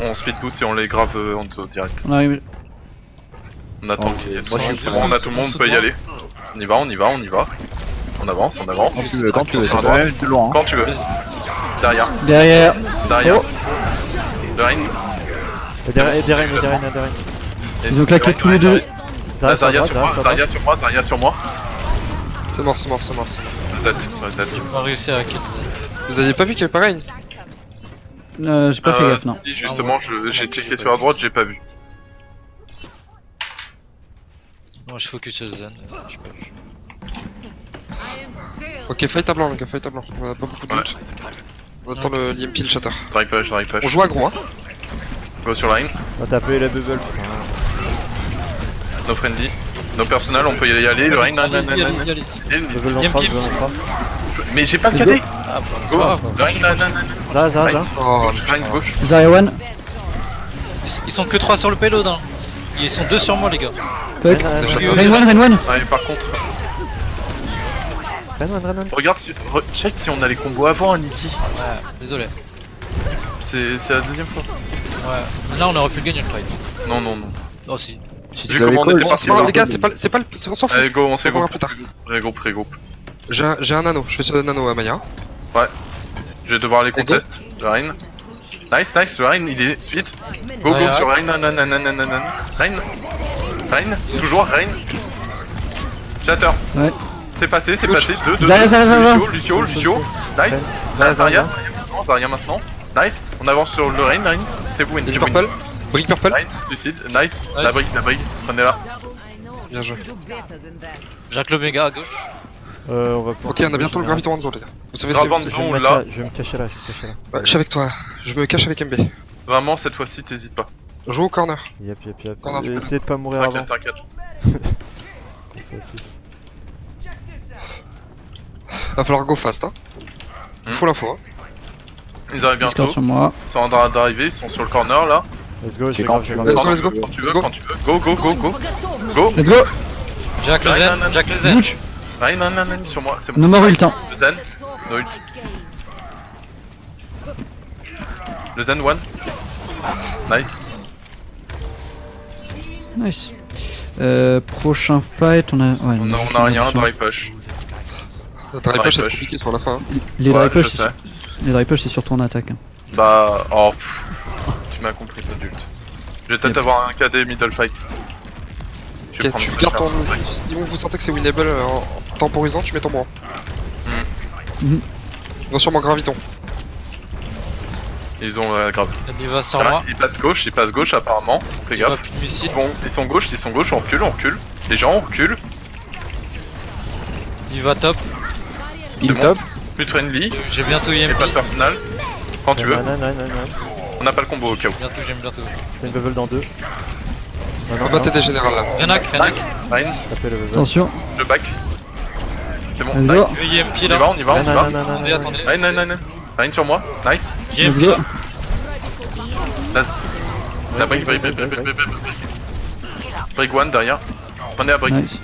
[SPEAKER 2] on speed boost et on les grave en dessous direct.
[SPEAKER 1] On arrive.
[SPEAKER 2] On attend
[SPEAKER 6] Oh,
[SPEAKER 2] qu'il y ait.
[SPEAKER 6] moi, je suis
[SPEAKER 2] C'est bon, on a tout le monde, on peut y aller. On y va, on y va, on y va. On avance, on avance.
[SPEAKER 6] Quand tu veux,
[SPEAKER 2] Sur
[SPEAKER 6] ça
[SPEAKER 2] la
[SPEAKER 6] peut même être de loin. Hein.
[SPEAKER 2] Quand tu veux. Derrière,
[SPEAKER 1] Derrière.
[SPEAKER 2] derrière.
[SPEAKER 1] Oh.
[SPEAKER 2] Derrière.
[SPEAKER 4] Et derrière, derrière.
[SPEAKER 1] Ils ont claqué tous les deux.
[SPEAKER 4] Zarya sur
[SPEAKER 2] Zarya
[SPEAKER 4] droite,
[SPEAKER 2] sur moi,
[SPEAKER 4] Zarya sur droite.
[SPEAKER 2] Zarya sur moi, Zarya sur moi.
[SPEAKER 3] C'est mort, c'est mort, c'est mort.
[SPEAKER 2] Reset, reset.
[SPEAKER 5] On va réussir à kill.
[SPEAKER 3] Vous aviez pas vu qu'il y avait pareil?
[SPEAKER 1] J'ai pas fait gaffe, non.
[SPEAKER 2] Si, justement, j'ai checké sur la droite, j'ai pas vu.
[SPEAKER 5] Moi je focus sur le zen. J'ai pas vu.
[SPEAKER 3] Ok, fight à blanc, les gars, fight à blanc. On a pas beaucoup de
[SPEAKER 2] Ouais.
[SPEAKER 3] loot. On attend le l'EMP, le shatter.
[SPEAKER 2] Drive push, drive push.
[SPEAKER 3] On joue aggro, hein.
[SPEAKER 2] Go sur line.
[SPEAKER 4] On va taper la bubble.
[SPEAKER 2] No friendly. No personal, on peut y aller. Le line,
[SPEAKER 5] Allez-y, allez-y, allez-y.
[SPEAKER 4] Bubble dans
[SPEAKER 5] Yam
[SPEAKER 4] 3,
[SPEAKER 5] Kim.
[SPEAKER 4] bubble dans 3.
[SPEAKER 2] Mais j'ai pas le KD.
[SPEAKER 5] Ah bah, c'est
[SPEAKER 2] Go.
[SPEAKER 5] pas grave.
[SPEAKER 2] Le line, line, line, line.
[SPEAKER 4] Zarya.
[SPEAKER 3] Oh,
[SPEAKER 2] Gauche, line, gauche.
[SPEAKER 1] Zarya one.
[SPEAKER 5] Ils sont que 3 sur le payload hein. Ils sont 2 sur moi les gars.
[SPEAKER 1] Fuck.
[SPEAKER 3] shatter.
[SPEAKER 1] Rain one, rain one.
[SPEAKER 2] Ouais, par contre,
[SPEAKER 4] Renan.
[SPEAKER 2] regarde, check si on a les combos avant, Aniki.
[SPEAKER 5] Ouais, désolé.
[SPEAKER 2] C'est la deuxième fois.
[SPEAKER 5] Ouais. Là on aurait pu le gagner le fight.
[SPEAKER 2] Non, non, non.
[SPEAKER 5] Oh si.
[SPEAKER 6] Si
[SPEAKER 2] Vu
[SPEAKER 6] tu avais
[SPEAKER 2] comment on
[SPEAKER 6] call,
[SPEAKER 2] était
[SPEAKER 3] Bon, c'est pas grave, les gars, c'est pas on s'en fout.
[SPEAKER 2] Allez, go, on s'est
[SPEAKER 3] On verra
[SPEAKER 2] groupe.
[SPEAKER 3] plus tard.
[SPEAKER 2] Regroupe, regroupe.
[SPEAKER 3] J'ai un anneau, je fais ce nano à Maya.
[SPEAKER 2] Je vais devoir aller
[SPEAKER 3] Et go.
[SPEAKER 2] contest. Le Rein. Nice, nice, le Rein, il est suite. Go, go
[SPEAKER 5] Zarya.
[SPEAKER 2] sur Rein, nanananananan. Rein. Rein, toujours Rein. Shatter.
[SPEAKER 1] Ouais.
[SPEAKER 2] C'est passé, c'est
[SPEAKER 3] Ouch.
[SPEAKER 2] passé. 2,
[SPEAKER 1] Zarya, Zarya.
[SPEAKER 2] Lucio. Nice. Zarya. Zarya maintenant. Nice. On avance sur le Rein, Rein. C'est vous,
[SPEAKER 3] Il y a du purple. Brick purple.
[SPEAKER 2] Rein, suicide. Nice. La brique. Prenez-la.
[SPEAKER 3] Bien joué.
[SPEAKER 5] Jacques l'Omega à gauche.
[SPEAKER 4] On va pouvoir.
[SPEAKER 3] Ok, on a bientôt le graviton en zone, les gars. Vous savez ce
[SPEAKER 2] Grave
[SPEAKER 3] que
[SPEAKER 2] en
[SPEAKER 3] c'est.
[SPEAKER 4] Je vais me
[SPEAKER 2] zone,
[SPEAKER 4] mettre
[SPEAKER 2] là.
[SPEAKER 4] là, je vais me cacher là,
[SPEAKER 3] Ouais, je suis avec toi. Je me cache avec MB.
[SPEAKER 2] Vraiment, cette fois-ci, t'hésites pas.
[SPEAKER 3] Joue au corner.
[SPEAKER 4] Yep.
[SPEAKER 3] Qu'on a-
[SPEAKER 4] Et essayez de pas mourir avant.
[SPEAKER 2] T'inquiète.
[SPEAKER 4] qu'on soit 6.
[SPEAKER 3] Va falloir go fast, hein. Faut l'info, hein.
[SPEAKER 2] Ils arrivent bientôt.
[SPEAKER 1] Discord sur moi.
[SPEAKER 2] Ils sont en train d'arriver, ils sont sur le corner là.
[SPEAKER 4] Let's go,
[SPEAKER 6] C'est
[SPEAKER 4] je
[SPEAKER 6] quand
[SPEAKER 4] vais
[SPEAKER 6] tu
[SPEAKER 4] grave,
[SPEAKER 6] veux.
[SPEAKER 4] je vais
[SPEAKER 3] Let's go,
[SPEAKER 4] grave.
[SPEAKER 3] let's go.
[SPEAKER 2] Quand tu
[SPEAKER 3] Let's
[SPEAKER 2] veux,
[SPEAKER 3] go.
[SPEAKER 2] quand tu veux. Go, go, go, go. Go.
[SPEAKER 1] Let's go.
[SPEAKER 5] Jacques le
[SPEAKER 2] Ouais,
[SPEAKER 5] zen.
[SPEAKER 2] non, non,
[SPEAKER 5] Jacques le zen.
[SPEAKER 1] Butch.
[SPEAKER 2] Rein, sur moi, c'est bon.
[SPEAKER 1] No more ult hein.
[SPEAKER 2] Le Zen. No ult. Le Zen one. Nice.
[SPEAKER 1] Nice. Prochain fight, on a. Ouais,
[SPEAKER 2] On
[SPEAKER 1] juste
[SPEAKER 2] a
[SPEAKER 1] une
[SPEAKER 2] rien,
[SPEAKER 1] option.
[SPEAKER 2] dry push.
[SPEAKER 3] Le drive push est
[SPEAKER 2] push.
[SPEAKER 3] compliqué sur la fin. hein.
[SPEAKER 1] Les
[SPEAKER 2] Ouais,
[SPEAKER 1] dry push,
[SPEAKER 2] je sais.
[SPEAKER 1] les dry push, c'est surtout en attaque. hein.
[SPEAKER 2] Bah, oh, tu m'as compris, pas d'ult. Je vais peut-être
[SPEAKER 1] Yep.
[SPEAKER 2] avoir un KD middle fight. Je vais
[SPEAKER 3] Ok,
[SPEAKER 2] prendre
[SPEAKER 3] tu
[SPEAKER 2] le
[SPEAKER 3] gardes ton.
[SPEAKER 2] pressure.
[SPEAKER 3] Si vous sentez que c'est winnable en temporisant, tu mets ton bras.
[SPEAKER 1] Mhm.
[SPEAKER 3] Ils vont sûrement graviton.
[SPEAKER 2] Ils ont grave.
[SPEAKER 5] La diva sur moi.
[SPEAKER 2] Ils passent gauche apparemment. Fais
[SPEAKER 5] Diva
[SPEAKER 2] gaffe.
[SPEAKER 5] plus de missile.
[SPEAKER 2] Bon, ils sont gauche, on recule. Les gens, on recule.
[SPEAKER 5] Diva top.
[SPEAKER 6] Il
[SPEAKER 2] bon.
[SPEAKER 6] top.
[SPEAKER 2] Plus de friendly.
[SPEAKER 5] J'ai bientôt
[SPEAKER 2] Et
[SPEAKER 5] EMP.
[SPEAKER 2] pas de personnel. Quand tu veux.
[SPEAKER 4] Non.
[SPEAKER 2] On n'a pas le combo au cas où.
[SPEAKER 5] Bientôt, j'aime bientôt.
[SPEAKER 4] Je fais une bubble dans 2.
[SPEAKER 3] On va battre des générales là.
[SPEAKER 5] Renak.
[SPEAKER 2] Rein,
[SPEAKER 4] Tapez le bubble.
[SPEAKER 1] Attention.
[SPEAKER 2] je back. C'est bon.
[SPEAKER 1] Let's
[SPEAKER 2] Nice.
[SPEAKER 1] go.
[SPEAKER 5] EMP
[SPEAKER 2] On y
[SPEAKER 5] là.
[SPEAKER 2] va, on y va.
[SPEAKER 5] Attendez, attendez.
[SPEAKER 2] Rein. Rein sur moi. Nice.
[SPEAKER 1] Let's
[SPEAKER 5] EMP
[SPEAKER 1] go.
[SPEAKER 5] là.
[SPEAKER 2] La brick. Brick one derrière. Prenez la brick.
[SPEAKER 1] Nice.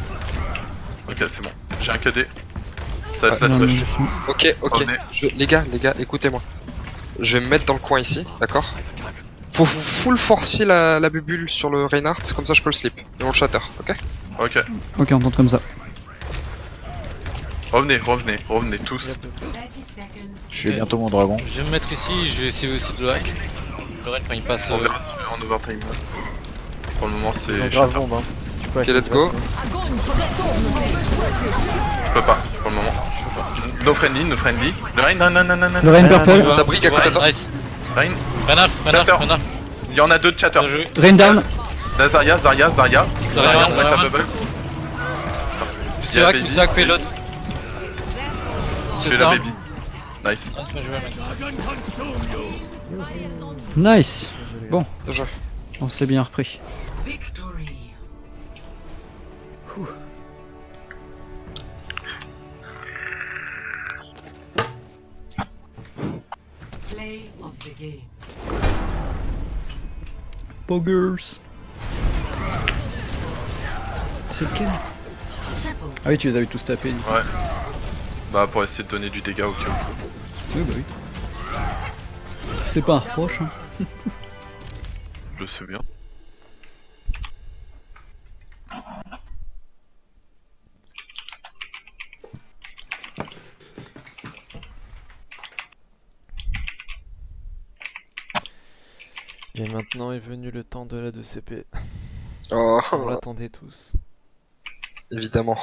[SPEAKER 2] Ok, c'est bon. J'ai un KD. Ça va être
[SPEAKER 3] Ouais,
[SPEAKER 2] la
[SPEAKER 1] Non,
[SPEAKER 2] smash.
[SPEAKER 3] Ok, ok.
[SPEAKER 2] Revenez.
[SPEAKER 3] Les gars, écoutez-moi. Je vais me mettre dans le coin ici, d'accord? Faut full forcer la bubule sur le Reinhardt, comme ça je peux le slip. Et on le shatter, ok?
[SPEAKER 2] Ok.
[SPEAKER 1] Ok, on tente comme ça.
[SPEAKER 2] Revenez tous.
[SPEAKER 8] 30 seconds.
[SPEAKER 6] Je vais bientôt mon dragon.
[SPEAKER 5] Je vais me mettre ici. Je vais essayer aussi de le hack. Le Ren quand il passe.
[SPEAKER 2] On verra en overtime. Pour le moment, c'est.
[SPEAKER 4] Ils ont grave bombe, hein. Si tu peux
[SPEAKER 3] Ok, let's go.
[SPEAKER 2] Je peux pas. pour le moment. No friendly, no friendly. Le Rain, non.
[SPEAKER 1] Le Rain purple.
[SPEAKER 3] T'as brick à côté de toi.
[SPEAKER 5] Nice.
[SPEAKER 2] Rain,
[SPEAKER 5] Renard.
[SPEAKER 2] il y en a 2 de chatter.
[SPEAKER 5] Bien joué.
[SPEAKER 1] Rain down.
[SPEAKER 2] Là, Zarya. Zarya, on va la bubble.
[SPEAKER 5] Monsieur Hack, Monsieur Hack, payload.
[SPEAKER 2] Tu fais la baby. Nice.
[SPEAKER 5] Bien joué, mec.
[SPEAKER 1] Nice. Bon,
[SPEAKER 3] Bien joué.
[SPEAKER 1] on s'est bien repris.
[SPEAKER 8] Victory. Play of the game.
[SPEAKER 1] Poggers. C'est lequel? Ah oui, tu les avais tous tapés.
[SPEAKER 2] Ouais. Bah, pour essayer de donner du dégât au cas où.
[SPEAKER 1] Oui, bah oui. C'est pas un reproche. Hein.
[SPEAKER 2] Je le sais bien.
[SPEAKER 4] Et maintenant est venu le temps de la 2CP.
[SPEAKER 3] Oh,
[SPEAKER 4] On l'attendait tous.
[SPEAKER 3] évidemment.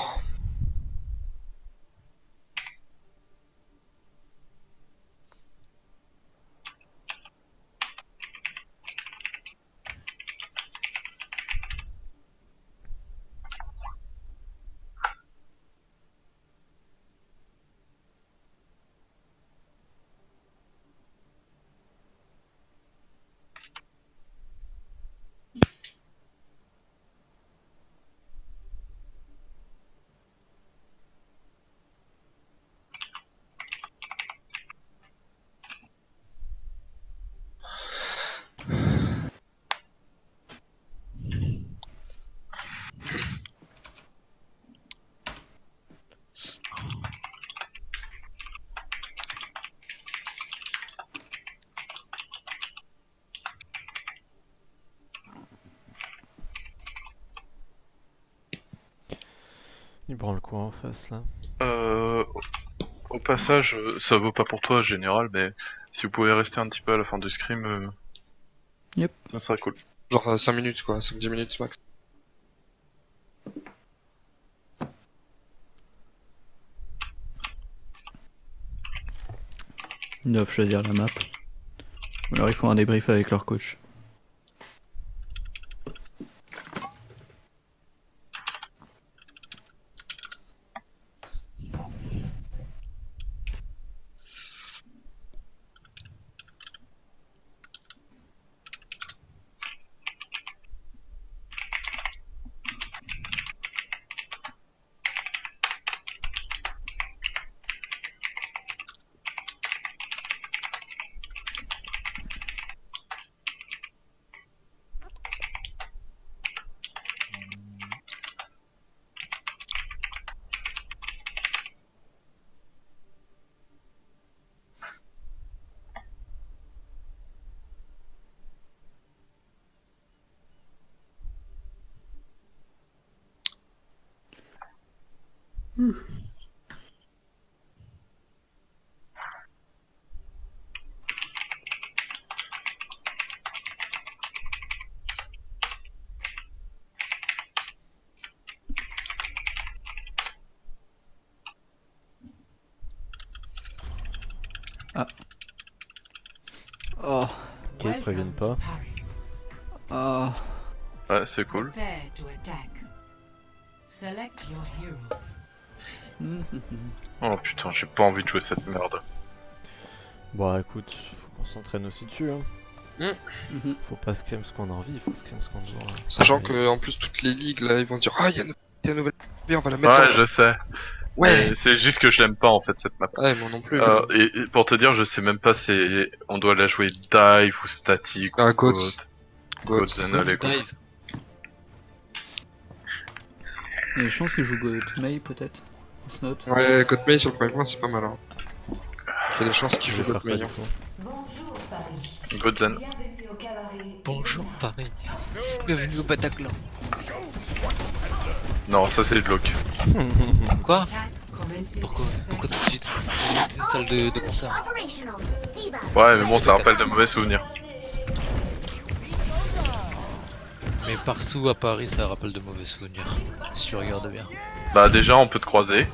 [SPEAKER 4] Il branle quoi en face là?
[SPEAKER 2] Au passage, ça vaut pas pour toi, général, mais si vous pouvez rester un petit peu à la fin du scrim,
[SPEAKER 1] Yep.
[SPEAKER 2] ça serait cool.
[SPEAKER 3] Genre 5 minutes quoi, 5-10 minutes max.
[SPEAKER 1] Ils doivent choisir la map. Ou alors ils font un débrief avec leur coach. Oh.
[SPEAKER 4] Ok, ils préviennent pas.
[SPEAKER 8] Paris.
[SPEAKER 1] Ah.
[SPEAKER 2] Ouais, c'est cool.
[SPEAKER 8] Prepare to attack. Select your hero.
[SPEAKER 2] Oh putain, j'ai pas envie de jouer cette merde.
[SPEAKER 4] Bon écoute, faut qu'on s'entraîne aussi dessus hein.
[SPEAKER 1] Mhm.
[SPEAKER 4] Faut pas scrim ce qu'on a envie, faut scrim ce qu'on doit.
[SPEAKER 3] Sachant que en plus toutes les ligues là ils vont se dire ah il y a une nouvelle on va la mettre
[SPEAKER 2] Ouais, je sais.
[SPEAKER 3] Ouais.
[SPEAKER 2] Mais c'est juste que je l'aime pas en fait cette map.
[SPEAKER 3] Ouais moi non plus.
[SPEAKER 2] Et pour te dire, je sais même pas si on doit la jouer dive ou statique
[SPEAKER 3] Ah,
[SPEAKER 2] ou
[SPEAKER 3] Goats.
[SPEAKER 2] Goats and all les coups.
[SPEAKER 5] Dive.
[SPEAKER 1] Il y a des chances que je joue Mei peut-être. Snot.
[SPEAKER 3] Ouais Godmay sur le premier point c'est pas mal hein. Il y a des chances qu'il
[SPEAKER 4] Je
[SPEAKER 3] joue
[SPEAKER 4] vais faire quoi
[SPEAKER 3] Godmay.
[SPEAKER 4] du coup?
[SPEAKER 2] Goats and.
[SPEAKER 5] Bonjour Paris. Bienvenue au Bataclan.
[SPEAKER 2] Non, ça c'est le bloc.
[SPEAKER 5] Quoi?
[SPEAKER 8] Attack commences.
[SPEAKER 5] Pourquoi tout de suite? C'est une salle de concert.
[SPEAKER 2] Ouais, mais bon, ça rappelle de mauvais souvenirs.
[SPEAKER 5] Mais partout à Paris ça rappelle de mauvais souvenirs. Si tu regardes bien.
[SPEAKER 2] Bah déjà, on peut te croiser.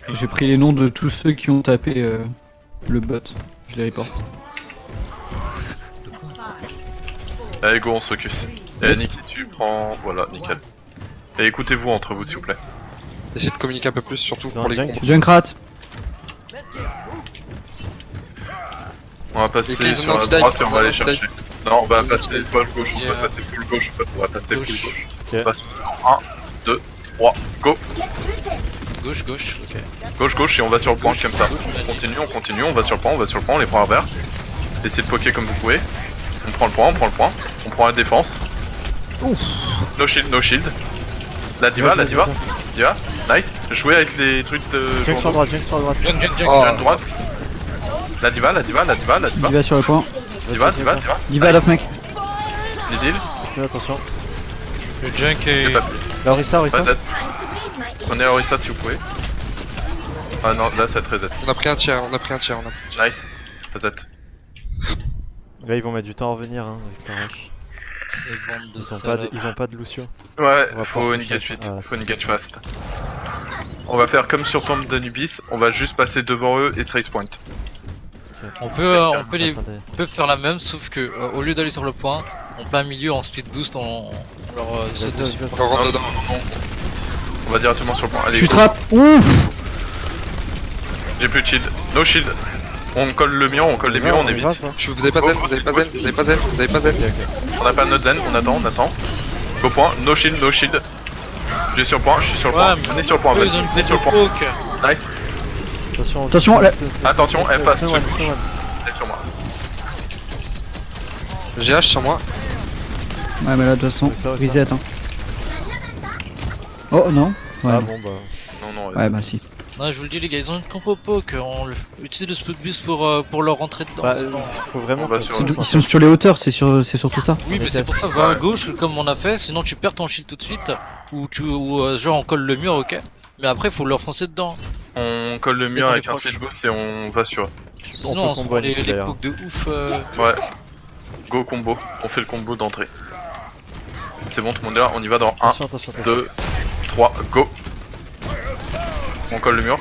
[SPEAKER 1] J'ai pris les noms de tous ceux qui ont tapé le bot. Je les reporte.
[SPEAKER 2] Allez go, on se focus. Et Niki, tu prends... Voilà, nickel. Et écoutez-vous entre vous s'il vous plaît.
[SPEAKER 3] Essayez de communiquer un peu plus, surtout
[SPEAKER 4] Ils ont
[SPEAKER 3] pour
[SPEAKER 4] un
[SPEAKER 3] les
[SPEAKER 4] junk.
[SPEAKER 3] combos.
[SPEAKER 1] Junkrat.
[SPEAKER 2] On va passer
[SPEAKER 3] Les clés, ils ont
[SPEAKER 2] sur la
[SPEAKER 3] anti-dive,
[SPEAKER 2] droite et on
[SPEAKER 3] ils
[SPEAKER 2] va
[SPEAKER 3] ont
[SPEAKER 2] aller
[SPEAKER 3] anti-dive.
[SPEAKER 2] chercher. Non, on va
[SPEAKER 3] Ils ont
[SPEAKER 2] passer
[SPEAKER 3] anti-dive.
[SPEAKER 2] full gauche, on
[SPEAKER 5] Yeah.
[SPEAKER 2] va passer full gauche, on va passer full
[SPEAKER 5] Gauche.
[SPEAKER 2] gauche.
[SPEAKER 4] Ok.
[SPEAKER 2] On passe 1, 2, 3, go.
[SPEAKER 5] Gauche, gauche, ok.
[SPEAKER 2] Gauche, gauche et on va sur le point comme ça. On continue, on va sur le point, on les prend à vert. Essayez de poker comme vous pouvez. On prend le point, on prend la défense. No shield. La diva, diva, nice. Jouez avec les trucs de
[SPEAKER 4] Junk sur droite, junk sur droite.
[SPEAKER 5] Junk, junk, junk.
[SPEAKER 3] Oh.
[SPEAKER 2] à droite. La diva.
[SPEAKER 1] Diva sur le point.
[SPEAKER 2] Diva.
[SPEAKER 1] Diva off mec.
[SPEAKER 2] Lidil,
[SPEAKER 4] Fais attention.
[SPEAKER 5] Le junk est...
[SPEAKER 2] j'ai pas
[SPEAKER 4] La Orisa, Orisa.
[SPEAKER 2] peut-être. Prenez Orisa si vous pouvez. Ah non, là ça te reset.
[SPEAKER 3] On a pris un tiers,
[SPEAKER 2] Nice. Reset.
[SPEAKER 4] Là, ils vont mettre du temps à revenir hein, avec la rush.
[SPEAKER 5] Les bandes de
[SPEAKER 4] Ils ont pas de Lucio.
[SPEAKER 2] Ouais,
[SPEAKER 4] On va
[SPEAKER 2] faut
[SPEAKER 4] pouvoir
[SPEAKER 2] engage
[SPEAKER 4] pusher.
[SPEAKER 2] vite,
[SPEAKER 4] Ah,
[SPEAKER 2] faut
[SPEAKER 4] c'est
[SPEAKER 2] engage
[SPEAKER 4] sûr.
[SPEAKER 2] fast. On va faire comme sur Tomb d'Anubis, on va juste passer devant eux et Strace Point.
[SPEAKER 5] On peut
[SPEAKER 4] Attendez.
[SPEAKER 5] faire la même, sauf que au lieu d'aller sur le point, en plein milieu, en speed boost, on leur saute dessus.
[SPEAKER 3] On rentre dedans.
[SPEAKER 2] On va directement sur le point.
[SPEAKER 1] Je
[SPEAKER 2] Allez,
[SPEAKER 1] suis
[SPEAKER 2] go.
[SPEAKER 1] trap. Ouf.
[SPEAKER 2] J'ai plus de shield. No shield. On colle le mur, on colle les murs, on évite.
[SPEAKER 3] Vous avez pas zen, vous avez pas zen.
[SPEAKER 2] On n'a pas notre zen, on attend. Go point, no shield. Je suis sur le point,
[SPEAKER 5] Ouais,
[SPEAKER 2] Venez sur le point,
[SPEAKER 5] eux, ils ont
[SPEAKER 2] venez
[SPEAKER 5] une
[SPEAKER 2] sur le point.
[SPEAKER 5] poke.
[SPEAKER 2] Nice.
[SPEAKER 1] Attention, là.
[SPEAKER 2] Attention, elle passe.
[SPEAKER 4] Fais-moi.
[SPEAKER 2] Elle est sur moi.
[SPEAKER 3] GH sur moi.
[SPEAKER 1] Ouais, mais là, de toute façon,
[SPEAKER 4] Ça, ça.
[SPEAKER 1] reset. Hein. Oh non. Ouais,
[SPEAKER 4] Ah
[SPEAKER 1] non.
[SPEAKER 4] bon bah.
[SPEAKER 2] Non,
[SPEAKER 1] Ouais, bah si.
[SPEAKER 5] Non, je vous le dis les gars, ils ont une compo poke. On utilise le speed boost pour leur rentrer dedans.
[SPEAKER 4] Bah,
[SPEAKER 5] sinon-
[SPEAKER 4] faut vraiment
[SPEAKER 2] On va
[SPEAKER 4] qu'on
[SPEAKER 2] sur-
[SPEAKER 4] fonce,
[SPEAKER 1] Ils
[SPEAKER 4] en
[SPEAKER 1] sont
[SPEAKER 4] fait.
[SPEAKER 1] sur les hauteurs, c'est surtout ça.
[SPEAKER 5] Oui,
[SPEAKER 4] On
[SPEAKER 5] mais c'est
[SPEAKER 4] était-
[SPEAKER 5] pour ça, va à
[SPEAKER 2] Ouais.
[SPEAKER 5] gauche comme on a fait, sinon tu perds ton shield tout de suite, ou genre on colle le mur, ok. Mais après, faut leur foncer dedans.
[SPEAKER 2] On colle le
[SPEAKER 5] Dès
[SPEAKER 2] mur
[SPEAKER 5] qu'on
[SPEAKER 2] avec
[SPEAKER 5] est
[SPEAKER 2] un
[SPEAKER 5] proche.
[SPEAKER 2] speed boost et on va sur.
[SPEAKER 5] Sinon,
[SPEAKER 4] peut
[SPEAKER 5] on se
[SPEAKER 4] combo
[SPEAKER 5] prend les
[SPEAKER 4] Annie, d'ailleurs.
[SPEAKER 5] pokes de ouf.
[SPEAKER 2] Ouais. Go combo. On fait le combo d'entrée. C'est bon, tout le monde est là. On y va dans 1,
[SPEAKER 4] Attention.
[SPEAKER 2] 2, 3, go. On colle le mur.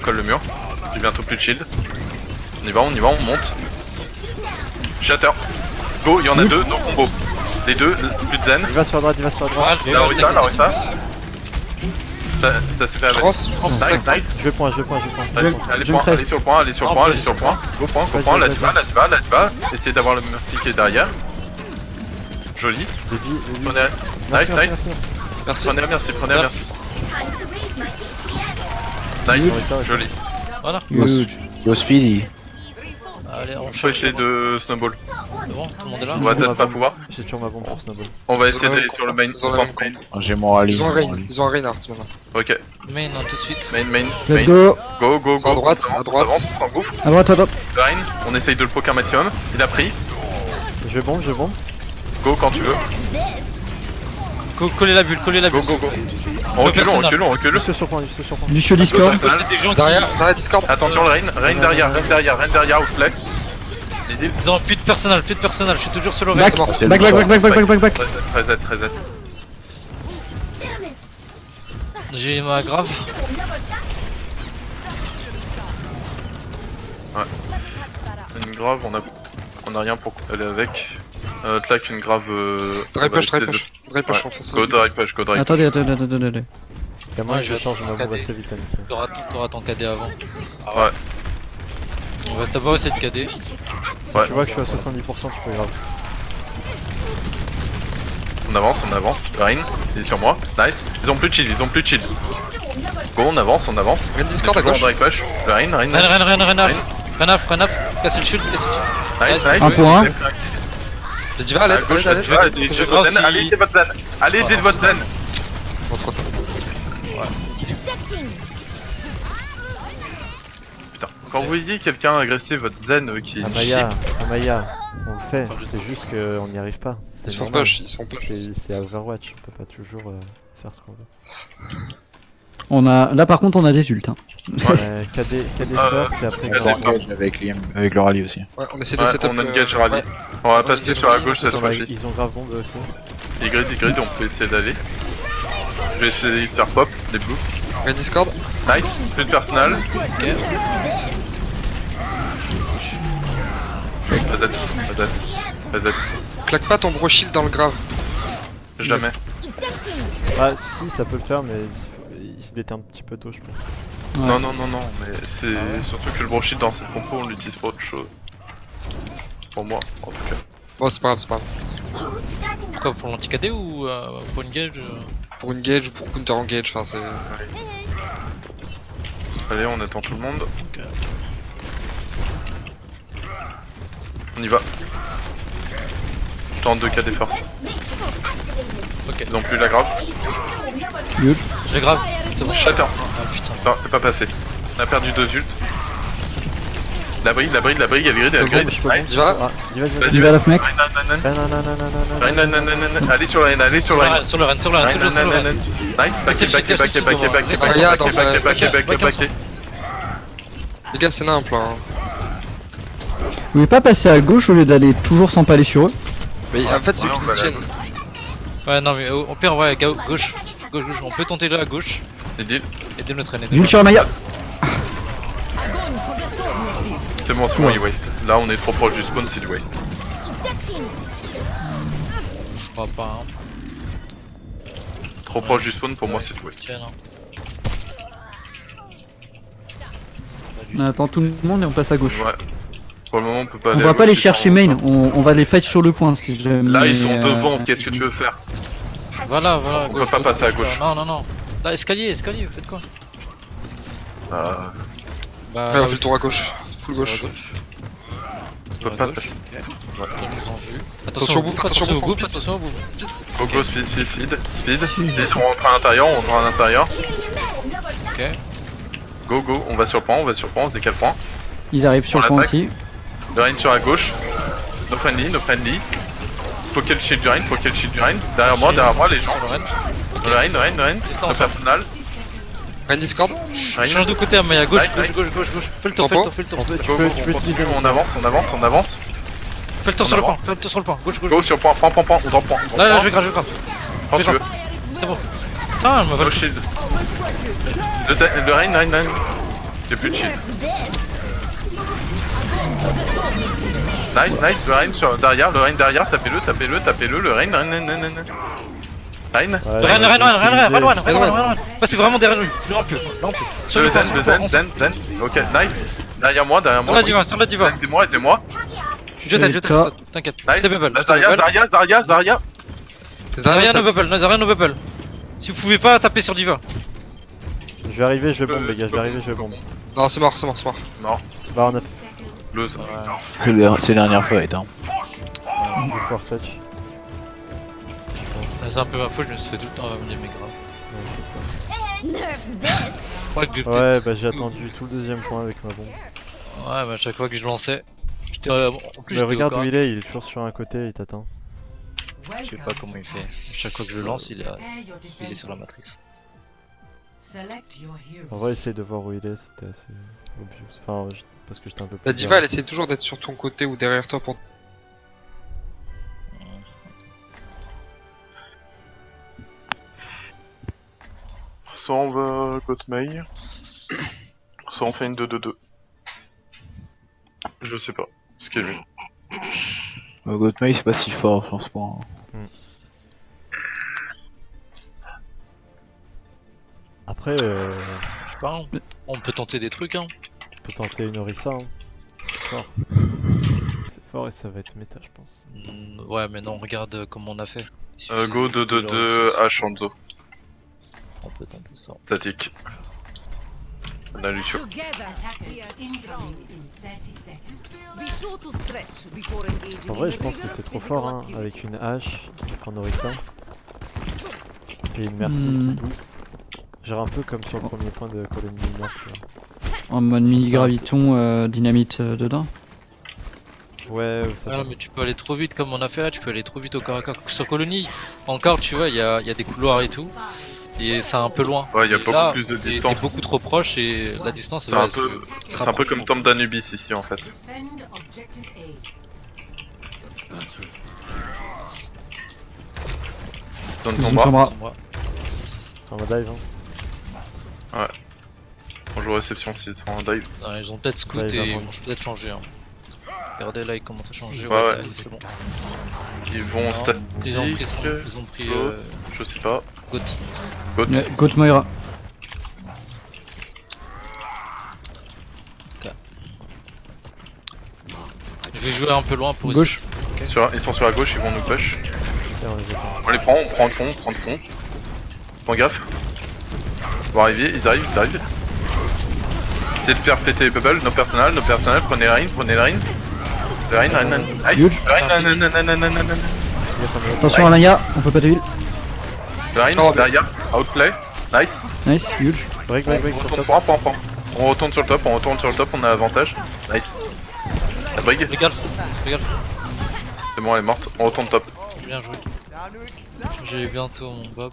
[SPEAKER 2] J'ai bientôt plus de shield. On y va, on monte. Shatter. Go, il y en a deux, nos combos. Les deux, plus de zen.
[SPEAKER 4] Il va sur la droite.
[SPEAKER 5] Ouais,
[SPEAKER 2] La Orisa. Ça se fait avec.
[SPEAKER 3] France stack.
[SPEAKER 2] Nice.
[SPEAKER 4] Je vais point.
[SPEAKER 2] Allez,
[SPEAKER 1] Je
[SPEAKER 2] point,
[SPEAKER 1] me
[SPEAKER 2] allez sur le point. Go point, la diva. Essayez d'avoir le Mercy qui est derrière. Joli. Prenez
[SPEAKER 4] Merci.
[SPEAKER 3] Merci.
[SPEAKER 2] Prenez la merci. Nice, joli.
[SPEAKER 5] Voilà.
[SPEAKER 6] Go speedy.
[SPEAKER 5] Allez, on
[SPEAKER 2] On peut
[SPEAKER 5] cherche.
[SPEAKER 2] essayer de snowball.
[SPEAKER 5] C'est bon, tout le monde est là.
[SPEAKER 2] On va peut-être pas pouvoir.
[SPEAKER 4] J'ai toujours ma bombe pour snowball.
[SPEAKER 2] On va
[SPEAKER 3] Ils
[SPEAKER 2] essayer
[SPEAKER 3] ont la
[SPEAKER 2] d'aller
[SPEAKER 3] même
[SPEAKER 2] sur le main.
[SPEAKER 3] ils ont la même compo.
[SPEAKER 6] J'ai mon rallye.
[SPEAKER 3] Ils ont un Reinhardt maintenant.
[SPEAKER 2] Ok,
[SPEAKER 5] Main, hein, tout de suite.
[SPEAKER 2] main.
[SPEAKER 1] Let's go.
[SPEAKER 2] Go.
[SPEAKER 3] À droite, à droite.
[SPEAKER 2] Avance, on gouffre.
[SPEAKER 1] À droite.
[SPEAKER 2] Rein, on essaye de le poker maximum. Il a pris.
[SPEAKER 4] Je bombe.
[SPEAKER 2] Go quand tu veux.
[SPEAKER 5] Coller la bulle.
[SPEAKER 2] Go. On recule.
[SPEAKER 4] Lucio sur point.
[SPEAKER 1] Lucio Discord.
[SPEAKER 5] Des gens
[SPEAKER 3] Zarya Discord.
[SPEAKER 2] Attention le Rein derrière, outplay. Lidil.
[SPEAKER 5] Non, plus de personnel, je suis toujours sur le
[SPEAKER 1] Back.
[SPEAKER 5] reste.
[SPEAKER 3] C'est mort.
[SPEAKER 1] Back.
[SPEAKER 2] Reset.
[SPEAKER 5] J'ai ma grave.
[SPEAKER 2] Une grave, on a rien pour aller avec. Tlac, une grave.
[SPEAKER 3] Dry
[SPEAKER 2] on va
[SPEAKER 3] push,
[SPEAKER 2] essayer de-
[SPEAKER 3] dry push, on fonce.
[SPEAKER 2] Go dry push.
[SPEAKER 1] Attendez.
[SPEAKER 4] Et moi,
[SPEAKER 5] Ouais, je
[SPEAKER 4] j'attends, je ma bombe
[SPEAKER 5] KD.
[SPEAKER 4] assez vite. Annick.
[SPEAKER 5] T'auras ton KD avant.
[SPEAKER 2] Ouais.
[SPEAKER 5] On va d'abord essayer de KD.
[SPEAKER 2] Ouais.
[SPEAKER 4] Tu vois que je suis à 70%, tu peux grave.
[SPEAKER 2] On avance. Rein, il est sur moi. Nice. Ils ont plus de shield. Go, on avance.
[SPEAKER 3] Ren Discord à
[SPEAKER 2] Toujours en
[SPEAKER 3] gauche.
[SPEAKER 2] dry push. Rein.
[SPEAKER 5] Renaf. Cassez le shield.
[SPEAKER 2] Nice.
[SPEAKER 1] Un pour un.
[SPEAKER 3] J'ai dit va à l'aide,
[SPEAKER 2] Gauche,
[SPEAKER 3] à l'aide.
[SPEAKER 2] allez, aidez votre zen. Allez, aidez votre zen.
[SPEAKER 3] Bon, trop tard.
[SPEAKER 2] Putain, quand vous voyez quelqu'un agresser votre zen qui est
[SPEAKER 4] Amaya, on le fait, c'est juste qu'on n'y arrive pas.
[SPEAKER 3] Ils se font
[SPEAKER 4] normal.
[SPEAKER 3] push.
[SPEAKER 4] C'est Overwatch, on peut pas toujours faire ce qu'on veut.
[SPEAKER 1] Là par contre on a des ults. Hein.
[SPEAKER 4] KD first et après
[SPEAKER 2] KD
[SPEAKER 4] Grand.
[SPEAKER 2] first.
[SPEAKER 6] Avec le rallye aussi.
[SPEAKER 3] Ouais, on essaie de
[SPEAKER 2] Ouais,
[SPEAKER 3] setup.
[SPEAKER 2] on engage rallye. On va passer sur la gauche cette
[SPEAKER 4] Attends,
[SPEAKER 2] fois-ci.
[SPEAKER 4] ils ont grave bombe aussi.
[SPEAKER 2] Des grid, on peut essayer d'aller. Je vais essayer de faire pop, des blues.
[SPEAKER 3] Reine Discord.
[SPEAKER 2] Nice, plus de personnel.
[SPEAKER 5] Ok.
[SPEAKER 2] Vas-y.
[SPEAKER 3] Claque pas ton gros shield dans le grave.
[SPEAKER 2] Jamais.
[SPEAKER 4] Ah si, ça peut le faire, mais il était un petit peu tôt, je pense.
[SPEAKER 2] Non, mais c'est surtout que le brochide dans cette compo on l'utilise pour autre chose. Pour moi, en tout cas.
[SPEAKER 3] Bon, c'est pas grave, c'est pas grave.
[SPEAKER 5] Pourquoi, pour l'anti-KD ou pour une gauge
[SPEAKER 3] Pour une gauge ou pour counter engage, enfin c'est.
[SPEAKER 2] Allez, on attend tout le monde. On y va. Je tente 2 KD first.
[SPEAKER 5] Ok.
[SPEAKER 2] Ils ont plus la grave.
[SPEAKER 5] J'ai grave. C'est bon.
[SPEAKER 2] Shatter.
[SPEAKER 5] Ah putain.
[SPEAKER 2] Non, c'est pas passé. On a perdu 2 ults. La bride, elle grid, elle grid. Nice.
[SPEAKER 3] Diva.
[SPEAKER 4] Ah, dis-vas,
[SPEAKER 2] Vas-y,
[SPEAKER 1] Diva love mec.
[SPEAKER 2] Allez sur le Reine, allez sur le Reine.
[SPEAKER 5] Sur le Ren, toujours sur le Ren.
[SPEAKER 2] Nice,
[SPEAKER 3] Zarya dans
[SPEAKER 2] backé.
[SPEAKER 3] Les gars, c'est là un plan. Hein.
[SPEAKER 1] Vous voulez pas passer à gauche au lieu d'aller toujours s'empaler sur eux?
[SPEAKER 3] Mais en fait, c'est
[SPEAKER 2] Ouais,
[SPEAKER 3] eux qui
[SPEAKER 2] on
[SPEAKER 3] nous
[SPEAKER 2] va
[SPEAKER 3] tiennent.
[SPEAKER 5] Ouais, non, mais au pire, ouais, gauche. On peut tenter là à gauche.
[SPEAKER 2] Et deal.
[SPEAKER 5] Et de notre Ren.
[SPEAKER 1] D'une sur la Maya.
[SPEAKER 2] C'est bon, il waste. Là, on est trop proche du spawn, c'est du waste.
[SPEAKER 5] Je crois pas, hein.
[SPEAKER 2] Trop proche du spawn, pour moi, c'est du waste.
[SPEAKER 5] Ok, non.
[SPEAKER 1] On attend tout le monde et on passe à gauche.
[SPEAKER 2] Ouais. Pour le moment, on peut pas
[SPEAKER 1] On
[SPEAKER 2] aller.
[SPEAKER 1] va
[SPEAKER 2] à
[SPEAKER 1] pas les
[SPEAKER 2] gauche,
[SPEAKER 1] chercher
[SPEAKER 2] ils sont
[SPEAKER 1] main, on va les fight sur le point si jamais.
[SPEAKER 2] Là, ils sont devant, qu'est-ce que tu veux faire?
[SPEAKER 5] Voilà,
[SPEAKER 2] On peut pas passer à gauche.
[SPEAKER 5] Non. Là, escalier, vous faites quoi?
[SPEAKER 2] Bah,
[SPEAKER 5] Bah,
[SPEAKER 3] Ouais, on fait le tour à gauche. Full gauche.
[SPEAKER 2] on peut pas passer.
[SPEAKER 5] Ok.
[SPEAKER 2] Ouais.
[SPEAKER 5] Ils nous ont vu.
[SPEAKER 3] Attention au bouffe, attention au bouffe,
[SPEAKER 5] attention au bouffe.
[SPEAKER 2] Go, speed. On rentre à l'intérieur.
[SPEAKER 5] Ok.
[SPEAKER 2] Go, on va sur le point, on se décale point.
[SPEAKER 1] Ils arrivent sur
[SPEAKER 2] On
[SPEAKER 1] le point
[SPEAKER 2] l'attaque.
[SPEAKER 1] aussi.
[SPEAKER 2] Le Reine sur la gauche. No friendly. Poké le shield du Reine. Derrière moi, les gens.
[SPEAKER 5] Sur le Ren.
[SPEAKER 2] Le Reine.
[SPEAKER 5] Distance,
[SPEAKER 2] Le personnel.
[SPEAKER 3] Reine Discord.
[SPEAKER 5] Je change de côté à Maya, gauche.
[SPEAKER 2] Nice.
[SPEAKER 5] Fais le tour.
[SPEAKER 2] Go,
[SPEAKER 4] tu
[SPEAKER 2] on
[SPEAKER 4] peux
[SPEAKER 2] continue,
[SPEAKER 4] utiliser
[SPEAKER 2] on avance.
[SPEAKER 5] Fais le tour
[SPEAKER 2] En
[SPEAKER 5] sur le
[SPEAKER 2] avant.
[SPEAKER 5] point. Gauche.
[SPEAKER 2] Go sur point, on drop point.
[SPEAKER 5] Là, je vais grave.
[SPEAKER 2] Quand tu veux.
[SPEAKER 5] C'est bon. Putain, elle me va
[SPEAKER 2] No
[SPEAKER 5] le
[SPEAKER 2] shield. Le Reine. J'ai plus de shield. Nice, le Reine derrière, tapez-le, le Reine. Reine.
[SPEAKER 5] Ren. C'est vraiment derrière lui. Là, on peut. Sur le point.
[SPEAKER 2] Zen. Ok, nice. Derrière moi.
[SPEAKER 5] Sur la diva.
[SPEAKER 2] Aidez-moi.
[SPEAKER 5] Je t'aide, t'inquiète.
[SPEAKER 2] Nice.
[SPEAKER 5] T'es bubble.
[SPEAKER 2] Zarya.
[SPEAKER 3] Zarya,
[SPEAKER 5] Rien no bubble. Si vous pouvez pas taper sur diva.
[SPEAKER 4] Je vais arriver, je vais bombe, les gars, je vais arriver, je vais bombe.
[SPEAKER 3] Non, c'est mort.
[SPEAKER 2] Non,
[SPEAKER 4] Bah, on a
[SPEAKER 2] lose.
[SPEAKER 6] C'est la dernière fight. Hein.
[SPEAKER 4] du power touch.
[SPEAKER 5] C'est un peu ma faute, je me suis fait tout le temps amener mes graves.
[SPEAKER 4] Ouais, bah j'ai attendu tout le deuxième point avec ma bombe.
[SPEAKER 5] Ouais, bah à chaque fois que je lançais, j'étais en plus
[SPEAKER 4] Mais
[SPEAKER 5] j'étais
[SPEAKER 4] regarde
[SPEAKER 5] au
[SPEAKER 4] où
[SPEAKER 5] corps.
[SPEAKER 4] il est toujours sur un côté, il t'attend.
[SPEAKER 5] Je sais pas comment il fait. Chaque fois que je le lance, il est sur la matrice.
[SPEAKER 4] On va essayer de voir où il est, c'était assez obvious. Enfin, parce que j'étais un peu plus.
[SPEAKER 3] La diva, elle essaie toujours d'être sur ton côté ou derrière toi pour.
[SPEAKER 2] Soit on va Gotmei, soit on fait une 2-2-2. Je sais pas ce qu'il est lui.
[SPEAKER 6] Gotmei c'est pas si fort sur ce point.
[SPEAKER 4] Après,
[SPEAKER 5] Je sais pas, on peut tenter des trucs, hein.
[SPEAKER 4] on peut tenter une Orisa. Hein. C'est fort. C'est fort et ça va être méta, je pense.
[SPEAKER 5] Ouais, mais non, regarde comment on a fait.
[SPEAKER 2] Go 2-2-2 H Hanzo.
[SPEAKER 5] On peut tenter ça.
[SPEAKER 2] Statique. On a Lucio.
[SPEAKER 4] En vrai, je pense que c'est trop fort hein, avec une hache en Orisa et une Mercy qui boost. Genre un peu comme sur le premier point de colonie lunaire, tu vois.
[SPEAKER 1] En mode mini graviton, dynamite dedans.
[SPEAKER 4] Ouais, ou ça.
[SPEAKER 5] Ah, mais tu peux aller trop vite comme on a fait là, tu peux aller trop vite au corps à corps. Sur colonie, encore tu vois, il y a des couloirs et tout. Et c'est un peu loin.
[SPEAKER 2] Ouais, il y a
[SPEAKER 5] Et
[SPEAKER 2] beaucoup
[SPEAKER 5] là,
[SPEAKER 2] plus de
[SPEAKER 5] t'es
[SPEAKER 2] distance.
[SPEAKER 5] beaucoup trop proche et la distance
[SPEAKER 2] C'est un peu, c'est un peu comme Tomb d'Anubis ici en fait. Donne ton bras.
[SPEAKER 1] Sombra.
[SPEAKER 4] Ça va dive, hein.
[SPEAKER 2] Ouais. On joue réception s'ils sont en dive.
[SPEAKER 5] Non, ils ont peut-être scout
[SPEAKER 7] Ouais,
[SPEAKER 5] et ils
[SPEAKER 7] vraiment.
[SPEAKER 5] vont peut-être changer. Hein. Regardez là, ils commencent à changer.
[SPEAKER 2] Ouais,
[SPEAKER 5] dive, c'est bon.
[SPEAKER 2] Ils vont
[SPEAKER 5] Non,
[SPEAKER 2] statique.
[SPEAKER 5] ils ont pris
[SPEAKER 2] Go. Je sais pas.
[SPEAKER 5] Goat.
[SPEAKER 2] Goat.
[SPEAKER 1] Ouais, Goat Moira.
[SPEAKER 5] Je vais jouer un peu loin pour
[SPEAKER 1] Gauche.
[SPEAKER 2] Ils sont sur la gauche, ils vont nous push.
[SPEAKER 7] Tiens, on les attend.
[SPEAKER 2] On les prend, on prend le fond, on prend le fond. Prends gaffe. Ils vont arriver, ils arrivent. Essayez de faire péter les bubbles, nos personnels, prenez la reine. Le reine, nice.
[SPEAKER 1] Huge.
[SPEAKER 2] Le reine, nanana.
[SPEAKER 1] Attention à Naya, on peut pas te heal.
[SPEAKER 2] Le reine,
[SPEAKER 3] Oh,
[SPEAKER 2] derrière, outplay. Nice.
[SPEAKER 1] Nice, huge.
[SPEAKER 7] Break,
[SPEAKER 2] On
[SPEAKER 7] break, break, sur
[SPEAKER 2] retourne
[SPEAKER 7] top.
[SPEAKER 2] point. On retourne sur le top, on a l'avantage. Nice. La brig,
[SPEAKER 5] Regarde.
[SPEAKER 2] c'est bon, elle est morte. On retourne top.
[SPEAKER 5] Bien joué. J'ai bientôt mon bob.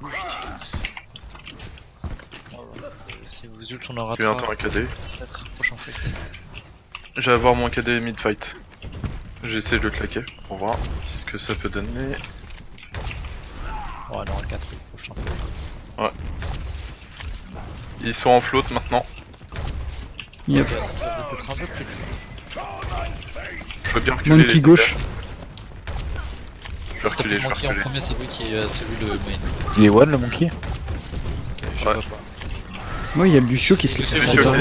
[SPEAKER 5] Si vous ult, on aura
[SPEAKER 2] J'ai bientôt un KD.
[SPEAKER 5] peut-être prochain fight.
[SPEAKER 2] Je vais avoir mon KD mid-fight. J'essaie de le claquer pour voir ce que ça peut donner.
[SPEAKER 5] Ouais, on aura 4 prochain fight.
[SPEAKER 2] Ils sont en float maintenant.
[SPEAKER 1] Yep.
[SPEAKER 5] Peut-être un peu plus.
[SPEAKER 2] Je veux bien reculer
[SPEAKER 1] Monkey
[SPEAKER 2] les
[SPEAKER 1] gauche.
[SPEAKER 2] Je vais reculer,
[SPEAKER 5] Tapez Monkey en premier, c'est lui qui est celui de main.
[SPEAKER 6] Il est one le monkey?
[SPEAKER 5] Je
[SPEAKER 2] Ouais.
[SPEAKER 5] vois pas.
[SPEAKER 1] Moi, il y a le Lucio qui se
[SPEAKER 2] Lucio,
[SPEAKER 1] laisse.
[SPEAKER 2] Lucio.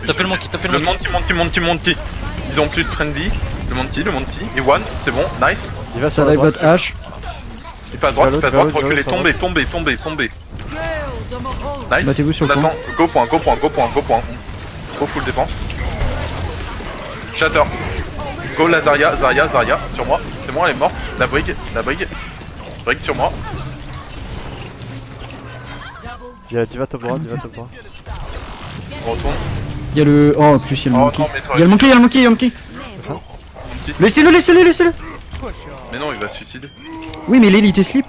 [SPEAKER 5] Tapez le Monkey,
[SPEAKER 2] Le Monty. Ils ont plus de friendly. Le Monty. Et one, c'est bon, nice.
[SPEAKER 7] Il va
[SPEAKER 1] Ça
[SPEAKER 7] sur la
[SPEAKER 1] live
[SPEAKER 7] droite.
[SPEAKER 1] bot H.
[SPEAKER 2] Et pas à droite,
[SPEAKER 7] Vers
[SPEAKER 2] c'est pas à
[SPEAKER 7] l'autre,
[SPEAKER 2] droite, reculez,
[SPEAKER 7] vers l'autre,
[SPEAKER 2] tombez. Nice.
[SPEAKER 1] Battez-vous sur
[SPEAKER 2] On
[SPEAKER 1] le
[SPEAKER 2] attend, go point. Go full défense. Shatter. Go la Zarya, sur moi. C'est moi, elle est morte. La brig. Brig sur moi.
[SPEAKER 7] Il y a Diva top droite,
[SPEAKER 2] On retourne.
[SPEAKER 1] Il y a le. Oh, en plus, il y a le
[SPEAKER 2] Oh
[SPEAKER 1] monkey.
[SPEAKER 2] non, mais toi,
[SPEAKER 1] Il y a le monkey. Laissez-le.
[SPEAKER 2] Mais non, il va se suicider.
[SPEAKER 1] Oui, mais l'élite est slip.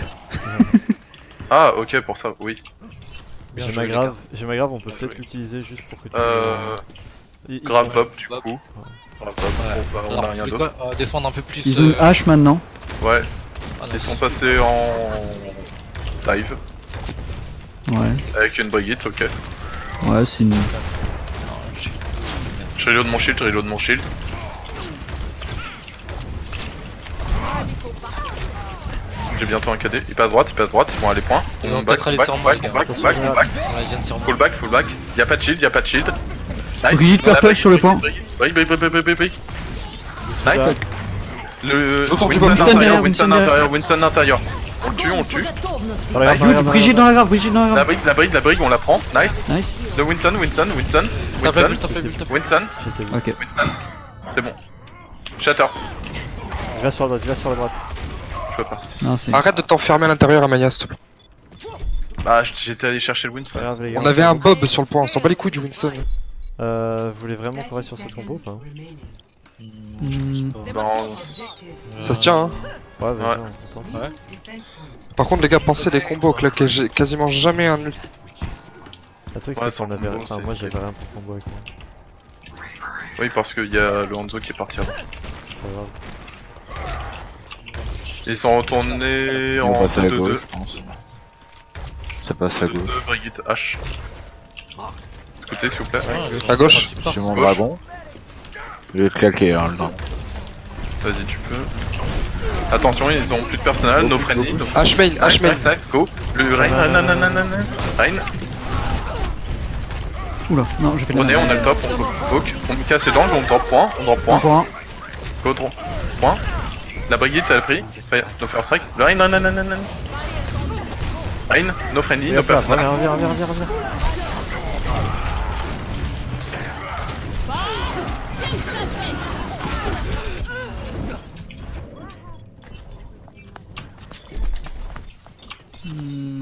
[SPEAKER 2] Ah, ok, pour ça, oui.
[SPEAKER 5] Bien
[SPEAKER 7] J'ai
[SPEAKER 5] joué,
[SPEAKER 7] ma
[SPEAKER 5] les
[SPEAKER 7] grave, on peut
[SPEAKER 2] Bien
[SPEAKER 7] peut-être
[SPEAKER 2] joué.
[SPEAKER 7] l'utiliser juste pour que tu... Il-
[SPEAKER 2] Grave
[SPEAKER 7] il-
[SPEAKER 2] pop, du
[SPEAKER 5] Pop.
[SPEAKER 2] coup. Grave pop,
[SPEAKER 5] Ouais.
[SPEAKER 2] bon, bah, on
[SPEAKER 5] Alors,
[SPEAKER 2] a rien
[SPEAKER 5] mais
[SPEAKER 2] d'autre.
[SPEAKER 5] quoi, défendre un peu plus.
[SPEAKER 1] Ils ont une hache maintenant.
[SPEAKER 2] Ouais,
[SPEAKER 5] ah,
[SPEAKER 2] ils
[SPEAKER 5] nice.
[SPEAKER 2] sont passés en dive
[SPEAKER 1] Ouais.
[SPEAKER 2] avec une brigade, ok.
[SPEAKER 1] Ouais, c'est une.
[SPEAKER 2] Je reload mon shield. J'ai bientôt un KD. Il passe droite, ils vont aller point.
[SPEAKER 5] Ils vont
[SPEAKER 2] On
[SPEAKER 5] peut-être aller sur moi, les gars.
[SPEAKER 2] back.
[SPEAKER 5] Ouais, ils viennent sur moi.
[SPEAKER 2] Full back. Y'a pas de shield. Nice.
[SPEAKER 1] Brigitte
[SPEAKER 2] La
[SPEAKER 1] purple
[SPEAKER 2] brig,
[SPEAKER 1] sur le point.
[SPEAKER 2] Brig. Nice. Le
[SPEAKER 3] Je retourne du bas.
[SPEAKER 2] Winston intérieur. On le tue.
[SPEAKER 7] Dans la
[SPEAKER 2] Nice.
[SPEAKER 7] garde,
[SPEAKER 1] Brigitte dans la grave,
[SPEAKER 2] La brig, on la prend. Nice.
[SPEAKER 1] Nice.
[SPEAKER 2] Le Winston.
[SPEAKER 5] T'as pas vu, t'as
[SPEAKER 2] Winston.
[SPEAKER 1] Ok.
[SPEAKER 2] C'est bon. Shatter.
[SPEAKER 7] Il va sur la droite.
[SPEAKER 2] Je peux pas.
[SPEAKER 1] Non, c'est.
[SPEAKER 3] Arrête de t'enfermer à l'intérieur, Amaya, s'il te plaît.
[SPEAKER 2] Bah, j'étais allé chercher le Winston.
[SPEAKER 7] Regarde les gars.
[SPEAKER 3] On avait un Bob sur le point, on s'en bat les couilles du Winston.
[SPEAKER 7] Vous voulez vraiment qu'on reste sur cette combo ou pas?
[SPEAKER 5] Je pense pas.
[SPEAKER 2] Non,
[SPEAKER 3] Ça se tient, hein.
[SPEAKER 7] Ouais, vas-y,
[SPEAKER 2] Ouais.
[SPEAKER 7] on tente.
[SPEAKER 5] Ouais.
[SPEAKER 3] Par contre, les gars, pensez des combos, claquez quasiment jamais un ult.
[SPEAKER 7] Le truc,
[SPEAKER 2] Ouais,
[SPEAKER 7] c'est qu'on
[SPEAKER 2] sans
[SPEAKER 7] avait.
[SPEAKER 2] combo,
[SPEAKER 7] Enfin,
[SPEAKER 2] c'est-
[SPEAKER 7] moi j'avais rien pour combo avec moi.
[SPEAKER 2] oui, parce qu'il y a le Hanzo qui est parti avant.
[SPEAKER 7] Pas grave.
[SPEAKER 2] Ils sont retournés
[SPEAKER 6] On
[SPEAKER 2] en
[SPEAKER 6] passe à la
[SPEAKER 2] 2-2.
[SPEAKER 6] gauche, je pense. Ça passe à gauche.
[SPEAKER 2] Brigitte H. Écoutez, s'il vous plaît.
[SPEAKER 3] À gauche.
[SPEAKER 6] J'ai mon
[SPEAKER 2] Gauche.
[SPEAKER 6] dragon. Je vais claquer hein, le dragon.
[SPEAKER 2] Vas-y, tu peux. Attention, ils ont plus de personnel, no friendly.
[SPEAKER 3] H-main, H-main.
[SPEAKER 2] Nice, go. Le Rain, Rain.
[SPEAKER 1] Oula, non, j'ai fait de la
[SPEAKER 2] Prenez, on a le top, on peut poke. On me casse les dents, on drop point.
[SPEAKER 1] Un pour un.
[SPEAKER 2] Go, drop. Point. La Brigitte, elle a pris. No first strike. Le Rain, Rain, no friendly, no personnel.
[SPEAKER 7] Reviens.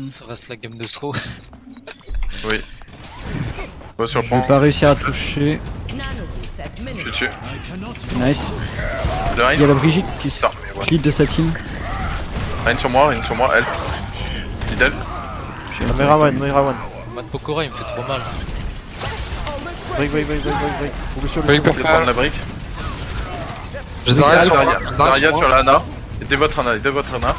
[SPEAKER 5] Ça reste la game de Stro.
[SPEAKER 2] Oui. Go sur le
[SPEAKER 1] Je
[SPEAKER 2] point.
[SPEAKER 1] vais pas réussir à toucher.
[SPEAKER 2] Je suis dessus.
[SPEAKER 1] Nice.
[SPEAKER 2] Le Rain.
[SPEAKER 1] Il y a la Brigitte qui se
[SPEAKER 2] Putain, mais ouais.
[SPEAKER 1] quitte de sa team.
[SPEAKER 2] Rain sur moi, help. Fidèle.
[SPEAKER 7] Moira one.
[SPEAKER 5] Mat Pokora il me fait trop mal.
[SPEAKER 7] Break. Ou sur
[SPEAKER 3] Break
[SPEAKER 2] Je vais
[SPEAKER 3] purple.
[SPEAKER 2] prendre la brique.
[SPEAKER 3] Je les arrête sur moi.
[SPEAKER 2] Zarya,
[SPEAKER 3] Je les arrête
[SPEAKER 2] Zarya
[SPEAKER 3] sur
[SPEAKER 2] sur
[SPEAKER 3] moi.
[SPEAKER 2] la Ana. Aidez votre Ana.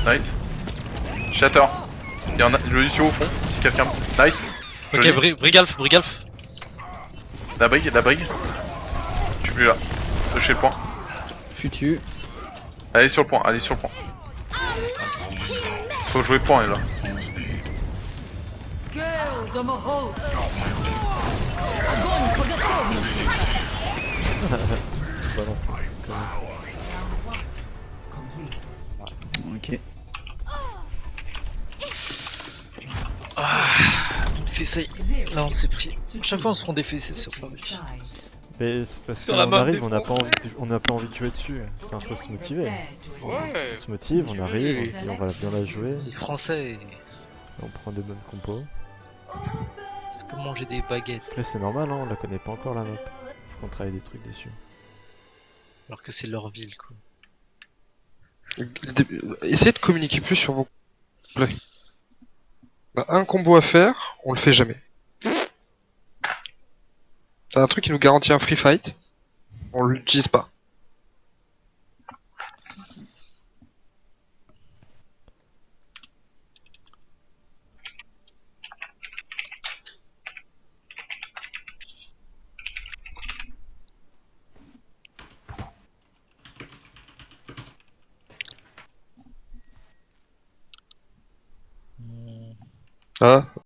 [SPEAKER 2] Nice. Shatter. Il y en a le Lucio au fond, si quelqu'un. Nice.
[SPEAKER 5] Ok,
[SPEAKER 2] Joli.
[SPEAKER 5] Brigalf.
[SPEAKER 2] La brigue. Je suis plus là. Touchez le point.
[SPEAKER 1] Je suis dessus.
[SPEAKER 2] Allez sur le point. Faut jouer point là.
[SPEAKER 8] Girl, Domoho. Complete.
[SPEAKER 1] Ok.
[SPEAKER 5] Fessé. Là on s'est pris. Chaque fois on se prend des fessées sur Paris.
[SPEAKER 8] Sides.
[SPEAKER 7] Mais c'est parce
[SPEAKER 5] Sur
[SPEAKER 7] qu'on
[SPEAKER 5] la map
[SPEAKER 7] arrive,
[SPEAKER 5] des
[SPEAKER 7] on n'a pas envie de jouer dessus. Enfin, faut se motiver. On se motive, on arrive, on se dit on va bien la jouer,
[SPEAKER 5] Les Français,
[SPEAKER 7] et on prend des bonnes compos.
[SPEAKER 5] c'est comme manger des baguettes.
[SPEAKER 7] Mais c'est normal, hein, on la connaît pas encore la map. Faut qu'on travaille des trucs dessus.
[SPEAKER 5] Alors que c'est leur ville quoi.
[SPEAKER 3] Essayez de communiquer plus sur vos plays. On a un combo à faire, on le fait jamais. T'as un truc qui nous garantit un free fight, on l'utilise pas. Ah,